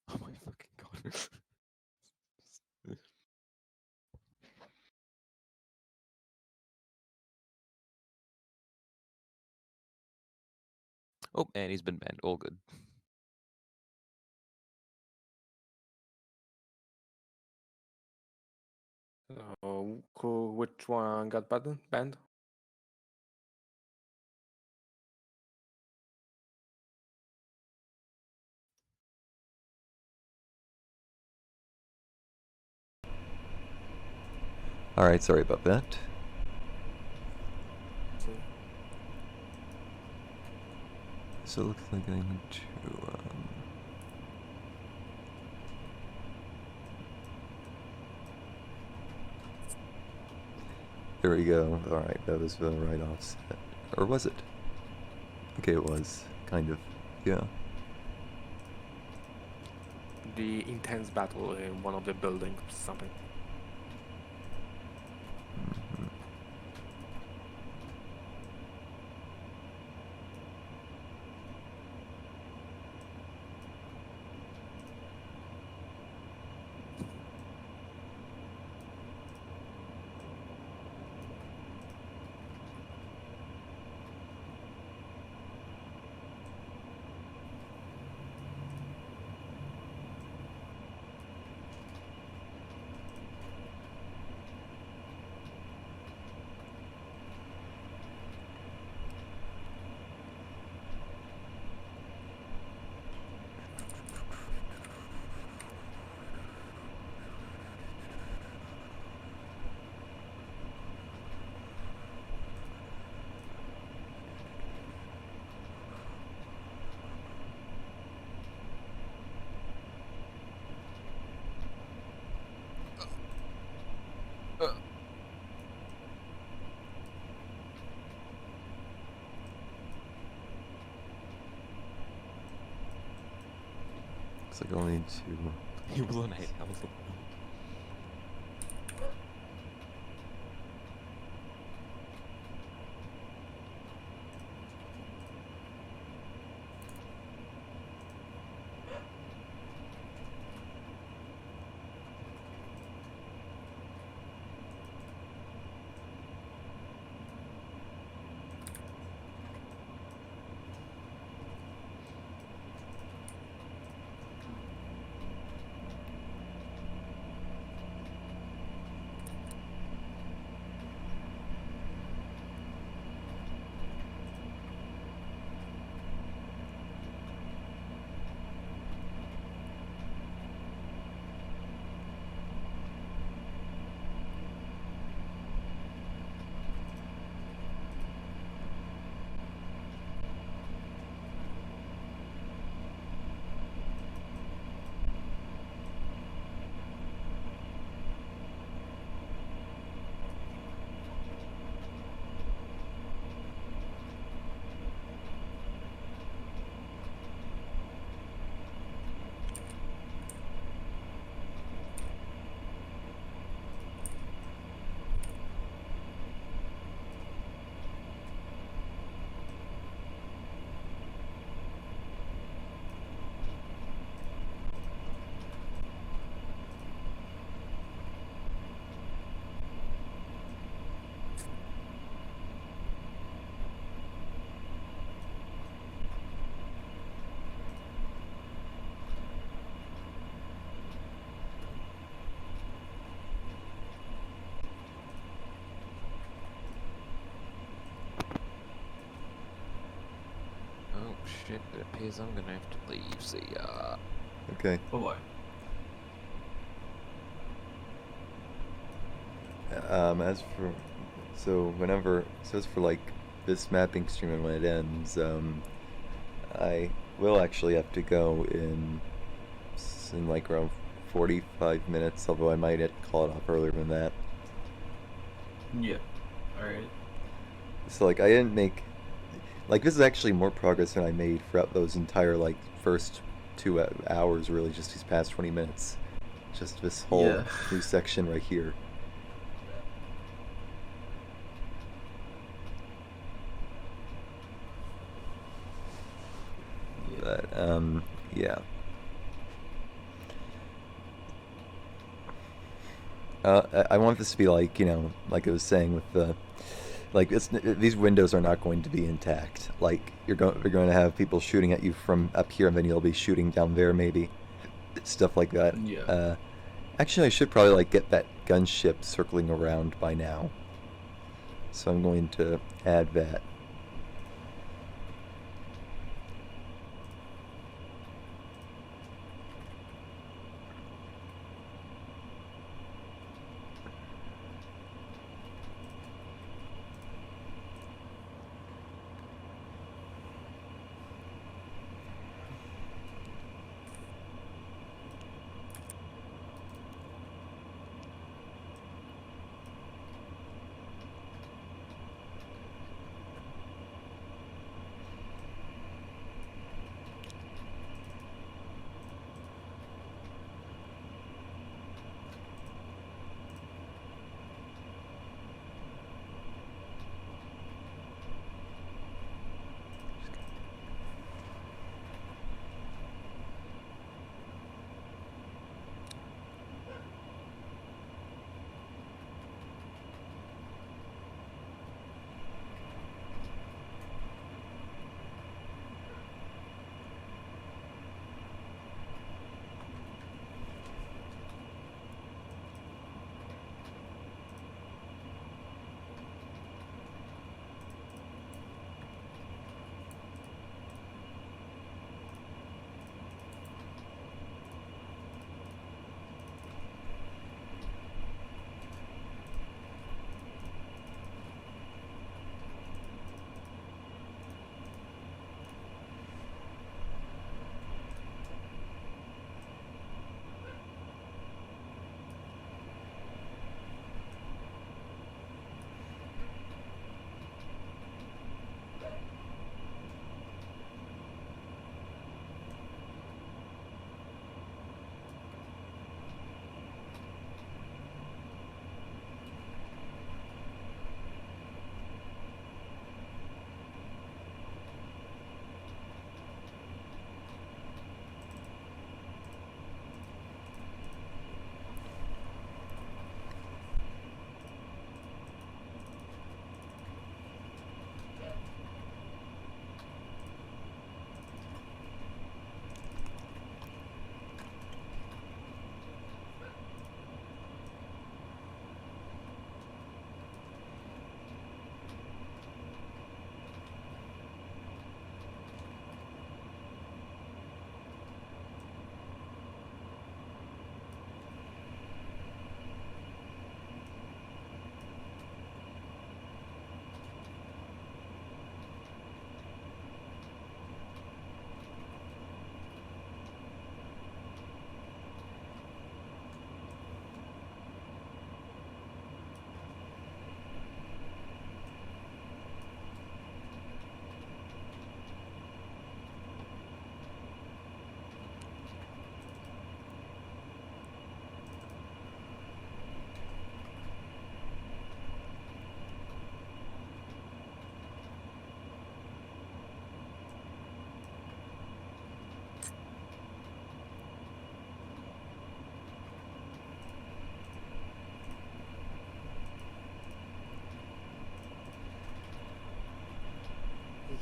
[SPEAKER 2] Oh my fucking god. Oh, and he's been banned. All good.
[SPEAKER 8] Which one got banned?
[SPEAKER 1] Alright, sorry about that. So it looks like I need to, there we go. Alright, that was the right offset. Or was it? Okay, it was. Kind of. Yeah.
[SPEAKER 8] The intense battle in one of the buildings, something.
[SPEAKER 1] Mhm. Looks like I'll need to.
[SPEAKER 2] You will hate health. Oh shit, it appears I'm gonna have to leave, see ya.
[SPEAKER 1] Okay.
[SPEAKER 3] Oh boy.
[SPEAKER 1] As for, as for like this mapping stream and when it ends, I will actually have to go in like around 45 minutes, although I might call it off earlier than that.
[SPEAKER 3] Yeah. Alright.
[SPEAKER 1] So like I didn't make, like this is actually more progress than I made throughout those entire like first 2 hours, really, just these past 20 minutes. Just this whole
[SPEAKER 3] Yeah.
[SPEAKER 1] new section right here. But yeah. I want this to be like, like I was saying with the, like these windows are not going to be intact. Like you're going to have people shooting at you from up here, and then you'll be shooting down there, maybe, stuff like that.
[SPEAKER 3] Yeah.
[SPEAKER 1] Actually, I should probably like get that gunship circling around by now. So I'm going to add that.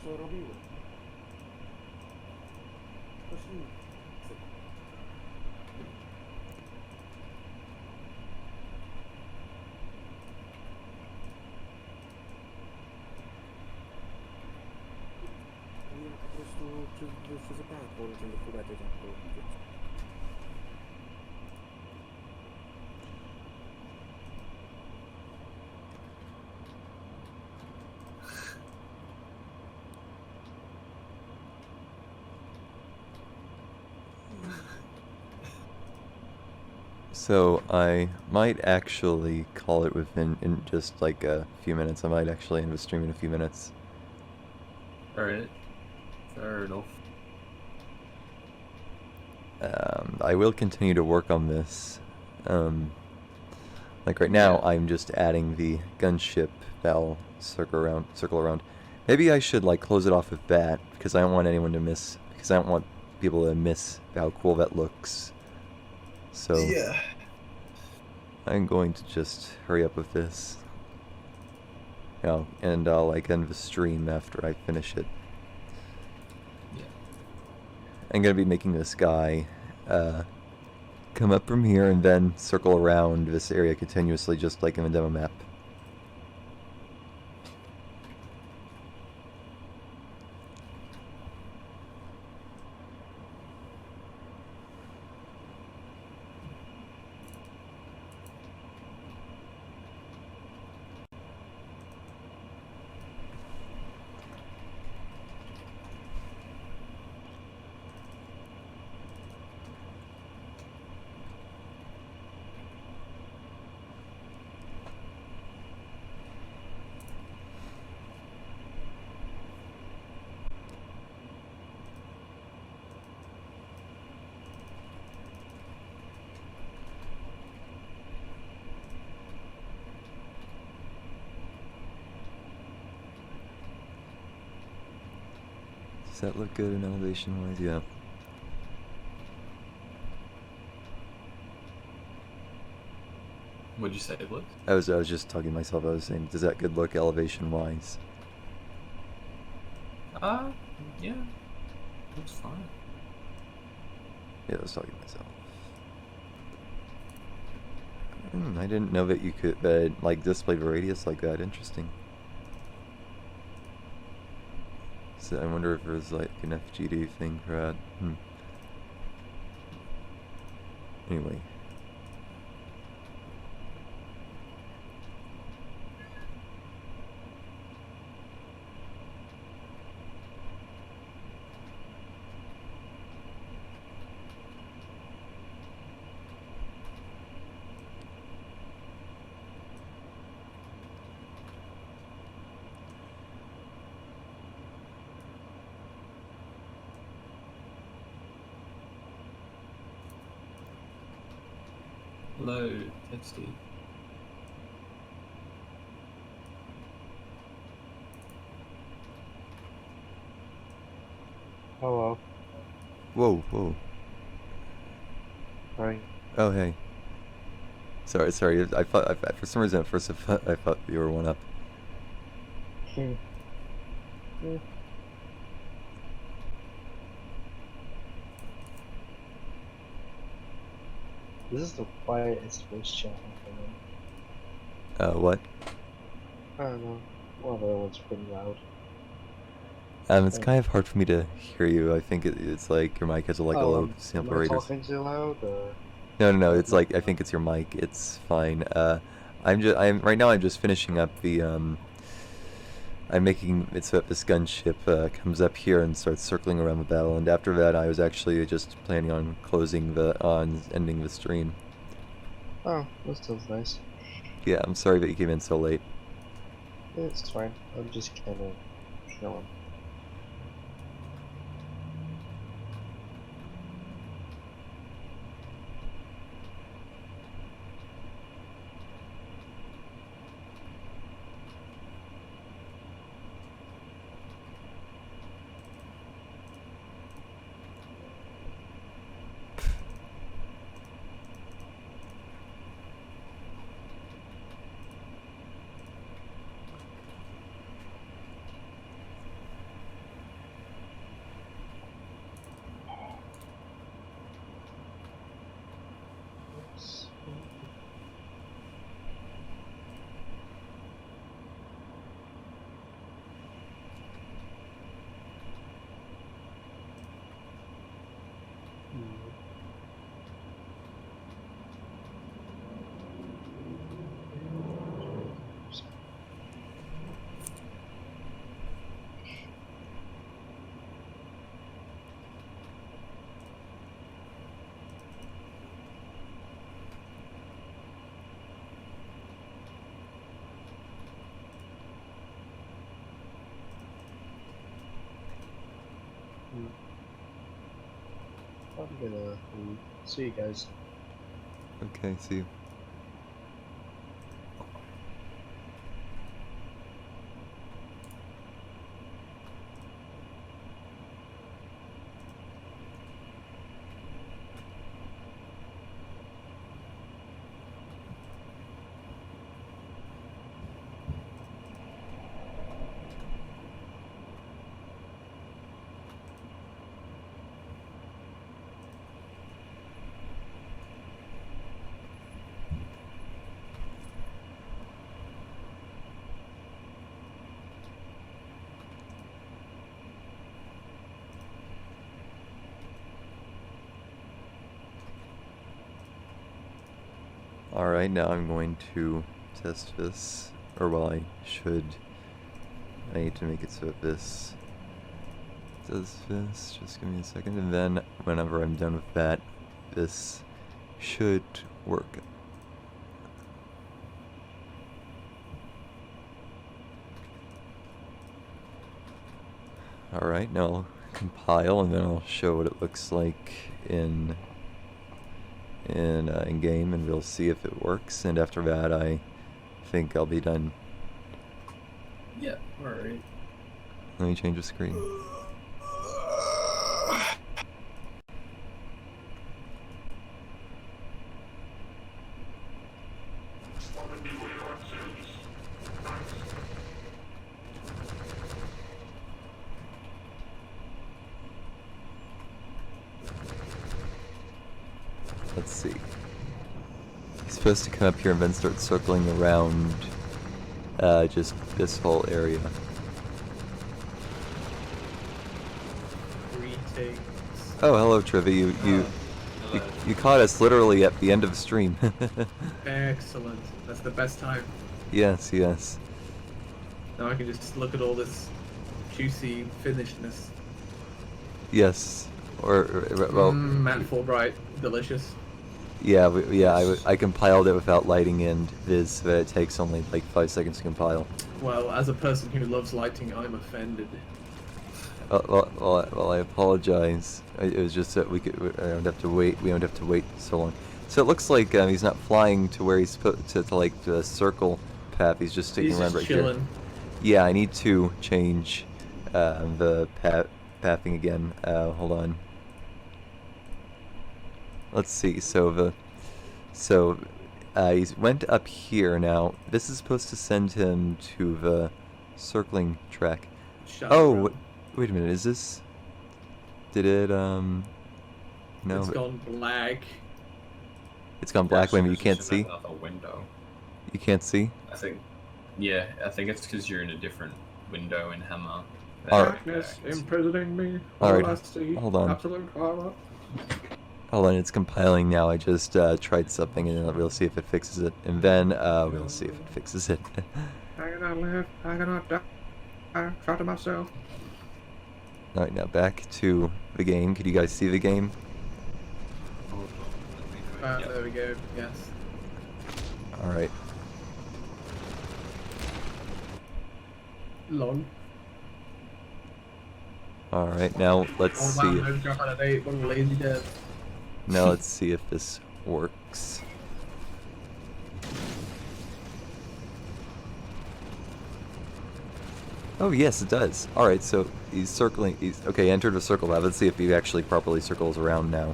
[SPEAKER 9] Co robimy? Poszli. Ja po prostu przez zapach polecam do kubety tak to widzieć.
[SPEAKER 1] So I might actually call it within in just like a few minutes. I might actually end the stream in a few minutes.
[SPEAKER 3] Alright. Fair enough.
[SPEAKER 1] I will continue to work on this. Like right now, I'm just adding the gunship that'll circle around. Maybe I should like close it off with that because I don't want anyone to miss. Because I don't want people to miss how cool that looks. So
[SPEAKER 3] Yeah.
[SPEAKER 1] I'm going to just hurry up with this. And I'll like end the stream after I finish it.
[SPEAKER 3] Yeah.
[SPEAKER 1] I'm gonna be making this guy come up from here and then circle around this area continuously, just like in the demo map. Does that look good in elevation wise? Yeah.
[SPEAKER 3] What'd you say it looks?
[SPEAKER 1] I was just talking to myself. I was saying, does that good look elevation wise?
[SPEAKER 3] Yeah. Looks fine.
[SPEAKER 1] Yeah, I was talking to myself. I didn't know that you could like display the radius like that. Interesting. So I wonder if there's like an FGD thing for that. Anyway.
[SPEAKER 3] Hello, Texty.
[SPEAKER 10] Hello.
[SPEAKER 1] Whoa, whoa.
[SPEAKER 10] Hi.
[SPEAKER 1] Oh, hey. Sorry. I thought for some reason at first I thought you were one up.
[SPEAKER 10] Hmm. This is the quietest voice chat I've ever.
[SPEAKER 1] What?
[SPEAKER 10] I don't know. One of the other one's pretty loud.
[SPEAKER 1] It's kind of hard for me to hear you. I think it's like your mic has a low sample
[SPEAKER 10] am I
[SPEAKER 1] rate.
[SPEAKER 10] talking too loud or?
[SPEAKER 1] No. It's like I think it's your mic. It's fine. I'm right now. I'm just finishing up the I'm making it so that this gunship comes up here and starts circling around the battle. And after that, I was actually just planning on ending the stream.
[SPEAKER 10] Oh, that sounds nice.
[SPEAKER 1] Yeah, I'm sorry that you came in so late.
[SPEAKER 10] It's fine. I'm just kind of chilling. I'm gonna see you guys.
[SPEAKER 1] Okay, see you. Alright, now I'm going to test this. Or well, I should. I need to make it so that this does this. Just give me a second. And then whenever I'm done with that, this should work. Alright, now I'll compile and then I'll show what it looks like in game, and we'll see if it works, and after that I think I'll be done.
[SPEAKER 3] Yeah, alright.
[SPEAKER 1] Let me change the screen. Let's see. He's supposed to come up here and then start circling around just this whole area.
[SPEAKER 7] Retakes.
[SPEAKER 1] Oh, hello, Trivi. You caught us literally at the end of the stream.
[SPEAKER 7] Excellent. That's the best time.
[SPEAKER 1] Yes, yes.
[SPEAKER 7] Now I can just look at all this juicy finishedness.
[SPEAKER 1] Yes. Well,
[SPEAKER 7] Matt Fulbright, delicious.
[SPEAKER 1] yeah, I compiled it without lighting in Viz, but it takes only like 5 seconds to compile.
[SPEAKER 7] Well, as a person who loves lighting, I'm offended.
[SPEAKER 1] Well, I apologize. It was just that we don't have to wait. We don't have to wait so long. So it looks like he's not flying to where he's supposed to like the circle path. He's just sticking around right
[SPEAKER 7] chilling.
[SPEAKER 1] here. Yeah, I need to change the pathing again. Hold on. Let's see. So he went up here. Now this is supposed to send him to the circling track. Oh, wait a minute. Is this? Did it? No.
[SPEAKER 7] It's gone black.
[SPEAKER 1] It's gone black. Wait a minute. You can't
[SPEAKER 3] Just
[SPEAKER 1] see.
[SPEAKER 3] another window.
[SPEAKER 1] You can't see.
[SPEAKER 3] I think. Yeah, I think it's because you're in a different window in Hammer.
[SPEAKER 1] Alright.
[SPEAKER 7] Darkness imprisoning me.
[SPEAKER 1] Alright,
[SPEAKER 7] All I see,
[SPEAKER 1] hold on.
[SPEAKER 7] Absolute horror.
[SPEAKER 1] Hold on, it's compiling now. I just tried something, and then we'll see if it fixes it, and then we'll see if it fixes it.
[SPEAKER 7] I cannot live. I cannot die. I try to myself.
[SPEAKER 1] Alright, now back to the game. Could you guys see the game?
[SPEAKER 7] There we go. Yes.
[SPEAKER 1] Alright.
[SPEAKER 7] Long.
[SPEAKER 1] Alright, now let's
[SPEAKER 7] Oh
[SPEAKER 1] see.
[SPEAKER 7] man, no jump on a date. What a lazy death.
[SPEAKER 1] Now let's see if this works. Oh yes, it does. Alright, so he's circling. Okay, entered a circle lab. Let's see if he actually properly circles around now.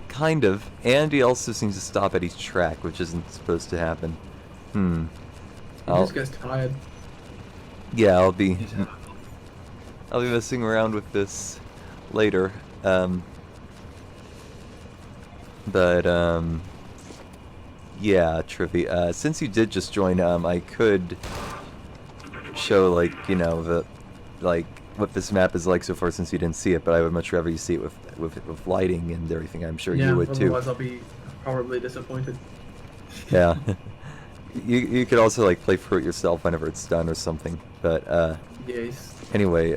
[SPEAKER 1] Kind of. And he also seems to stop at each track, which isn't supposed to happen.
[SPEAKER 7] He just gets tired.
[SPEAKER 1] Yeah, I'll be messing around with this later. Yeah, Trivi. Since you did just join, I could show what this map is like so far, since you didn't see it. But I would much rather you see it with lighting and everything. I'm sure you would too.
[SPEAKER 7] Otherwise I'll be horribly disappointed.
[SPEAKER 1] Yeah. You could also like play through it yourself whenever it's done or something. But
[SPEAKER 7] Yes.
[SPEAKER 1] anyway,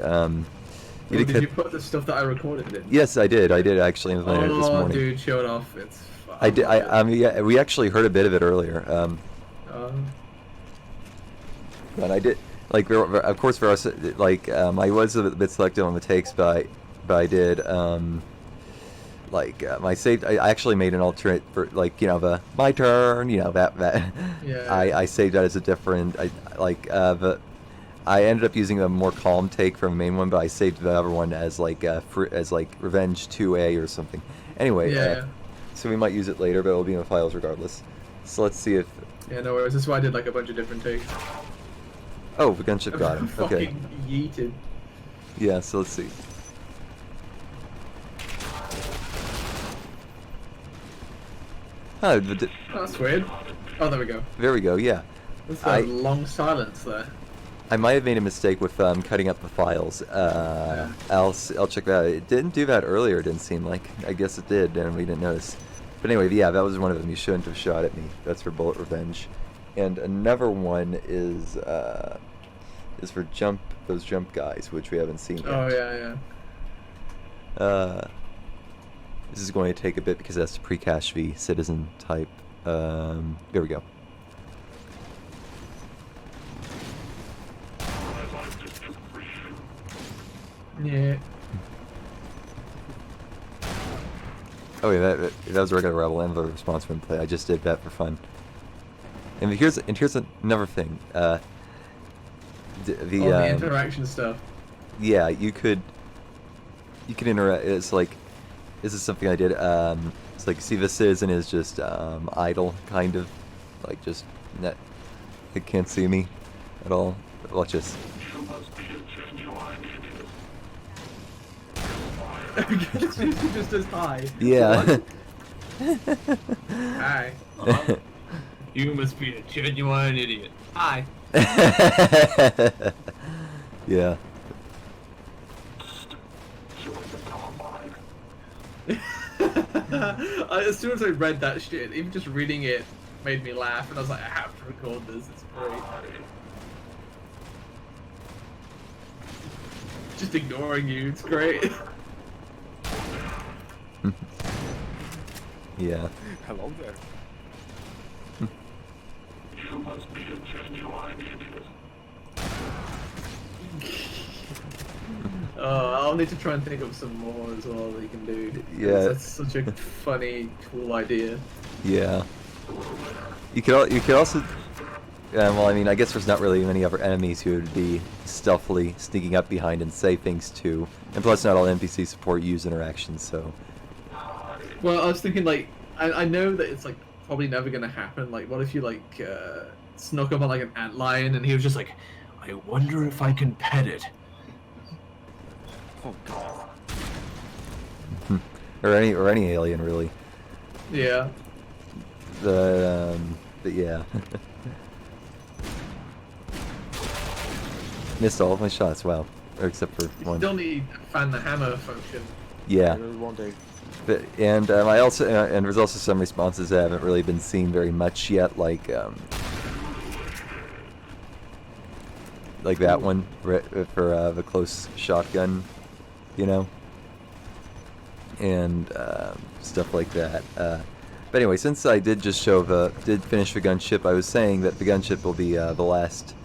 [SPEAKER 7] Did you put the stuff that I recorded in?
[SPEAKER 1] Yes, I did. I did actually implement it this morning.
[SPEAKER 7] Dude, show it off. It's.
[SPEAKER 1] I did. Yeah, we actually heard a bit of it earlier. But I did. Like, of course, for us, like, I was a bit selective on the takes, but I did. My saved. I actually made an alternate for, like, my turn. That.
[SPEAKER 7] Yeah.
[SPEAKER 1] I saved that as a different. I ended up using a more calm take from the main one, but I saved the other one as like Revenge 2A or something. Anyway,
[SPEAKER 7] Yeah.
[SPEAKER 1] So we might use it later, but it'll be in the files regardless. So let's see if.
[SPEAKER 7] Yeah, no worries. This is why I did like a bunch of different takes.
[SPEAKER 1] Oh, the gunship got him. Okay.
[SPEAKER 7] Fucking yeeted.
[SPEAKER 1] Yeah. So let's see. Oh,
[SPEAKER 7] That's weird. Oh, there we go.
[SPEAKER 1] there we go. Yeah.
[SPEAKER 7] There's a long silence there.
[SPEAKER 1] I might have made a mistake with cutting up the files. I'll check that out. It didn't do that earlier, it didn't seem like. I guess it did, and we didn't notice. But anyway, yeah, that was one of them. You shouldn't have shot at me. That's for Bullet Revenge. And another one is for those jump guys, which we haven't seen yet.
[SPEAKER 11] Oh, yeah.
[SPEAKER 1] This is going to take a bit because that's pre-cache v citizen type. There we go.
[SPEAKER 11] Yeah.
[SPEAKER 1] Oh yeah, that was a regular Rebel and the response when play. I just did that for fun. And here's another thing. The
[SPEAKER 11] interaction stuff.
[SPEAKER 1] Yeah, you could interact. It's like, this is something I did. It's like, see, the citizen is just idle, kind of, like just net. It can't see me at all. Watch this.
[SPEAKER 11] Just as high.
[SPEAKER 1] Yeah.
[SPEAKER 11] Hi. You must be a genuine idiot. Hi.
[SPEAKER 1] Yeah.
[SPEAKER 11] As soon as I read that shit, even just reading it made me laugh, and I was like, I have to record this. It's great. Just ignoring you. It's great.
[SPEAKER 1] Yeah.
[SPEAKER 8] Hello there.
[SPEAKER 11] You must be a genuine idiot. I'll need to try and think of some more as well that you can do.
[SPEAKER 1] Yeah.
[SPEAKER 11] That's such a funny, cool idea.
[SPEAKER 1] Yeah. You could also. Well, I mean, I guess there's not really many other enemies who would be stealthily sneaking up behind and say things to. And plus, not all NPCs support use interactions, so.
[SPEAKER 11] Well, I was thinking, like, I know that it's, like, probably never gonna happen. Like, what if you, like, snuck up on, like, an antlion and he was just like, I wonder if I can pet it.
[SPEAKER 8] Oh god.
[SPEAKER 1] Or any alien, really.
[SPEAKER 11] Yeah.
[SPEAKER 1] But yeah. Missed all of my shots, wow. Or except for
[SPEAKER 11] You
[SPEAKER 1] one.
[SPEAKER 11] still need fan the hammer function.
[SPEAKER 1] Yeah.
[SPEAKER 8] One day.
[SPEAKER 1] But, and I also and there's also some responses that haven't really been seen very much yet, like that one for the close shotgun, you know, and stuff like that. But anyway, since I did just finish the gunship, I was saying that the gunship will be the last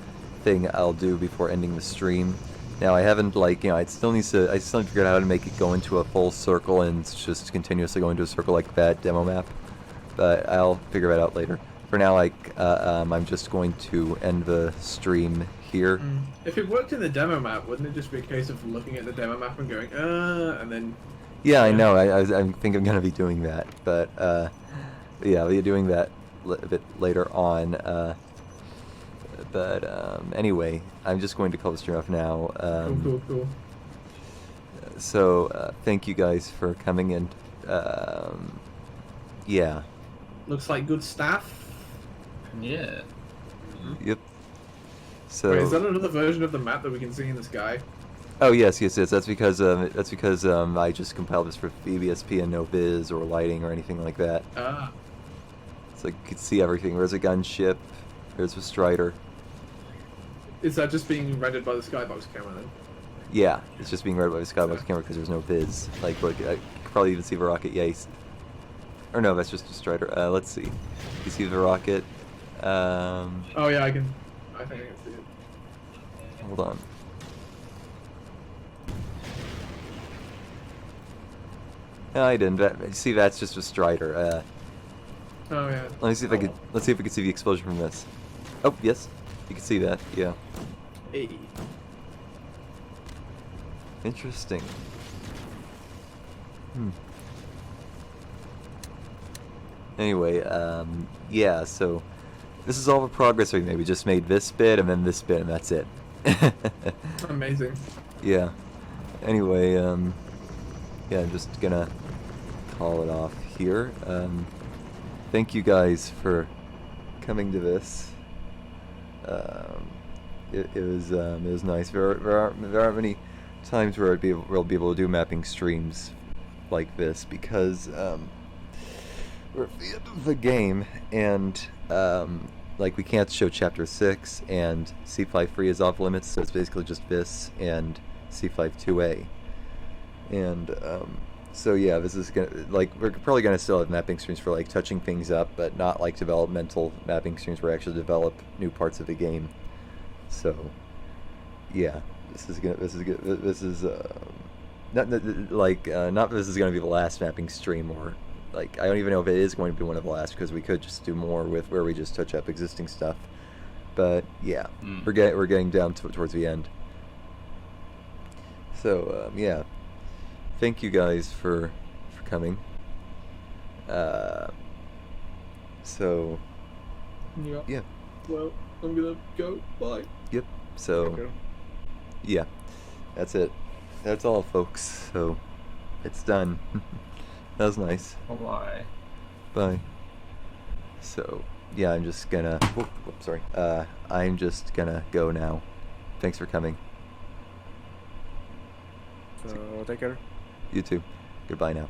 [SPEAKER 1] thing I'll do before ending the stream. Now I haven't, like, I still need to figure out how to make it go into a full circle and just continuously go into a circle like that demo map. But I'll figure that out later. For now, I'm just going to end the stream here.
[SPEAKER 11] If it worked in the demo map, wouldn't it just be a case of looking at the demo map and going, and then...
[SPEAKER 1] Yeah, I know. I think I'm gonna be doing that, but yeah, we're doing that a bit later on. But anyway, I'm just going to call the stream off now.
[SPEAKER 11] Cool.
[SPEAKER 1] So thank you guys for coming in. Yeah.
[SPEAKER 11] Looks like good staff.
[SPEAKER 3] Yeah.
[SPEAKER 1] Yep. So.
[SPEAKER 11] Wait, is that another version of the map that we can see in the sky?
[SPEAKER 1] Oh yes. That's because I just compiled this for VBSP and no viz or lighting or anything like that.
[SPEAKER 11] Ah.
[SPEAKER 1] So you can see everything. There's a gunship. There's a Strider.
[SPEAKER 11] Is that just being rendered by the skybox camera then?
[SPEAKER 1] Yeah, it's just being read by the skybox camera because there's no viz. Like, look, I could probably even see the rocket. Yes. Or no, that's just a Strider. Let's see. You see the rocket?
[SPEAKER 11] Oh yeah, I think I can see it.
[SPEAKER 1] Hold on. No, I didn't. See, that's just a Strider.
[SPEAKER 11] Oh yeah.
[SPEAKER 1] Let me see if I could. Let's see if we can see the explosion from this. Oh yes, you can see that. Yeah.
[SPEAKER 11] Hey.
[SPEAKER 1] Interesting. Anyway, yeah. So this is all the progress we made. We just made this bit and then this bit, and that's it.
[SPEAKER 11] Amazing.
[SPEAKER 1] Yeah. Anyway, yeah, I'm just gonna call it off here. Thank you guys for coming to this. it was nice. There aren't many times where we'll be able to do mapping streams like this because we're at the end of the game, and like we can't show Chapter 6, and C5 free is off limits, so it's basically just this and C5 2A. And so yeah, this is gonna, like, we're probably gonna still have mapping streams for like touching things up, but not like developmental mapping streams where we actually develop new parts of the game. So yeah, this is not this is gonna be the last mapping stream, or like I don't even know if it is going to be one of the last, because we could just do more with where we just touch up existing stuff. But yeah, we're getting down towards the end. So yeah, thank you guys for coming. So yeah.
[SPEAKER 11] Well, I'm gonna go. Bye.
[SPEAKER 1] Yep. So yeah, that's it. That's all, folks. So it's done. That was nice.
[SPEAKER 3] Bye.
[SPEAKER 1] Bye. So yeah, I'm just gonna. Sorry. I'm just gonna go now. Thanks for coming.
[SPEAKER 8] So take care.
[SPEAKER 1] You too. Goodbye now.